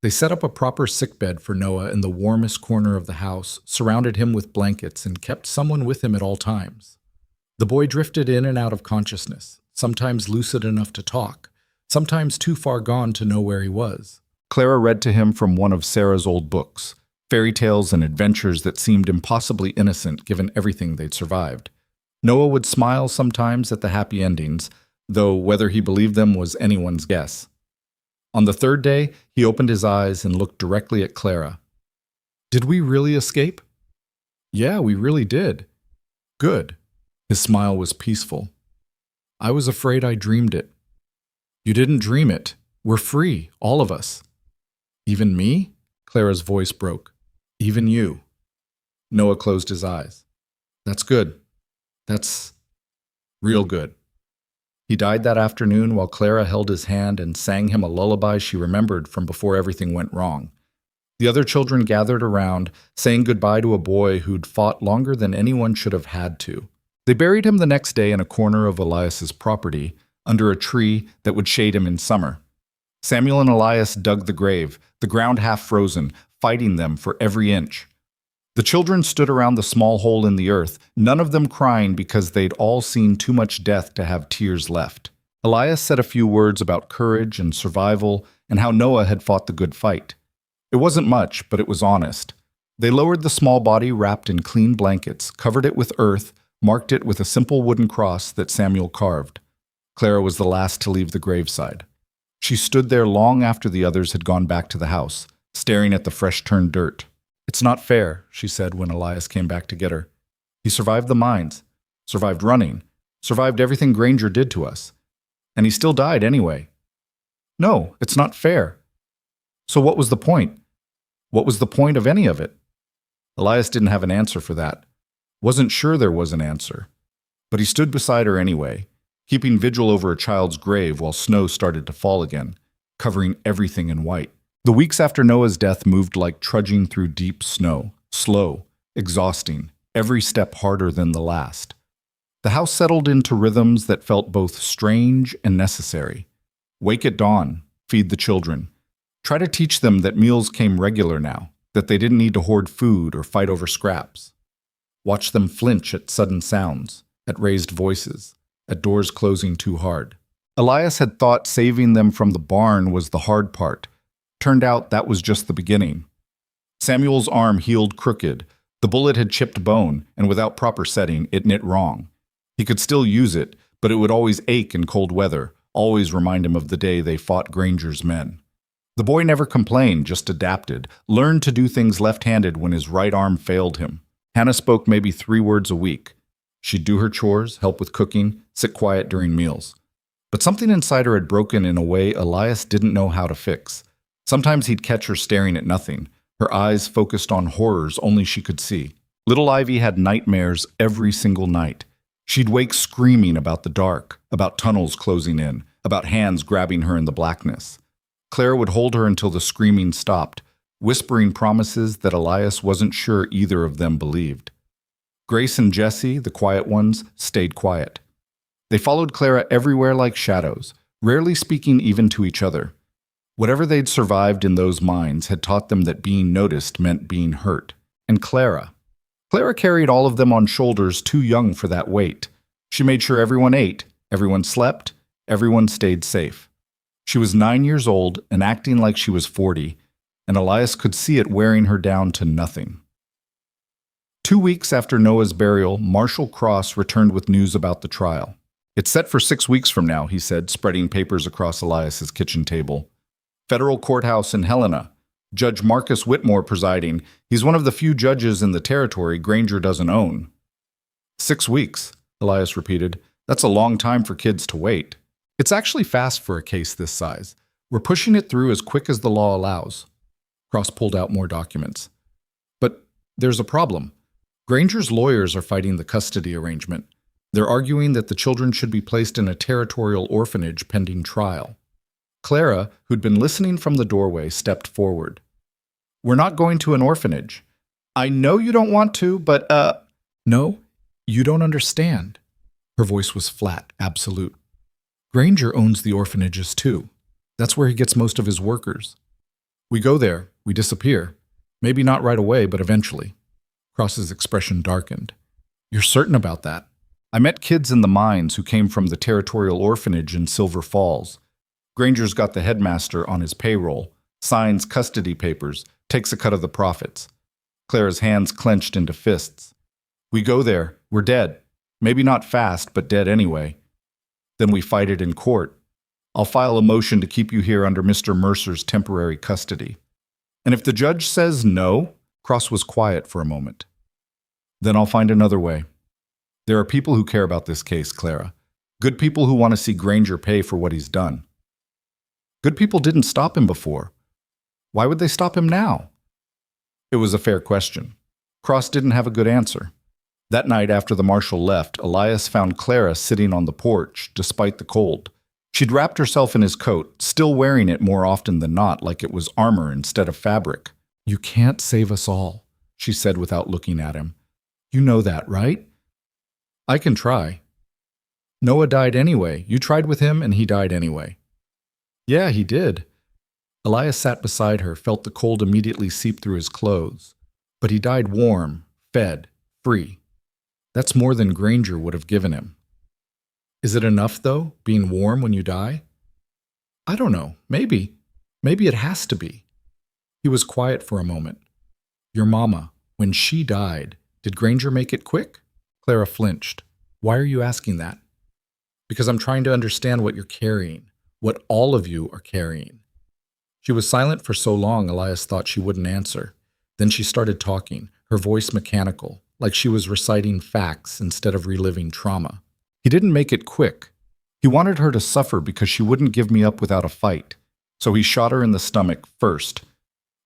They set up a proper sickbed for Noah in the warmest corner of the house, surrounded him with blankets, and kept someone with him at all times. The boy drifted in and out of consciousness, sometimes lucid enough to talk, sometimes too far gone to know where he was. Clara read to him from one of Sarah's old books, fairy tales and adventures that seemed impossibly innocent given everything they'd survived. Noah would smile sometimes at the happy endings, though whether he believed them was anyone's guess. On the third day, he opened his eyes and looked directly at Clara. "Did we really escape?" "Yeah, we really did." "Good." His smile was peaceful. "I was afraid I dreamed it." "You didn't dream it. We're free, all of us." "Even me?" Clara's voice broke. "Even you." Noah closed his eyes. "That's good. That's real good." He died that afternoon while Clara held his hand and sang him a lullaby she remembered from before everything went wrong. The other children gathered around, saying goodbye to a boy who'd fought longer than anyone should have had to. They buried him the next day in a corner of Elias's property, under a tree that would shade him in summer. Samuel and Elias dug the grave, the ground half frozen, fighting them for every inch. The children stood around the small hole in the earth, none of them crying because they'd all seen too much death to have tears left. Elias said a few words about courage and survival and how Noah had fought the good fight. It wasn't much, but it was honest. They lowered the small body wrapped in clean blankets, covered it with earth, marked it with a simple wooden cross that Samuel carved. Clara was the last to leave the graveside. She stood there long after the others had gone back to the house, staring at the fresh-turned dirt. "It's not fair," she said when Elias came back to get her. "He survived the mines, survived running, survived everything Granger did to us. And he still died anyway." "No, it's not fair." "So what was the point? What was the point of any of it?" Elias didn't have an answer for that. Wasn't sure there was an answer. But he stood beside her anyway, keeping vigil over a child's grave while snow started to fall again, covering everything in white. The weeks after Noah's death moved like trudging through deep snow, slow, exhausting, every step harder than the last. The house settled into rhythms that felt both strange and necessary. Wake at dawn, feed the children. Try to teach them that meals came regular now, that they didn't need to hoard food or fight over scraps. Watch them flinch at sudden sounds, at raised voices, at doors closing too hard. Elias had thought saving them from the barn was the hard part. Turned out that was just the beginning. Samuel's arm healed crooked. The bullet had chipped bone, and without proper setting, it knit wrong. He could still use it, but it would always ache in cold weather, always remind him of the day they fought Granger's men. The boy never complained, just adapted, learned to do things left-handed when his right arm failed him. Hannah spoke maybe 3 words a week. She'd do her chores, help with cooking, sit quiet during meals. But something inside her had broken in a way Elias didn't know how to fix. Sometimes he'd catch her staring at nothing, her eyes focused on horrors only she could see. Little Ivy had nightmares every single night. She'd wake screaming about the dark, about tunnels closing in, about hands grabbing her in the blackness. Clara would hold her until the screaming stopped, whispering promises that Elias wasn't sure either of them believed. Grace and Jessie, the quiet ones, stayed quiet. They followed Clara everywhere like shadows, rarely speaking even to each other. Whatever they'd survived in those minds had taught them that being noticed meant being hurt. And Clara carried all of them on shoulders too young for that weight. She made sure everyone ate, everyone slept, everyone stayed safe. She was 9 years old and acting like she was 40, and Elias could see it wearing her down to nothing. 2 weeks after Noah's burial, Marshal Cross returned with news about the trial. "It's set for 6 weeks from now," he said, spreading papers across Elias's kitchen table. "Federal courthouse in Helena. Judge Marcus Whitmore presiding. He's one of the few judges in the territory Granger doesn't own." 6 weeks, Elias repeated. "That's a long time for kids to wait." "It's actually fast for a case this size. We're pushing it through as quick as the law allows." Cross pulled out more documents. "But there's a problem. Granger's lawyers are fighting the custody arrangement. They're arguing that the children should be placed in a territorial orphanage pending trial." Clara, who'd been listening from the doorway, stepped forward. "We're not going to an orphanage." "I know you don't want to, but, No, you don't understand." Her voice was flat, absolute. "Granger owns the orphanages too. That's where he gets most of his workers. We go there, we disappear. Maybe not right away, but eventually." Cross's expression darkened. "You're certain about that?" "I met kids in the mines who came from the territorial orphanage in Silver Falls. Granger's got the headmaster on his payroll, signs custody papers, takes a cut of the profits." Clara's hands clenched into fists. "We go there, we're dead. Maybe not fast, but dead anyway. Then we fight it in court. I'll file a motion to keep you here under Mr. Mercer's temporary custody. And if the judge says no," Cross was quiet for a moment, "then I'll find another way. There are people who care about this case, Clara. Good people who want to see Granger pay for what he's done." "Good people didn't stop him before. Why would they stop him now?" It was a fair question. Cross didn't have a good answer. That night after the marshal left, Elias found Clara sitting on the porch, despite the cold. She'd wrapped herself in his coat, still wearing it more often than not, like it was armor instead of fabric. "You can't save us all," she said without looking at him. "You know that, right?" "I can try." "Noah died anyway. You tried with him and he died anyway." "Yeah, he did." Elias sat beside her, felt the cold immediately seep through his clothes. "But he died warm, fed, free. That's more than Granger would have given him." "Is it enough, though, being warm when you die?" "I don't know. Maybe. Maybe it has to be." He was quiet for a moment. "Your mama, when she died, did Granger make it quick?" Clara flinched. "Why are you asking that?" "Because I'm trying to understand what you're carrying, what all of you are carrying." She was silent for so long Elias thought she wouldn't answer. Then she started talking, her voice mechanical, like she was reciting facts instead of reliving trauma. "He didn't make it quick. He wanted her to suffer because she wouldn't give me up without a fight. So he shot her in the stomach first.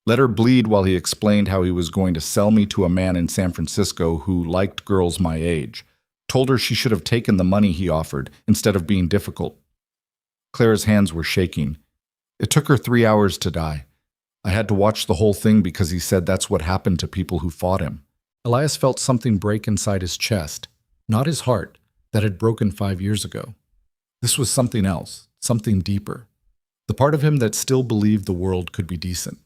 Let her bleed while he explained how he was going to sell me to a man in San Francisco who liked girls my age. Told her she should have taken the money he offered instead of being difficult." Clara's hands were shaking. "It took her 3 hours to die. I had to watch the whole thing because he said that's what happened to people who fought him. Elias felt something break inside his chest, not his heart, that had broken 5 years ago. This was something else, something deeper. The part of him that still believed the world could be decent.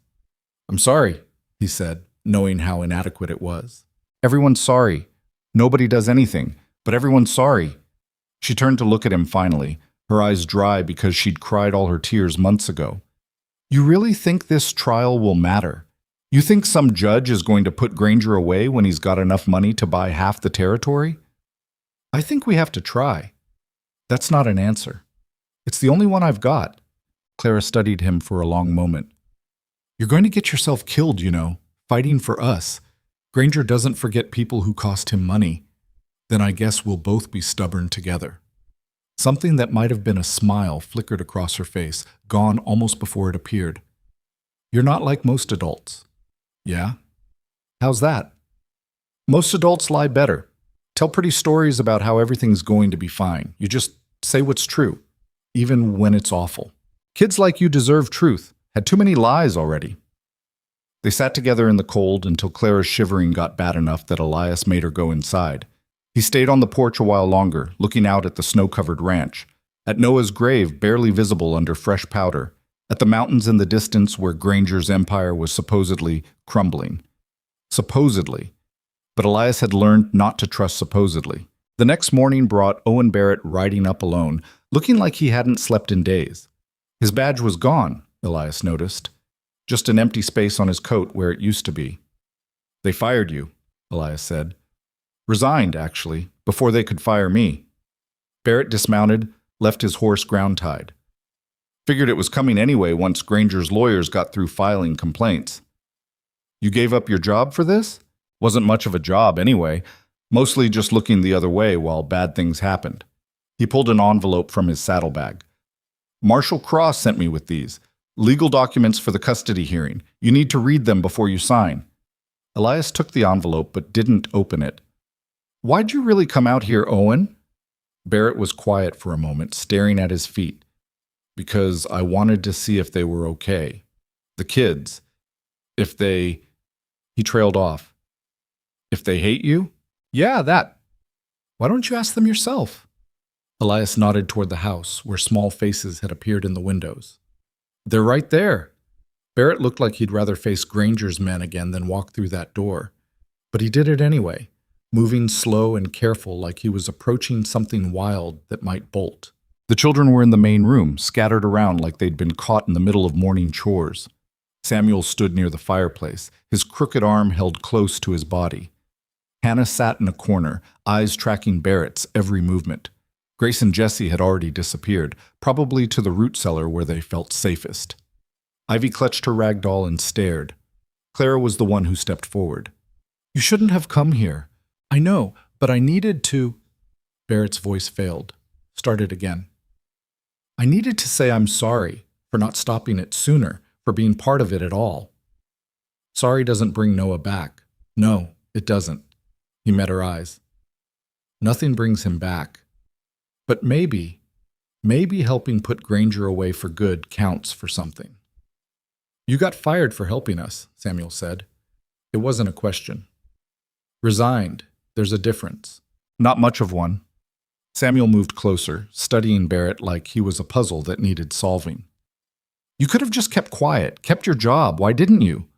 "I'm sorry," he said, knowing how inadequate it was. "Everyone's sorry. Nobody does anything, but everyone's sorry." She turned to look at him finally, her eyes dry because she'd cried all her tears months ago. "You really think this trial will matter? You think some judge is going to put Granger away when he's got enough money to buy half the territory?" "I think we have to try." "That's not an answer. It's the only one I've got." Clara studied him for a long moment. "You're going to get yourself killed, you know, fighting for us. Granger doesn't forget people who cost him money. Then I guess we'll both be stubborn together." Something that might have been a smile flickered across her face, gone almost before it appeared. "You're not like most adults." "Yeah? How's that?" "Most adults lie better. Tell pretty stories about how everything's going to be fine. You just say what's true, even when it's awful. Kids like you deserve truth. Had too many lies already." They sat together in the cold until Clara's shivering got bad enough that Elias made her go inside. He stayed on the porch a while longer, looking out at the snow-covered ranch, at Noah's grave barely visible under fresh powder, at the mountains in the distance where Granger's empire was supposedly crumbling. Supposedly. But Elias had learned not to trust supposedly. The next morning brought Owen Barrett riding up alone, looking like he hadn't slept in days. His badge was gone, Elias noticed. Just an empty space on his coat where it used to be. "They fired you," Elias said. "Resigned, actually, before they could fire me." Barrett dismounted, left his horse ground-tied. "Figured it was coming anyway once Granger's lawyers got through filing complaints." "You gave up your job for this?" "Wasn't much of a job anyway, mostly just looking the other way while bad things happened." He pulled an envelope from his saddlebag. "Marshall Cross sent me with these. Legal documents for the custody hearing. You need to read them before you sign." Elias took the envelope but didn't open it. "Why'd you really come out here, Owen?" Barrett was quiet for a moment, staring at his feet. "Because I wanted to see if they were okay. The kids. If they..." He trailed off. "If they hate you?" "Yeah, that." "Why don't you ask them yourself?" Elias nodded toward the house, where small faces had appeared in the windows. "They're right there." Barrett looked like he'd rather face Granger's men again than walk through that door. But he did it anyway, moving slow and careful like he was approaching something wild that might bolt. The children were in the main room, scattered around like they'd been caught in the middle of morning chores. Samuel stood near the fireplace, his crooked arm held close to his body. Hannah sat in a corner, eyes tracking Barrett's every movement. Grace and Jessie had already disappeared, probably to the root cellar where they felt safest. Ivy clutched her rag doll and stared. Clara was the one who stepped forward. "You shouldn't have come here. I know, but I needed to..." Barrett's voice failed. Started again. "I needed to say I'm sorry for not stopping it sooner, for being part of it at all." "Sorry doesn't bring Noah back. No, it doesn't." He met her eyes. "Nothing brings him back. But maybe helping put Granger away for good counts for something." "You got fired for helping us," Samuel said. It wasn't a question. "Resigned. There's a difference." "Not much of one." Samuel moved closer, studying Barrett like he was a puzzle that needed solving. "You could have just kept quiet, kept your job. Why didn't you?"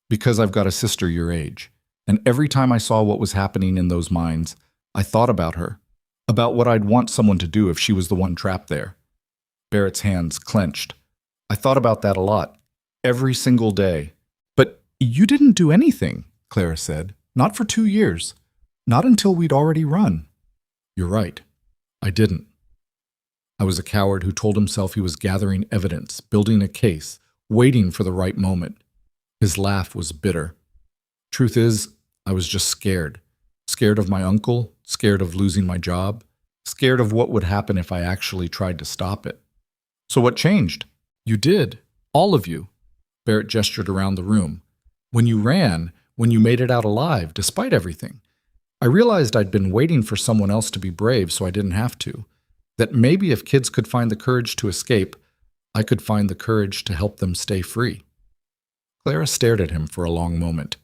"Because I've got a sister your age. And every time I saw what was happening in those mines, I thought about her. About what I'd want someone to do if she was the one trapped there." Barrett's hands clenched. "I thought about that a lot. Every single day." "But you didn't do anything," Clara said. "Not for 2 years. Not until we'd already run." "You're right. I didn't. I was a coward who told himself he was gathering evidence, building a case, waiting for the right moment." His laugh was bitter. "Truth is, I was just scared. Scared of my uncle, scared of losing my job, scared of what would happen if I actually tried to stop it." "So what changed?" "You did. All of you." Barrett gestured around the room. "When you ran, when you made it out alive, despite everything. I realized I'd been waiting for someone else to be brave so I didn't have to. That maybe if kids could find the courage to escape, I could find the courage to help them stay free." Clara stared at him for a long moment.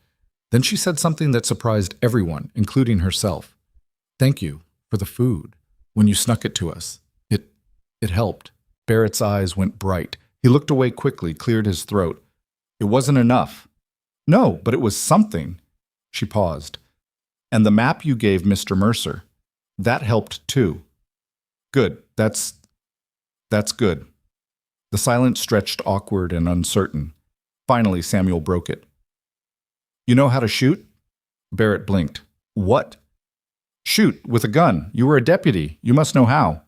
Then she said something that surprised everyone, including herself. "Thank you for the food. When you snuck it to us. It helped." Barrett's eyes went bright. He looked away quickly, cleared his throat. "It wasn't enough." "No, but it was something." She paused. "And the map you gave Mr. Mercer. That helped too." "Good. That's good." The silence stretched awkward and uncertain. Finally, Samuel broke it. "You know how to shoot?" Barrett blinked. "What?" "Shoot, with a gun. You were a deputy. You must know how."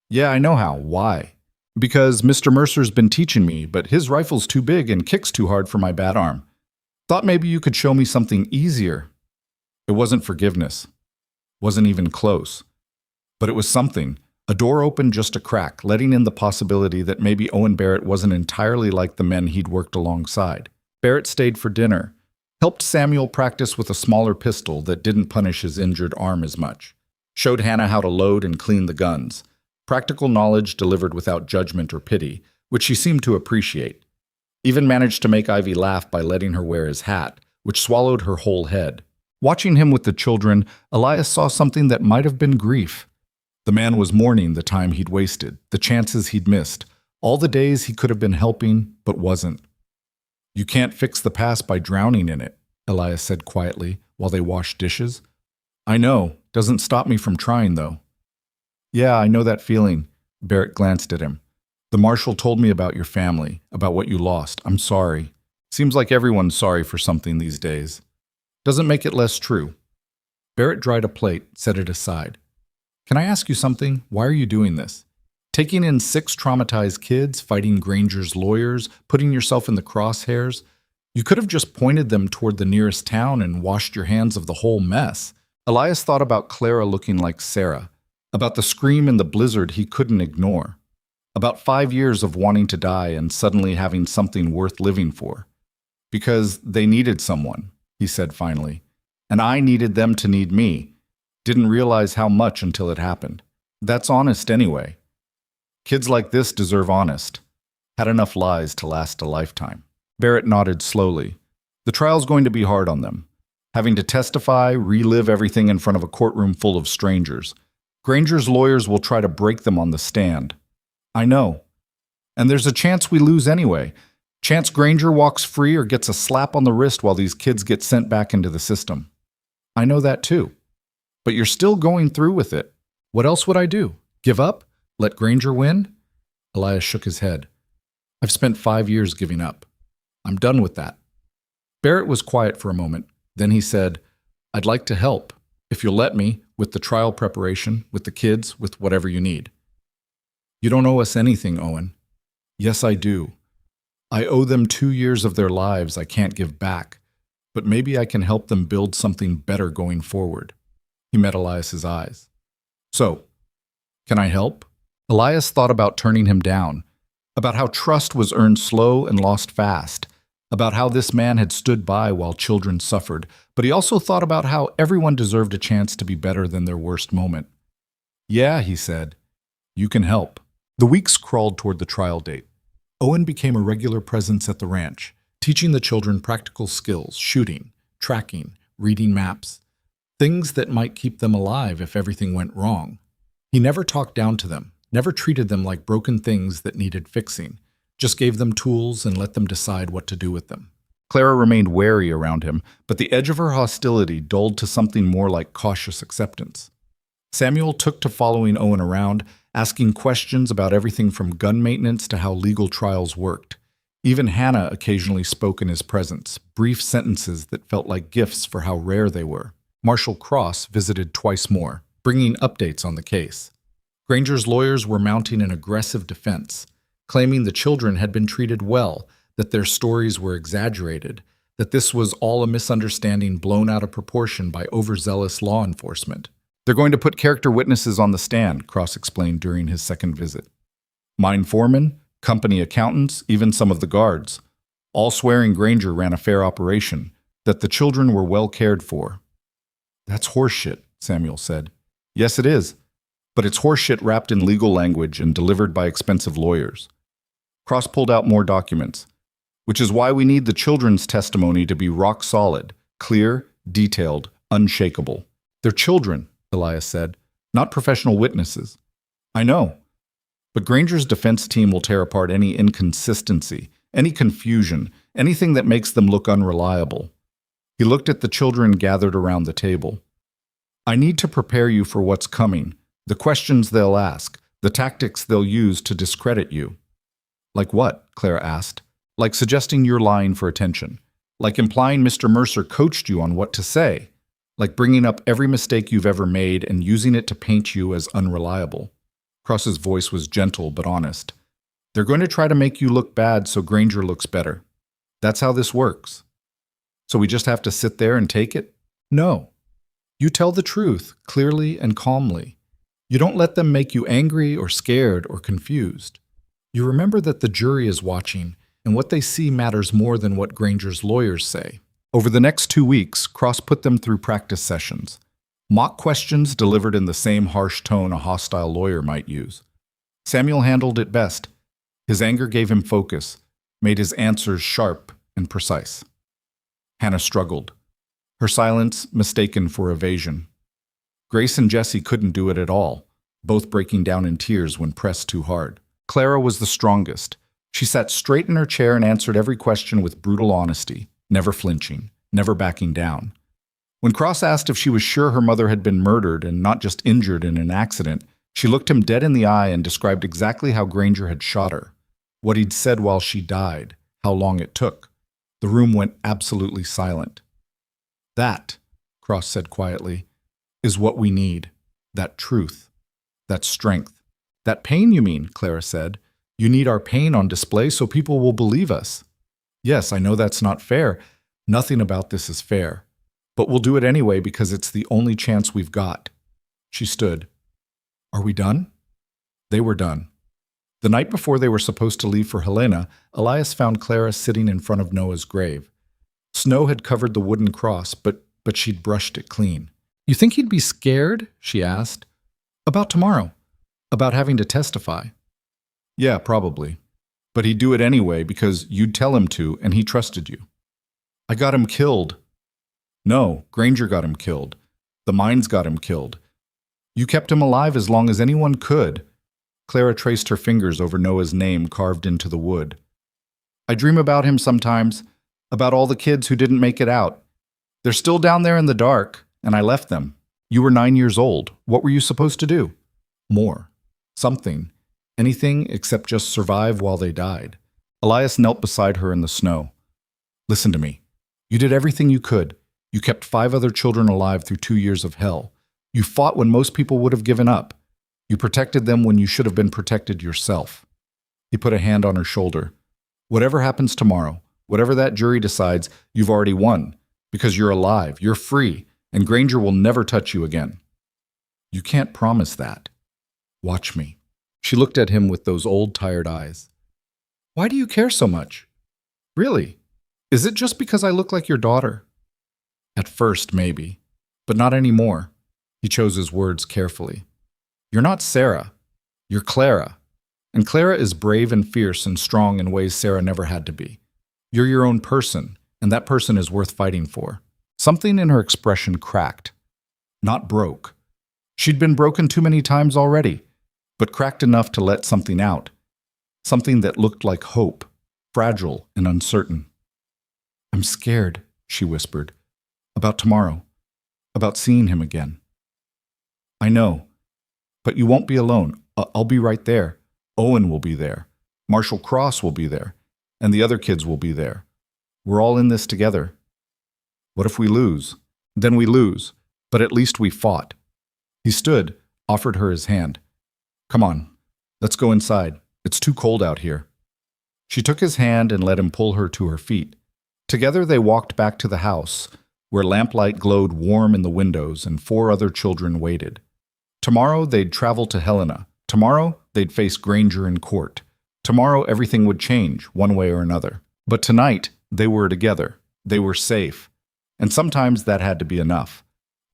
"Yeah, I know how. Why?" "Because Mr. Mercer's been teaching me, but his rifle's too big and kicks too hard for my bad arm. Thought maybe you could show me something easier." It wasn't forgiveness. Wasn't even close. But it was something. A door opened just a crack, letting in the possibility that maybe Owen Barrett wasn't entirely like the men he'd worked alongside. Barrett stayed for dinner, helped Samuel practice with a smaller pistol that didn't punish his injured arm as much, showed Hannah how to load and clean the guns. Practical knowledge delivered without judgment or pity, which she seemed to appreciate. Even managed to make Ivy laugh by letting her wear his hat, which swallowed her whole head. Watching him with the children, Elias saw something that might have been grief. The man was mourning the time he'd wasted, the chances he'd missed, all the days he could have been helping but wasn't. "You can't fix the past by drowning in it," Elias said quietly while they washed dishes. "I know. Doesn't stop me from trying, though." "Yeah, I know that feeling." Barrett glanced at him. "The marshal told me about your family, about what you lost. I'm sorry. Seems like everyone's sorry for something these days. Doesn't make it less true." Barrett dried a plate, set it aside. "Can I ask you something? Why are you doing this? Taking in 6 traumatized kids, fighting Granger's lawyers, putting yourself in the crosshairs? You could have just pointed them toward the nearest town and washed your hands of the whole mess." Elias thought about Clara looking like Sarah, about the scream in the blizzard he couldn't ignore, about 5 years of wanting to die and suddenly having something worth living for. "Because they needed someone," he said finally, "and I needed them to need me. Didn't realize how much until it happened. That's honest anyway. Kids like this deserve honest. Had enough lies to last a lifetime." Barrett nodded slowly. "The trial's going to be hard on them. Having to testify, relive everything in front of a courtroom full of strangers. Granger's lawyers will try to break them on the stand." "I know. And there's a chance we lose anyway. Chance Granger walks free or gets a slap on the wrist while these kids get sent back into the system." "I know that too. But you're still going through with it. What else would I do? Give up? Let Granger win?" Elias shook his head. "I've spent 5 years giving up. I'm done with that." Barrett was quiet for a moment. Then he said, "I'd like to help, if you'll let me, with the trial preparation, with the kids, with whatever you need." "You don't owe us anything, Owen." "Yes, I do. I owe them 2 years of their lives I can't give back, but maybe I can help them build something better going forward." He met Elias's eyes. "So, can I help?" Elias thought about turning him down, about how trust was earned slow and lost fast, about how this man had stood by while children suffered, but he also thought about how everyone deserved a chance to be better than their worst moment. "Yeah," he said, "you can help." The weeks crawled toward the trial date. Owen became a regular presence at the ranch, teaching the children practical skills, shooting, tracking, reading maps, things that might keep them alive if everything went wrong. He never talked down to them, never treated them like broken things that needed fixing, just gave them tools and let them decide what to do with them. Clara remained wary around him, but the edge of her hostility dulled to something more like cautious acceptance. Samuel took to following Owen around, asking questions about everything from gun maintenance to how legal trials worked. Even Hannah occasionally spoke in his presence, brief sentences that felt like gifts for how rare they were. Marshal Cross visited twice more, bringing updates on the case. Granger's lawyers were mounting an aggressive defense, claiming the children had been treated well, that their stories were exaggerated, that this was all a misunderstanding blown out of proportion by overzealous law enforcement. "They're going to put character witnesses on the stand," Cross explained during his second visit. "Mine foremen, company accountants, even some of the guards, all swearing Granger ran a fair operation, that the children were well cared for." "That's horseshit," Samuel said. "Yes, it is. But it's horseshit wrapped in legal language and delivered by expensive lawyers." Cross pulled out more documents. "Which is why we need the children's testimony to be rock solid. Clear, detailed, unshakable. "They're children," Elias said, "not professional witnesses." "I know. But Granger's defense team will tear apart any inconsistency, any confusion, anything that makes them look unreliable." He looked at the children gathered around the table. "I need to prepare you for what's coming, the questions they'll ask, the tactics they'll use to discredit you." "Like what?" Clara asked. "Like suggesting you're lying for attention. Like implying Mr. Mercer coached you on what to say. Like bringing up every mistake you've ever made and using it to paint you as unreliable." Cross's voice was gentle but honest. "They're going to try to make you look bad so Granger looks better. That's how this works. So we just have to sit there and take it? No. You tell the truth, clearly and calmly. You don't let them make you angry or scared or confused. You remember that the jury is watching, and what they see matters more than what Granger's lawyers say." Over the next 2 weeks, Cross put them through practice sessions. Mock questions delivered in the same harsh tone a hostile lawyer might use. Samuel handled it best. His anger gave him focus, made his answers sharp and precise. Hannah struggled, her silence mistaken for evasion. Grace and Jessie couldn't do it at all, both breaking down in tears when pressed too hard. Clara was the strongest. She sat straight in her chair and answered every question with brutal honesty, never flinching, never backing down. When Cross asked if she was sure her mother had been murdered and not just injured in an accident, she looked him dead in the eye and described exactly how Granger had shot her, what he'd said while she died, how long it took. The room went absolutely silent. "That," Cross said quietly, "is what we need. That truth. That strength." "That pain, you mean?" Clara said. "You need our pain on display so people will believe us." "Yes, I know that's not fair. Nothing about this is fair. But we'll do it anyway because it's the only chance we've got." She stood. "Are we done?" They were done. The night before they were supposed to leave for Helena, Elias found Clara sitting in front of Noah's grave. Snow had covered the wooden cross, but she'd brushed it clean. "You think he'd be scared?" she asked. "About tomorrow. About having to testify." "Yeah, probably. But he'd do it anyway because you'd tell him to and he trusted you." "I got him killed." "No, Granger got him killed. The mines got him killed. You kept him alive as long as anyone could." Clara traced her fingers over Noah's name carved into the wood. "I dream about him sometimes, about all the kids who didn't make it out. They're still down there in the dark, and I left them. You were 9 years old. What were you supposed to do?" "More. Something. Anything except just survive while they died." Elias knelt beside her in the snow. "Listen to me. You did everything you could. You kept 5 other children alive through 2 years of hell. You fought when most people would have given up. You protected them when you should have been protected yourself." He put a hand on her shoulder. "Whatever happens tomorrow, whatever that jury decides, you've already won. Because you're alive, you're free, and Granger will never touch you again." "You can't promise that." "Watch me." She looked at him with those old, tired eyes. "Why do you care so much? Really? Is it just because I look like your daughter?" "At first, maybe. But not anymore." He chose his words carefully. "You're not Sarah. You're Clara. And Clara is brave and fierce and strong in ways Sarah never had to be. You're your own person, and that person is worth fighting for." Something in her expression cracked. Not broke. She'd been broken too many times already, but cracked enough to let something out. Something that looked like hope, fragile and uncertain. "I'm scared," she whispered. "About tomorrow. About seeing him again." "I know. But you won't be alone. I'll be right there. Owen will be there. Marshall Cross will be there. And the other kids will be there. We're all in this together. What if we lose? Then we lose. But at least we fought." He stood, offered her his hand. "Come on. Let's go inside. It's too cold out here." She took his hand and let him pull her to her feet. Together they walked back to the house, where lamplight glowed warm in the windows and 4 other children waited. Tomorrow they'd travel to Helena. Tomorrow they'd face Granger in court. Tomorrow everything would change, one way or another. But tonight they were together. They were safe. And sometimes that had to be enough.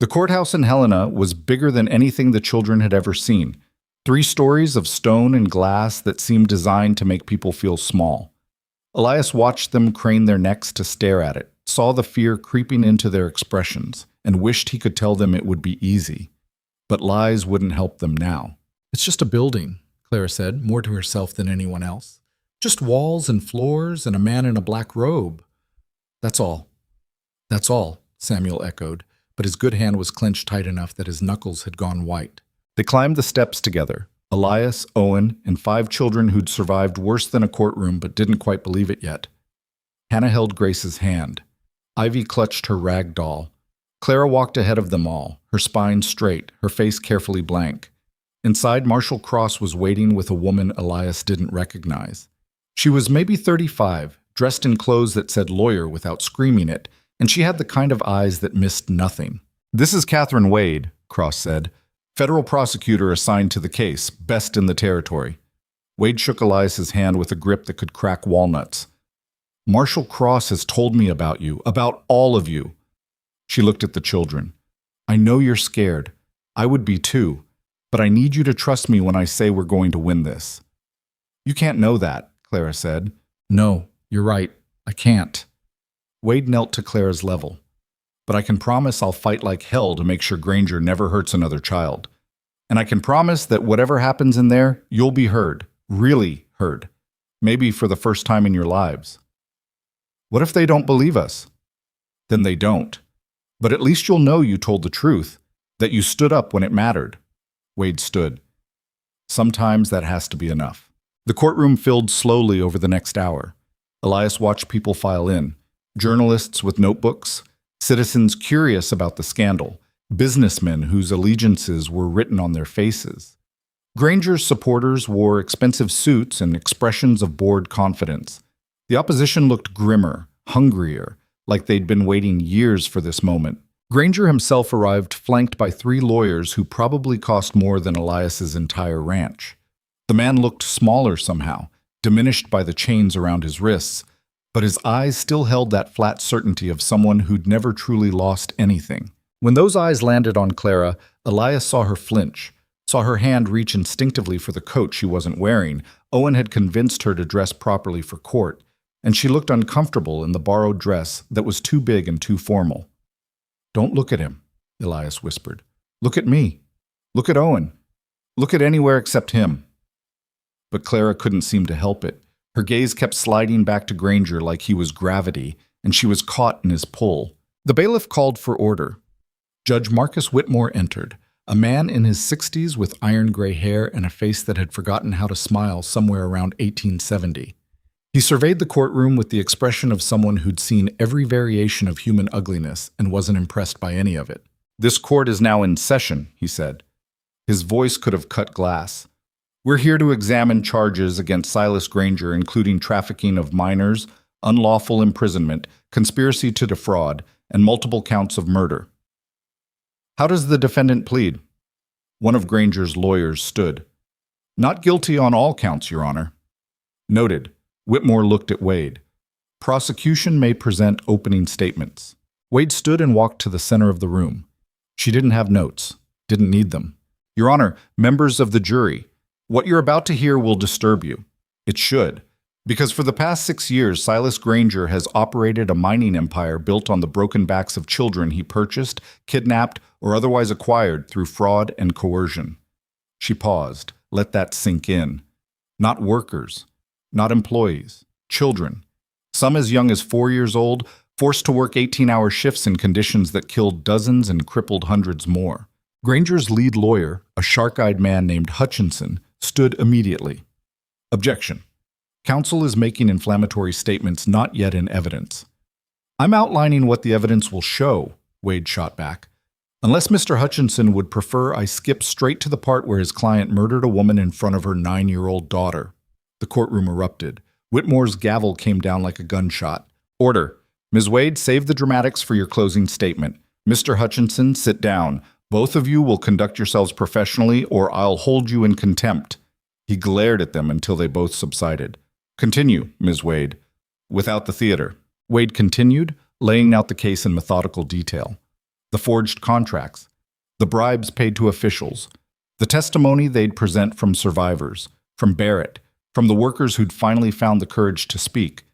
The courthouse in Helena was bigger than anything the children had ever seen. 3 stories of stone and glass that seemed designed to make people feel small. Elias watched them crane their necks to stare at it, saw the fear creeping into their expressions and wished he could tell them it would be easy. But lies wouldn't help them now. "It's just a building," Clara said, more to herself than anyone else. "Just walls and floors and a man in a black robe. That's all." "That's all," Samuel echoed, but his good hand was clenched tight enough that his knuckles had gone white. They climbed the steps together, Elias, Owen, and 5 children who'd survived worse than a courtroom but didn't quite believe it yet. Hannah held Grace's hand. Ivy clutched her rag doll. Clara walked ahead of them all, her spine straight, her face carefully blank. Inside, Marshall Cross was waiting with a woman Elias didn't recognize. She was maybe 35, dressed in clothes that said lawyer without screaming it, and she had the kind of eyes that missed nothing. "This is Catherine Wade," Cross said. "Federal prosecutor assigned to the case, best in the territory." Wade shook Elias's hand with a grip that could crack walnuts. "Marshall Cross has told me about you, about all of you." She looked at the children. "I know you're scared. I would be too. But I need you to trust me when I say we're going to win this." "You can't know that," Clara said. "No, you're right. I can't." Wade knelt to Clara's level. "But I can promise I'll fight like hell to make sure Granger never hurts another child. And I can promise that whatever happens in there, you'll be heard, really heard. Maybe for the first time in your lives." "What if they don't believe us?" "Then they don't. But at least you'll know you told the truth, that you stood up when it mattered." Wade stood. "Sometimes that has to be enough." The courtroom filled slowly over the next hour. Elias watched people file in. Journalists with notebooks, citizens curious about the scandal, businessmen whose allegiances were written on their faces. Granger's supporters wore expensive suits and expressions of bored confidence. The opposition looked grimmer, hungrier, like they'd been waiting years for this moment. Granger himself arrived flanked by 3 lawyers who probably cost more than Elias's entire ranch. The man looked smaller somehow, diminished by the chains around his wrists, but his eyes still held that flat certainty of someone who'd never truly lost anything. When those eyes landed on Clara, Elias saw her flinch, saw her hand reach instinctively for the coat she wasn't wearing. Owen had convinced her to dress properly for court, and she looked uncomfortable in the borrowed dress that was too big and too formal. "Don't look at him," Elias whispered. "Look at me. Look at Owen. Look at anywhere except him." But Clara couldn't seem to help it. Her gaze kept sliding back to Granger like he was gravity, and she was caught in his pull. The bailiff called for order. Judge Marcus Whitmore entered, a man in his 60s with iron gray hair and a face that had forgotten how to smile somewhere around 1870. He surveyed the courtroom with the expression of someone who'd seen every variation of human ugliness and wasn't impressed by any of it. "This court is now in session," he said. His voice could have cut glass. "We're here to examine charges against Silas Granger, including trafficking of minors, unlawful imprisonment, conspiracy to defraud, and multiple counts of murder." "How does the defendant plead?" One of Granger's lawyers stood. "Not guilty on all counts, Your Honor." "Noted." Whitmore looked at Wade. "Prosecution may present opening statements." Wade stood and walked to the center of the room. She didn't have notes, didn't need them. "Your Honor, members of the jury, what you're about to hear will disturb you. It should, because for the past 6 years, Silas Granger has operated a mining empire built on the broken backs of children he purchased, kidnapped, or otherwise acquired through fraud and coercion." She paused. Let that sink in. Not workers. Not employees, children, some as young as 4 years old, forced to work 18-hour shifts in conditions that killed dozens and crippled hundreds more. Granger's lead lawyer, a shark-eyed man named Hutchinson, stood immediately. "Objection. Counsel is making inflammatory statements not yet in evidence." "I'm outlining what the evidence will show," Wade shot back. "Unless Mr. Hutchinson would prefer I skip straight to the part where his client murdered a woman in front of her 9-year-old daughter." The courtroom erupted. Whitmore's gavel came down like a gunshot. "Order. Ms. Wade, save the dramatics for your closing statement. Mr. Hutchinson, sit down. Both of you will conduct yourselves professionally, or I'll hold you in contempt." He glared at them until they both subsided. "Continue, Ms. Wade." "Without the theater." Wade continued, laying out the case in methodical detail. The forged contracts. The bribes paid to officials. The testimony they'd present from survivors. From Barrett. From the workers who'd finally found the courage to speak.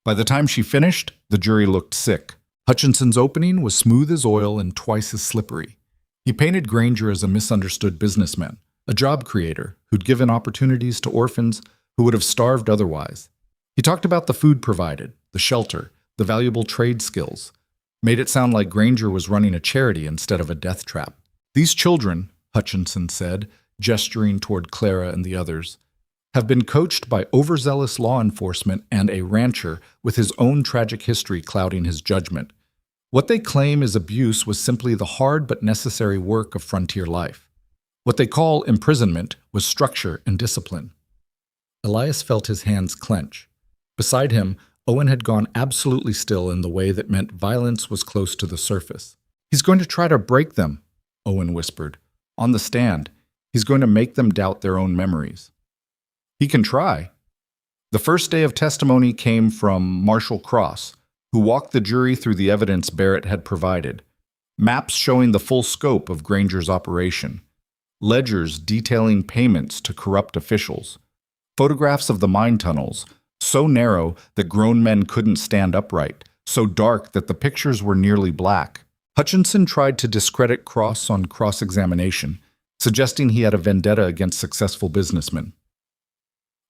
By the time she finished, the jury looked sick. Hutchinson's opening was smooth as oil and twice as slippery. He painted Granger as a misunderstood businessman, a job creator who'd given opportunities to orphans who would have starved otherwise. He talked about the food provided, the shelter, the valuable trade skills, made it sound like Granger was running a charity instead of a death trap. These children, Hutchinson said, gesturing toward Clara and the others, have been coached by overzealous law enforcement and a rancher with his own tragic history clouding his judgment. What they claim is abuse was simply the hard but necessary work of frontier life. What they call imprisonment was structure and discipline. Elias felt his hands clench. Beside him, Owen had gone absolutely still in the way that meant violence was close to the surface. "He's going to try to break them," Owen whispered. "On the stand, he's going to make them doubt their own memories." "He can try." The first day of testimony came from Marshal Cross, who walked the jury through the evidence Barrett had provided. Maps showing the full scope of Granger's operation. Ledgers detailing payments to corrupt officials. Photographs of the mine tunnels, so narrow that grown men couldn't stand upright, so dark that the pictures were nearly black. Hutchinson tried to discredit Cross on cross-examination, suggesting he had a vendetta against successful businessmen.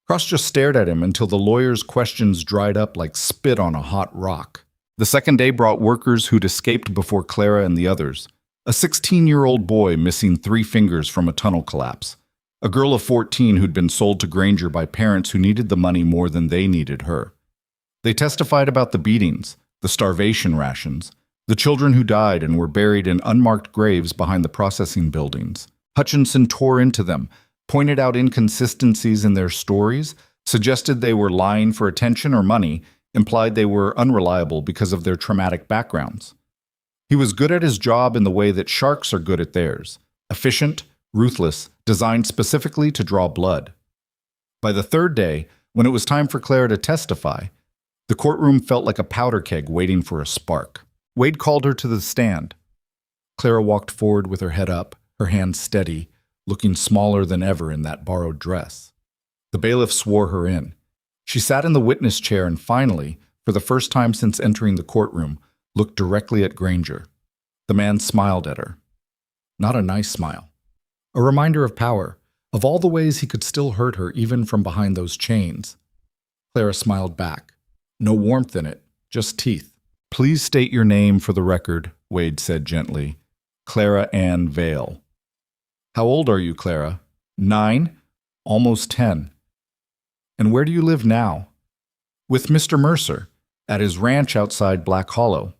Cross just stared at him until the lawyer's questions dried up like spit on a hot rock. The second day brought workers who'd escaped before Clara and the others. A 16-year-old boy missing 3 fingers from a tunnel collapse. A girl of 14 who'd been sold to Granger by parents who needed the money more than they needed her. They testified about the beatings, the starvation rations, the children who died and were buried in unmarked graves behind the processing buildings. Hutchinson tore into them, pointed out inconsistencies in their stories, suggested they were lying for attention or money, implied they were unreliable because of their traumatic backgrounds. He was good at his job in the way that sharks are good at theirs, efficient, ruthless, designed specifically to draw blood. By the third day, when it was time for Clara to testify, the courtroom felt like a powder keg waiting for a spark. Wade called her to the stand. Clara walked forward with her head up, her hands steady, looking smaller than ever in that borrowed dress. The bailiff swore her in. She sat in the witness chair and finally, for the first time since entering the courtroom, looked directly at Granger. The man smiled at her. Not a nice smile. A reminder of power, of all the ways he could still hurt her even from behind those chains. Clara smiled back. No warmth in it, just teeth. "Please state your name for the record," Wade said gently. "Clara Ann Vale." "How old are you, Clara?" 9, almost 10. "And where do you live now?" "With Mr. Mercer, at his ranch outside Black Hollow."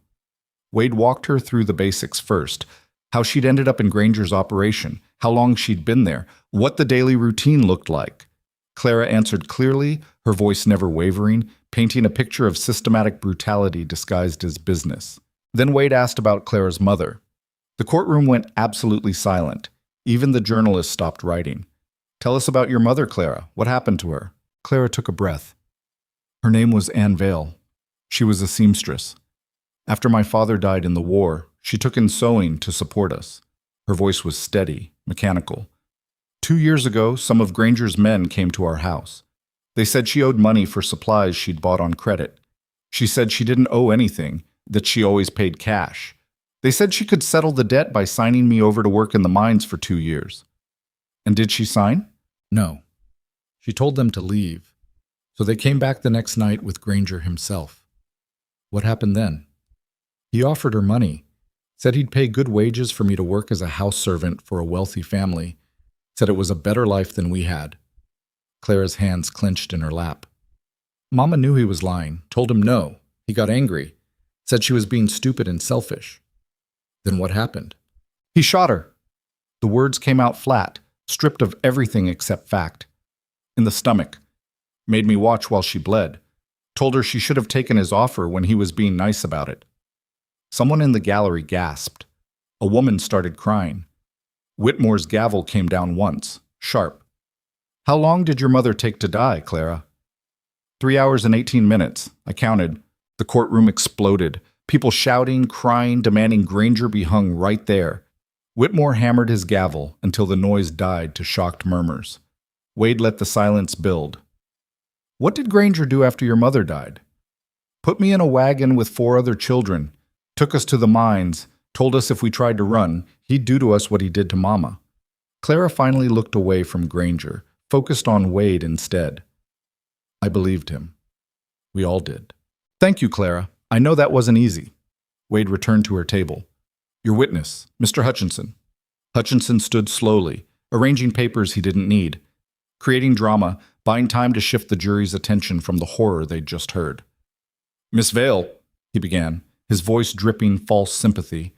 Wade walked her through the basics first, how she'd ended up in Granger's operation, how long she'd been there, what the daily routine looked like. Clara answered clearly, her voice never wavering, painting a picture of systematic brutality disguised as business. Then Wade asked about Clara's mother. The courtroom went absolutely silent. Even the journalist stopped writing. "Tell us about your mother, Clara. What happened to her?" Clara took a breath. "Her name was Ann Vale. She was a seamstress. After my father died in the war, she took in sewing to support us." Her voice was steady, mechanical. 2 years ago, some of Granger's men came to our house. They said she owed money for supplies she'd bought on credit. She said she didn't owe anything, that she always paid cash. They said she could settle the debt by signing me over to work in the mines for 2 years. "And did she sign?" "No. She told them to leave. So they came back the next night with Granger himself." "What happened then?" "He offered her money. Said he'd pay good wages for me to work as a house servant for a wealthy family. Said it was a better life than we had." Clara's hands clenched in her lap. "Mama knew he was lying, told him no. He got angry. Said she was being stupid and selfish." "Then what happened?" "He shot her." The words came out flat, stripped of everything except fact. "In the stomach. Made me watch while she bled. Told her she should have taken his offer when he was being nice about it." Someone in the gallery gasped. A woman started crying. Whitmore's gavel came down once, sharp. "How long did your mother take to die, Clara?" 3 hours and 18 minutes. I counted. The courtroom exploded. People shouting, crying, demanding Granger be hung right there. Whitmore hammered his gavel until the noise died to shocked murmurs. Wade let the silence build. "What did Granger do after your mother died?" Put me in a wagon with 4 other children, took us to the mines, told us if we tried to run, he'd do to us what he did to Mama. Clara finally looked away from Granger, focused on Wade instead. I believed him. We all did. Thank you, Clara. I know that wasn't easy. Wade returned to her table. Your witness, Mr. Hutchinson. Hutchinson stood slowly, arranging papers he didn't need, creating drama, buying time to shift the jury's attention from the horror they'd just heard. Miss Vale, he began, his voice dripping false sympathy.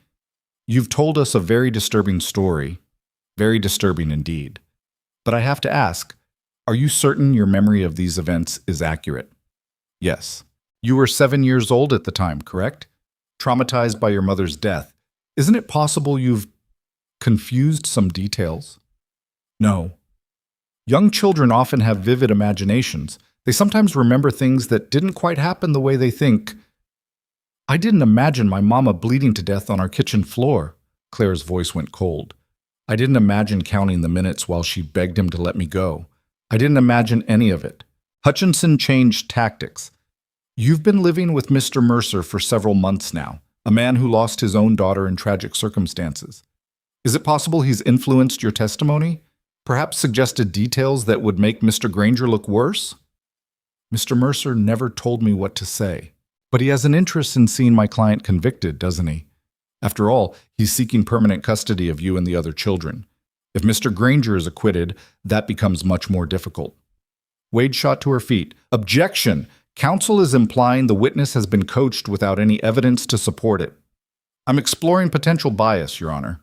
You've told us a very disturbing story. Very disturbing indeed. But I have to ask, are you certain your memory of these events is accurate? Yes. You were 7 years old at the time, correct? Traumatized by your mother's death. Isn't it possible you've confused some details? No. Young children often have vivid imaginations. They sometimes remember things that didn't quite happen the way they think. I didn't imagine my mama bleeding to death on our kitchen floor. Claire's voice went cold. I didn't imagine counting the minutes while she begged him to let me go. I didn't imagine any of it. Hutchinson changed tactics. You've been living with Mr. Mercer for several months now, a man who lost his own daughter in tragic circumstances. Is it possible he's influenced your testimony? Perhaps suggested details that would make Mr. Granger look worse? Mr. Mercer never told me what to say. But he has an interest in seeing my client convicted, doesn't he? After all, he's seeking permanent custody of you and the other children. If Mr. Granger is acquitted, that becomes much more difficult. Wade shot to her feet. Objection! Counsel is implying the witness has been coached without any evidence to support it. I'm exploring potential bias, Your Honor.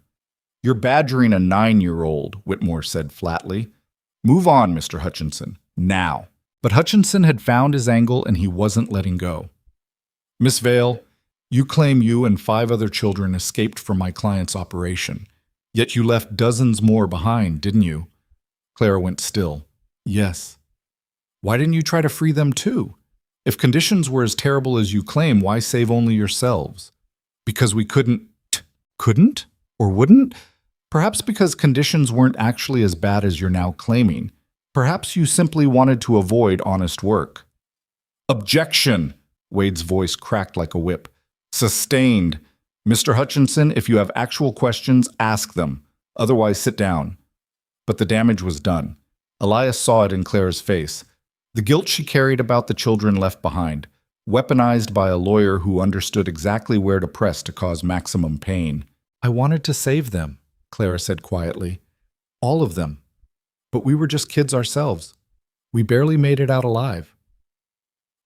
You're badgering a 9-year-old, Whitmore said flatly. Move on, Mr. Hutchinson. Now. But Hutchinson had found his angle and he wasn't letting go. Miss Vale, you claim you and 5 other children escaped from my client's operation. Yet you left dozens more behind, didn't you? Clara went still. Yes. Why didn't you try to free them too? If conditions were as terrible as you claim, why save only yourselves? Because we couldn't? Or wouldn't? Perhaps because conditions weren't actually as bad as you're now claiming. Perhaps you simply wanted to avoid honest work. Objection! Wade's voice cracked like a whip. Sustained. Mr. Hutchinson, if you have actual questions, ask them. Otherwise, sit down. But the damage was done. Elias saw it in Clara's face. The guilt she carried about the children left behind, weaponized by a lawyer who understood exactly where to press to cause maximum pain. I wanted to save them, Clara said quietly. All of them. But we were just kids ourselves. We barely made it out alive.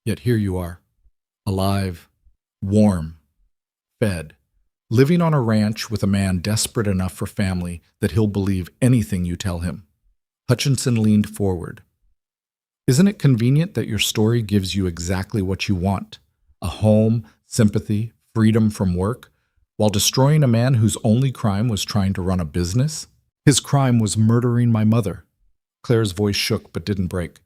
Yet here you are, alive, warm, fed, living on a ranch with a man desperate enough for family that he'll believe anything you tell him. Hutchinson leaned forward. Isn't it convenient that your story gives you exactly what you want? A home, sympathy, freedom from work, while destroying a man whose only crime was trying to run a business? His crime was murdering my mother. Claire's voice shook but didn't break.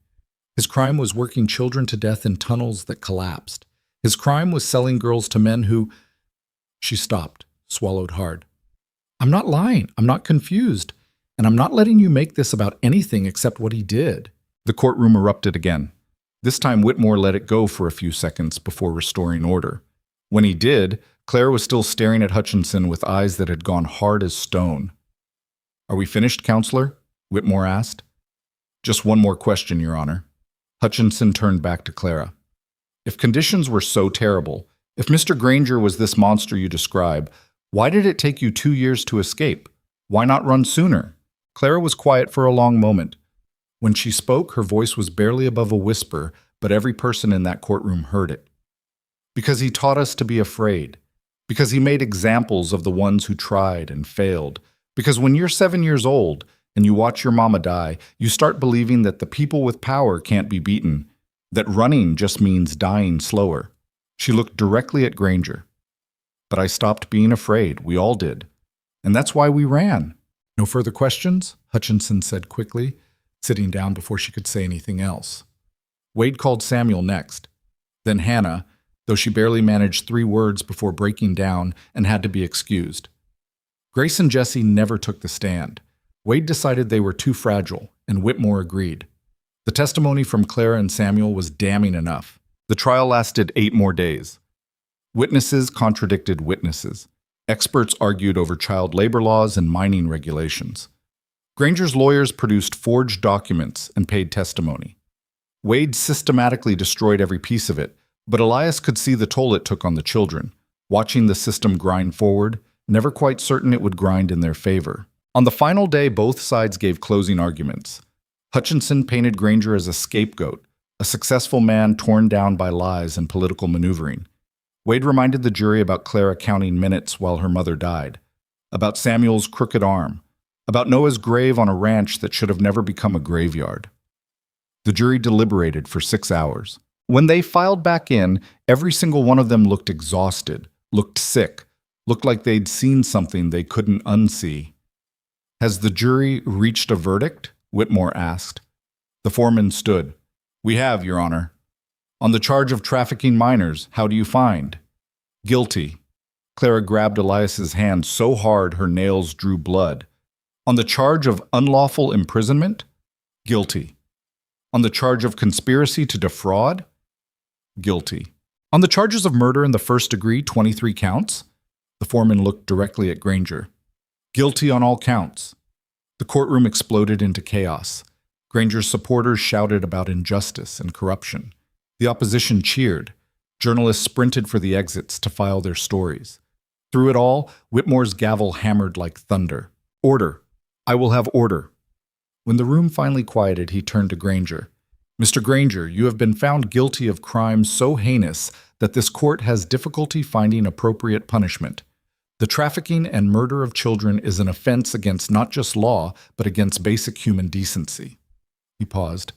His crime was working children to death in tunnels that collapsed. His crime was selling girls to men who... She stopped, swallowed hard. I'm not lying. I'm not confused. And I'm not letting you make this about anything except what he did. The courtroom erupted again. This time Whitmore let it go for a few seconds before restoring order. When he did, Claire was still staring at Hutchinson with eyes that had gone hard as stone. Are we finished, Counselor? Whitmore asked. Just one more question, Your Honor. Hutchinson turned back to Clara. If conditions were so terrible, if Mr. Granger was this monster you describe, why did it take you 2 years to escape? Why not run sooner? Clara was quiet for a long moment. When she spoke, her voice was barely above a whisper, but every person in that courtroom heard it. Because he taught us to be afraid. Because he made examples of the ones who tried and failed. Because when you're 7 years old and you watch your mama die, you start believing that the people with power can't be beaten, that running just means dying slower. She looked directly at Granger. But I stopped being afraid. We all did. And that's why we ran. No further questions? Hutchinson said quickly, sitting down before she could say anything else. Wade called Samuel next. Then Hannah, though she barely managed 3 words before breaking down and had to be excused. Grace and Jesse never took the stand. Wade decided they were too fragile, and Whitmore agreed. The testimony from Clara and Samuel was damning enough. The trial lasted 8 more days. Witnesses contradicted witnesses. Experts argued over child labor laws and mining regulations. Granger's lawyers produced forged documents and paid testimony. Wade systematically destroyed every piece of it, but Elias could see the toll it took on the children, watching the system grind forward, never quite certain it would grind in their favor. On the final day, both sides gave closing arguments. Hutchinson painted Granger as a scapegoat, a successful man torn down by lies and political maneuvering. Wade reminded the jury about Clara counting minutes while her mother died, about Samuel's crooked arm, about Noah's grave on a ranch that should have never become a graveyard. The jury deliberated for 6 hours. When they filed back in, every single one of them looked exhausted, looked sick, looked like they'd seen something they couldn't unsee. "Has the jury reached a verdict?" Whitmore asked. The foreman stood. "We have, Your Honor." "On the charge of trafficking minors, how do you find?" "Guilty." Clara grabbed Elias's hand so hard her nails drew blood. "On the charge of unlawful imprisonment?" "Guilty." "On the charge of conspiracy to defraud?" "Guilty." "On the charges of murder in the first degree, 23 counts?" The foreman looked directly at Granger. "Guilty on all counts." The courtroom exploded into chaos. Granger's supporters shouted about injustice and corruption. The opposition cheered. Journalists sprinted for the exits to file their stories. Through it all, Whitmore's gavel hammered like thunder. "Order! I will have order!" When the room finally quieted, he turned to Granger. "Mr. Granger, you have been found guilty of crimes so heinous that this court has difficulty finding appropriate punishment. The trafficking and murder of children is an offense against not just law, but against basic human decency." He paused.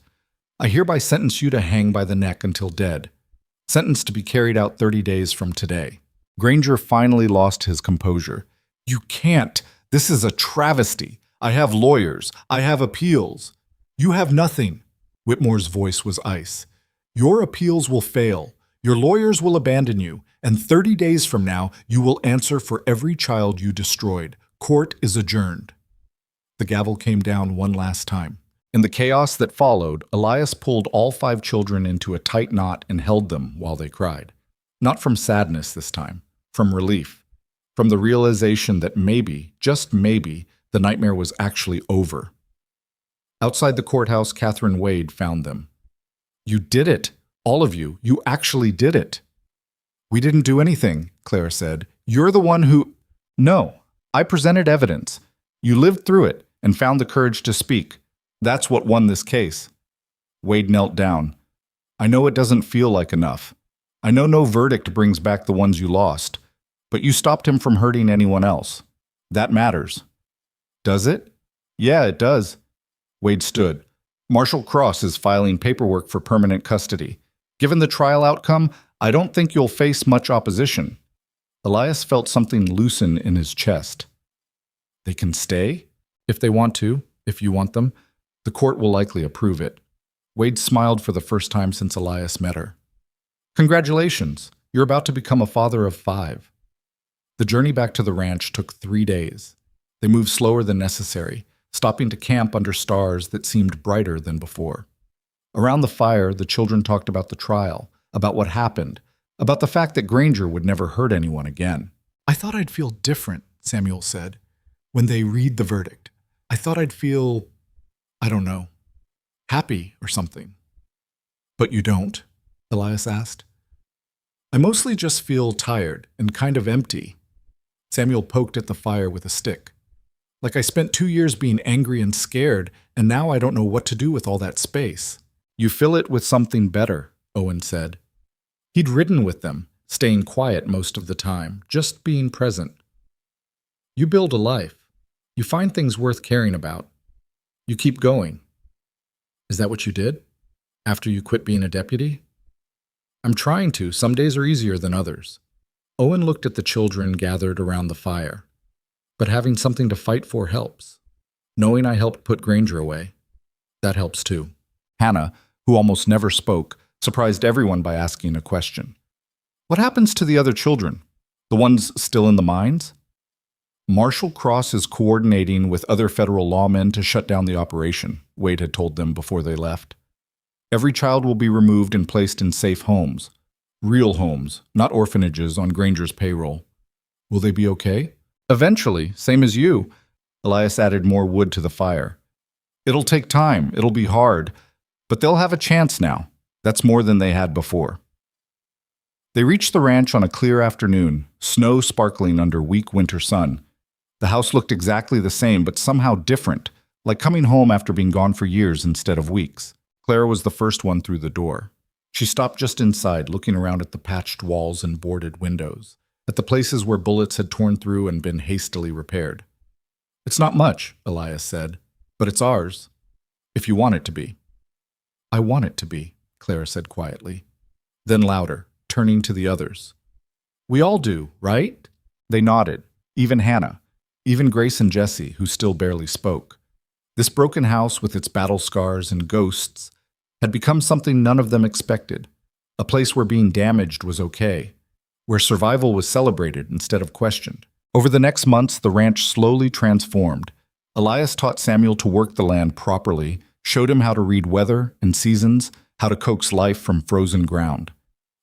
"I hereby sentence you to hang by the neck until dead. Sentence to be carried out 30 days from today." Granger finally lost his composure. "You can't! This is a travesty! I have lawyers. I have appeals. You have nothing." Whitmore's voice was ice. "Your appeals will fail. Your lawyers will abandon you, and 30 days from now, you will answer for every child you destroyed. Court is adjourned." The gavel came down one last time. In the chaos that followed, Elias pulled all 5 children into a tight knot and held them while they cried. Not from sadness this time, from relief, from the realization that maybe, just maybe, the nightmare was actually over. Outside the courthouse, Catherine Wade found them. "You did it! All of you! You actually did it!" "We didn't do anything," Clara said. "You're the one who—" "No, I presented evidence. You lived through it and found the courage to speak. That's what won this case." Wade knelt down. "I know it doesn't feel like enough. I know no verdict brings back the ones you lost, but you stopped him from hurting anyone else. That matters." "Does it?" "Yeah, it does." Wade stood. "Marshall Cross is filing paperwork for permanent custody. Given the trial outcome, I don't think you'll face much opposition." Elias felt something loosen in his chest. "They can stay? If they want to, if you want them. The court will likely approve it." Wade smiled for the first time since Elias met her. "Congratulations, you're about to become a father of 5. The journey back to the ranch took 3 days. They moved slower than necessary, stopping to camp under stars that seemed brighter than before. Around the fire, the children talked about the trial, about what happened, about the fact that Granger would never hurt anyone again. "I thought I'd feel different," Samuel said, "when they read the verdict. I thought I'd feel, I don't know, happy or something." "But you don't?" Elias asked. "I mostly just feel tired and kind of empty." Samuel poked at the fire with a stick. "Like I spent 2 years being angry and scared, and now I don't know what to do with all that space." "You fill it with something better," Owen said. He'd ridden with them, staying quiet most of the time, just being present. "You build a life. You find things worth caring about. You keep going." "Is that what you did? After you quit being a deputy?" "I'm trying to. Some days are easier than others." Owen looked at the children gathered around the fire. "But having something to fight for helps. Knowing I helped put Granger away, that helps too." Hannah, who almost never spoke, surprised everyone by asking a question. "What happens to the other children? The ones still in the mines?" "Marshall Cross is coordinating with other federal lawmen to shut down the operation," Wade had told them before they left. Every child will be removed and placed in safe homes. Real homes, not orphanages on Granger's payroll. Will they be okay? Eventually, same as you. Elias added more wood to the fire. It'll take time, it'll be hard, but they'll have a chance now. That's more than they had before. They reached the ranch on a clear afternoon, snow sparkling under weak winter sun. The house looked exactly the same, but somehow different, like coming home after being gone for years instead of weeks. Clara was the first one through the door. She stopped just inside, looking around at the patched walls and boarded windows, at the places where bullets had torn through and been hastily repaired. "It's not much," Elias said, "but it's ours, if you want it to be." "I want it to be," Clara said quietly. Then louder, turning to the others. "We all do, right?" They nodded, even Hannah, even Grace and Jessie, who still barely spoke. This broken house with its battle scars and ghosts had become something none of them expected, a place where being damaged was okay, where survival was celebrated instead of questioned. Over the next months, the ranch slowly transformed. Elias taught Samuel to work the land properly, showed him how to read weather and seasons, how to coax life from frozen ground.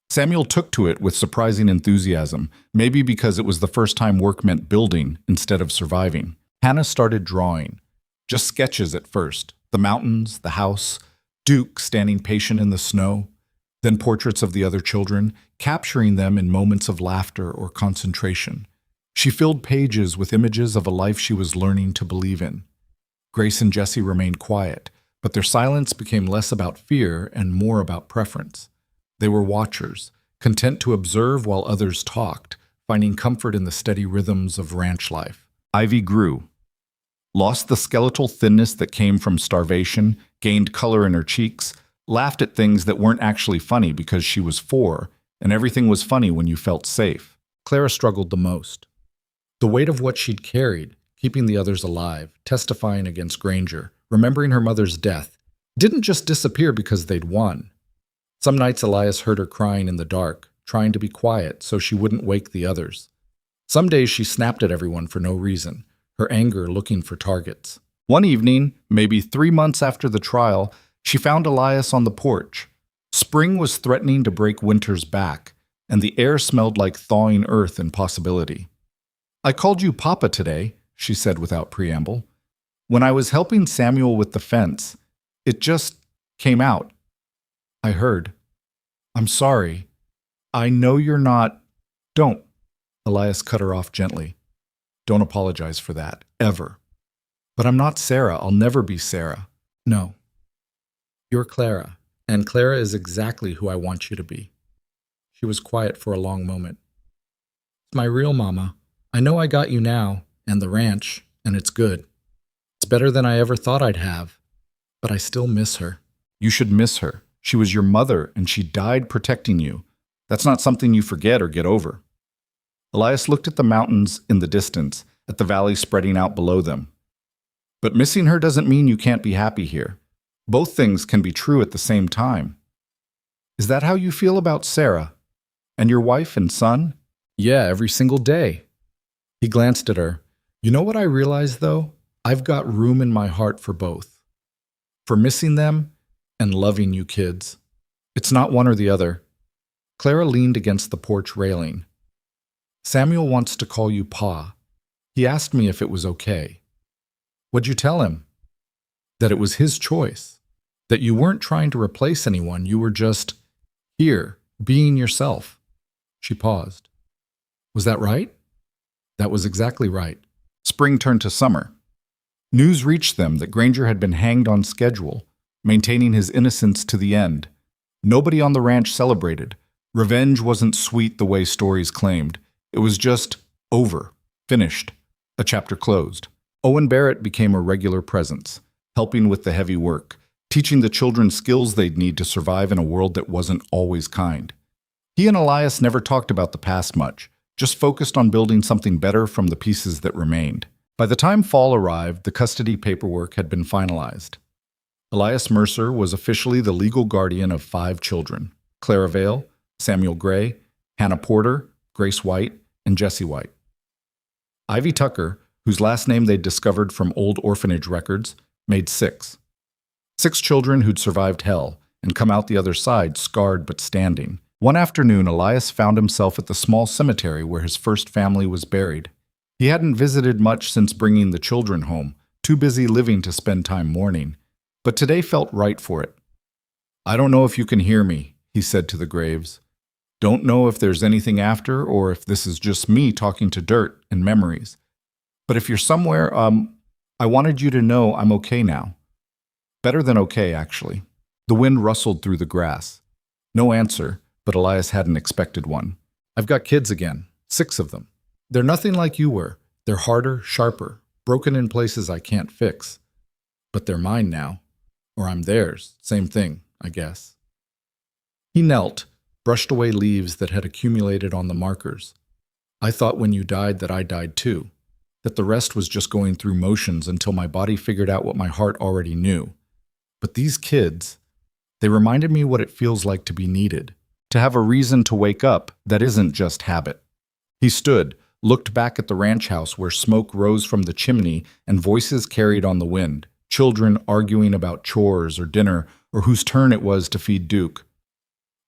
Samuel took to it with surprising enthusiasm, maybe because it was the first time work meant building instead of surviving. Hannah started drawing. Just sketches at first, the mountains, the house, Duke standing patient in the snow, then portraits of the other children, capturing them in moments of laughter or concentration. She filled pages with images of a life she was learning to believe in. Grace and Jessie remained quiet, but their silence became less about fear and more about preference. They were watchers, content to observe while others talked, finding comfort in the steady rhythms of ranch life. Ivy grew, lost the skeletal thinness that came from starvation, gained color in her cheeks, laughed at things that weren't actually funny because she was 4, and everything was funny when you felt safe. Clara struggled the most. The weight of what she'd carried, keeping the others alive, testifying against Granger, remembering her mother's death, didn't just disappear because they'd won. Some nights Elias heard her crying in the dark, trying to be quiet so she wouldn't wake the others. Some days she snapped at everyone for no reason, her anger looking for targets. One evening, maybe 3 months after the trial, she found Elias on the porch. Spring was threatening to break winter's back, and the air smelled like thawing earth and possibility. "I called you Papa today," she said without preamble. "When I was helping Samuel with the fence, it just came out. I heard. I'm sorry. I know you're not—" "Don't." Elias cut her off gently. "Don't apologize for that, ever. But I'm not Sarah. I'll never be Sarah. No. You're Clara, and Clara is exactly who I want you to be." She was quiet for a long moment. "It's my real mama. I know I got you now, and the ranch, and it's good. It's better than I ever thought I'd have, but I still miss her." "You should miss her. She was your mother, and she died protecting you. That's not something you forget or get over." Elias looked at the mountains in the distance, at the valley spreading out below them. "But missing her doesn't mean you can't be happy here. Both things can be true at the same time." "Is that how you feel about Sarah? And your wife and son?" "Yeah, every single day." He glanced at her. "You know what I realize, though? I've got room in my heart for both. For missing them and loving you kids. It's not one or the other." Clara leaned against the porch railing. "Samuel wants to call you Pa. He asked me if it was okay." "What'd you tell him?" "That it was his choice. That you weren't trying to replace anyone. You were just here, being yourself." She paused. "Was that right?" "That was exactly right." Spring turned to summer. News reached them that Granger had been hanged on schedule, maintaining his innocence to the end. Nobody on the ranch celebrated. Revenge wasn't sweet the way stories claimed. It was just over, finished, a chapter closed. Owen Barrett became a regular presence, helping with the heavy work, teaching the children skills they'd need to survive in a world that wasn't always kind. He and Elias never talked about the past much, just focused on building something better from the pieces that remained. By the time fall arrived, the custody paperwork had been finalized. Elias Mercer was officially the legal guardian of 5 children: Clara Vale, Samuel Gray, Hannah Porter, Grace White, and Jessie White. Ivy Tucker, whose last name they'd discovered from old orphanage records, made 6. 6 children who'd survived hell, and come out the other side, scarred but standing. One afternoon, Elias found himself at the small cemetery where his first family was buried. He hadn't visited much since bringing the children home, too busy living to spend time mourning. But today felt right for it. "I don't know if you can hear me," he said to the graves. "Don't know if there's anything after or if this is just me talking to dirt and memories. But if you're somewhere, I wanted you to know I'm okay now. Better than okay, actually." The wind rustled through the grass. No answer, but Elias hadn't expected one. "I've got kids again, 6 of them. They're nothing like you were. They're harder, sharper, broken in places I can't fix. But they're mine now. Or I'm theirs. Same thing, I guess." He knelt, brushed away leaves that had accumulated on the markers. "I thought when you died that I died too, that the rest was just going through motions until my body figured out what my heart already knew. But these kids, they reminded me what it feels like to be needed, to have a reason to wake up that isn't just habit." He stood, looked back at the ranch house where smoke rose from the chimney and voices carried on the wind, children arguing about chores or dinner or whose turn it was to feed Duke.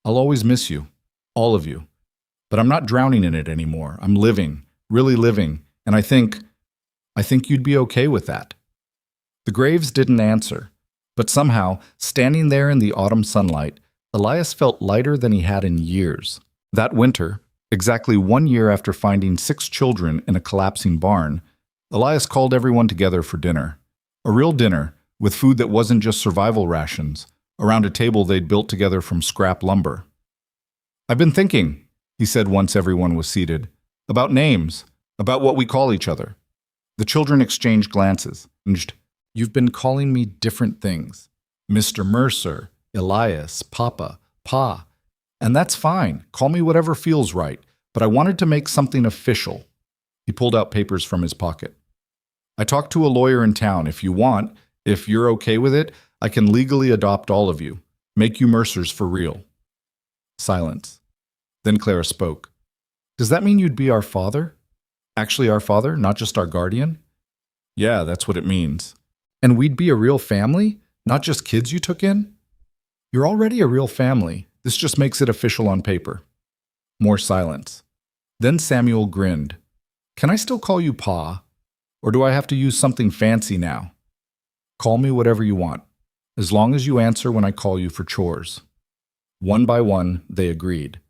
"I'll always miss you, all of you. But I'm not drowning in it anymore. I'm living, really living, and I think you'd be okay with that." The graves didn't answer, but somehow, standing there in the autumn sunlight, Elias felt lighter than he had in years. That winter, exactly 1 year after finding 6 children in a collapsing barn, Elias called everyone together for dinner. A real dinner, with food that wasn't just survival rations, around a table they'd built together from scrap lumber. "I've been thinking," he said once everyone was seated, "about names, about what we call each other." The children exchanged glances. "You've been calling me different things. Mr. Mercer, Elias, Papa, Pa. And that's fine. Call me whatever feels right. But I wanted to make something official." He pulled out papers from his pocket. "I talked to a lawyer in town. If you want, if you're okay with it, I can legally adopt all of you. Make you Mercers for real." Silence. Then Clara spoke. "Does that mean you'd be our father? Actually our father, not just our guardian?" "Yeah, that's what it means." "And we'd be a real family? Not just kids you took in?" "You're already a real family. This just makes it official on paper." More silence. Then Samuel grinned. "Can I still call you Pa? Or do I have to use something fancy now?" "Call me whatever you want, as long as you answer when I call you for chores." One by one, they agreed.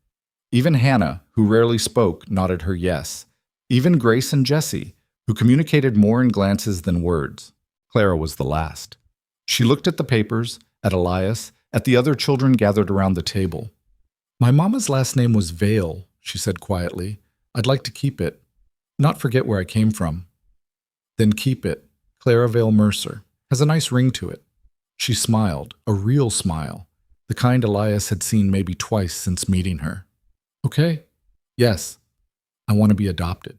Even Hannah, who rarely spoke, nodded her yes. Even Grace and Jessie, who communicated more in glances than words. Clara was the last. She looked at the papers, at Elias, at the other children gathered around the table. "My mama's last name was Vale," she said quietly. "I'd like to keep it. Not forget where I came from." "Then keep it. Clara Vale Mercer. Has a nice ring to it." She smiled, a real smile, the kind Elias had seen maybe twice since meeting her. "Okay. Yes. I want to be adopted.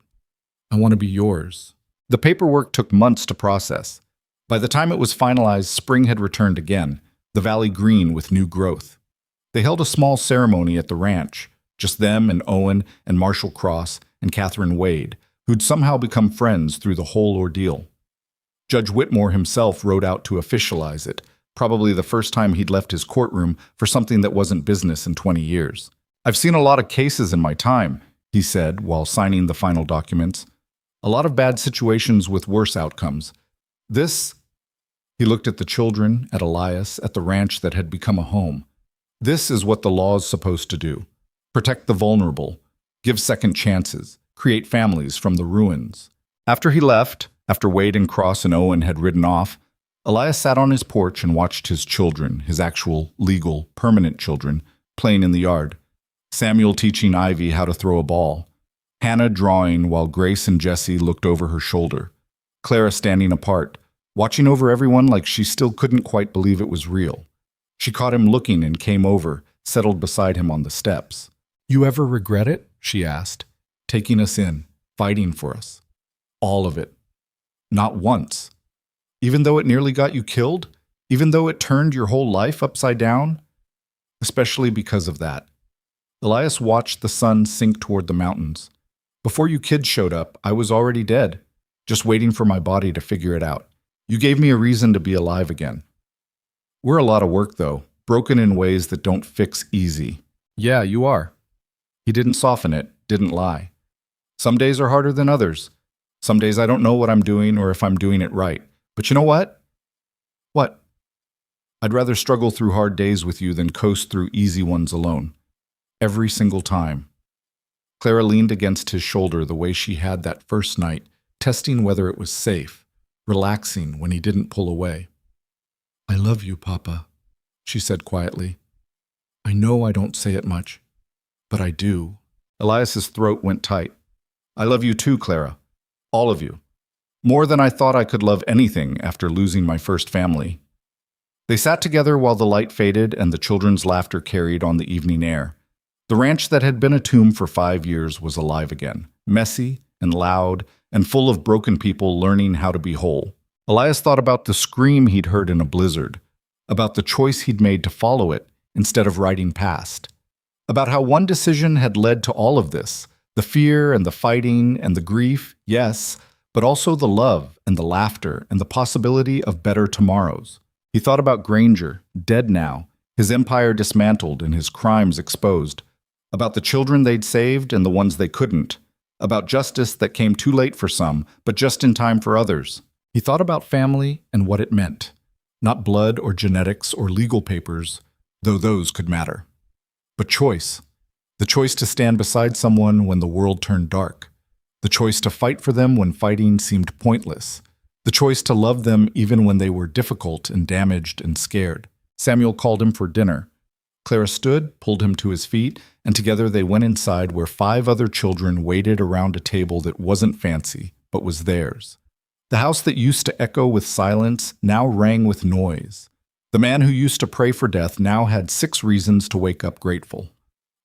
I want to be yours." The paperwork took months to process. By the time it was finalized, spring had returned again, the valley green with new growth. They held a small ceremony at the ranch, just them and Owen and Marshall Cross and Catherine Wade, who'd somehow become friends through the whole ordeal. Judge Whitmore himself rode out to officialize it, probably the first time he'd left his courtroom for something that wasn't business in 20 years. "I've seen a lot of cases in my time," he said while signing the final documents. "A lot of bad situations with worse outcomes. This," he looked at the children, at Elias, at the ranch that had become a home. "This is what the law's supposed to do. Protect the vulnerable, give second chances, create families from the ruins." After he left, after Wade and Cross and Owen had ridden off, Elias sat on his porch and watched his children, his actual, legal, permanent children, playing in the yard. Samuel teaching Ivy how to throw a ball. Hannah drawing while Grace and Jessie looked over her shoulder. Clara standing apart, watching over everyone like she still couldn't quite believe it was real. She caught him looking and came over, settled beside him on the steps. "You ever regret it?" she asked. "Taking us in, fighting for us." "All of it." "Not once. Even though it nearly got you killed? Even though it turned your whole life upside down?" "Especially because of that." Elias watched the sun sink toward the mountains. "Before you kids showed up, I was already dead, just waiting for my body to figure it out. You gave me a reason to be alive again." "We're a lot of work, though," broken in ways that don't fix easy. Yeah, you are. He didn't soften it, didn't lie. Some days are harder than others. Some days I don't know what I'm doing or if I'm doing it right. But you know what? What? I'd rather struggle through hard days with you than coast through easy ones alone. Every single time. Clara leaned against his shoulder the way she had that first night, testing whether it was safe, relaxing when he didn't pull away. I love you, Papa, she said quietly. I know I don't say it much, but I do. Elias's throat went tight. I love you too, Clara. All of you. More than I thought I could love anything after losing my first family. They sat together while the light faded and the children's laughter carried on the evening air. The ranch that had been a tomb for 5 years was alive again, messy and loud and full of broken people learning how to be whole. Elias thought about the scream he'd heard in a blizzard, about the choice he'd made to follow it instead of riding past, about how one decision had led to all of this, the fear and the fighting and the grief, yes, but also the love and the laughter and the possibility of better tomorrows. He thought about Granger, dead now, his empire dismantled and his crimes exposed, about the children they'd saved and the ones they couldn't, about justice that came too late for some, but just in time for others. He thought about family and what it meant, not blood or genetics or legal papers, though those could matter, but choice. The choice to stand beside someone when the world turned dark. The choice to fight for them when fighting seemed pointless. The choice to love them even when they were difficult and damaged and scared. Samuel called him for dinner. Clara stood, pulled him to his feet, and together they went inside where 5 other children waited around a table that wasn't fancy, but was theirs. The house that used to echo with silence now rang with noise. The man who used to pray for death now had 6 reasons to wake up grateful.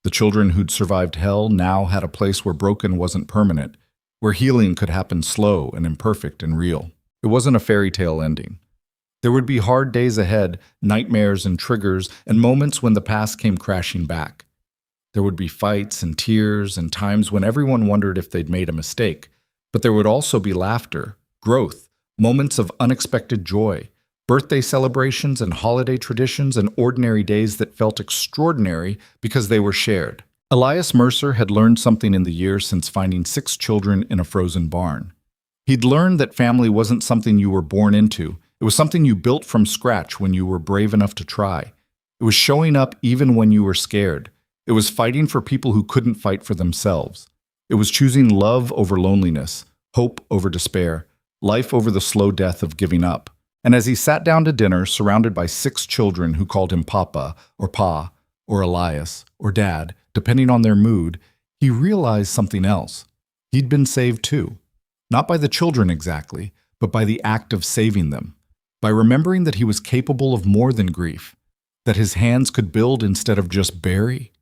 The children who'd survived hell now had a place where broken wasn't permanent, where healing could happen slow and imperfect and real. It wasn't a fairy tale ending. There would be hard days ahead, nightmares and triggers, and moments when the past came crashing back. There would be fights and tears and times when everyone wondered if they'd made a mistake. But there would also be laughter, growth, moments of unexpected joy, birthday celebrations and holiday traditions and ordinary days that felt extraordinary because they were shared. Elias Mercer had learned something in the years since finding 6 children in a frozen barn. He'd learned that family wasn't something you were born into. It was something you built from scratch when you were brave enough to try. It was showing up even when you were scared. It was fighting for people who couldn't fight for themselves. It was choosing love over loneliness, hope over despair, life over the slow death of giving up. And as he sat down to dinner, surrounded by 6 children who called him Papa, or Pa, or Elias, or Dad, depending on their mood, he realized something else. He'd been saved too. Not by the children exactly, but by the act of saving them. By remembering that he was capable of more than grief, that his hands could build instead of just bury,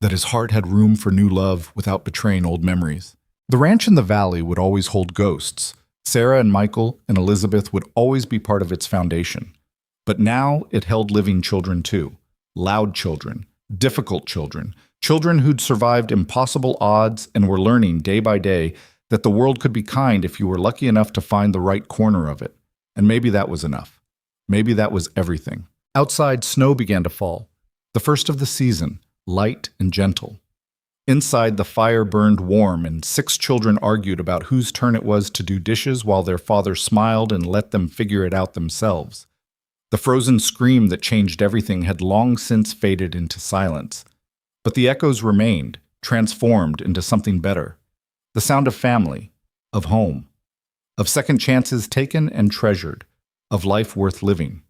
that his heart had room for new love without betraying old memories. The ranch in the valley would always hold ghosts. Sarah and Michael and Elizabeth would always be part of its foundation. But now it held living children too. Loud children, difficult children, children who'd survived impossible odds and were learning day by day that the world could be kind if you were lucky enough to find the right corner of it. And maybe that was enough. Maybe that was everything. Outside, snow began to fall. The first of the season, light and gentle. Inside, the fire burned warm, and 6 children argued about whose turn it was to do dishes while their father smiled and let them figure it out themselves. The frozen scream that changed everything had long since faded into silence. But the echoes remained, transformed into something better. The sound of family, of home, of second chances taken and treasured, of life worth living.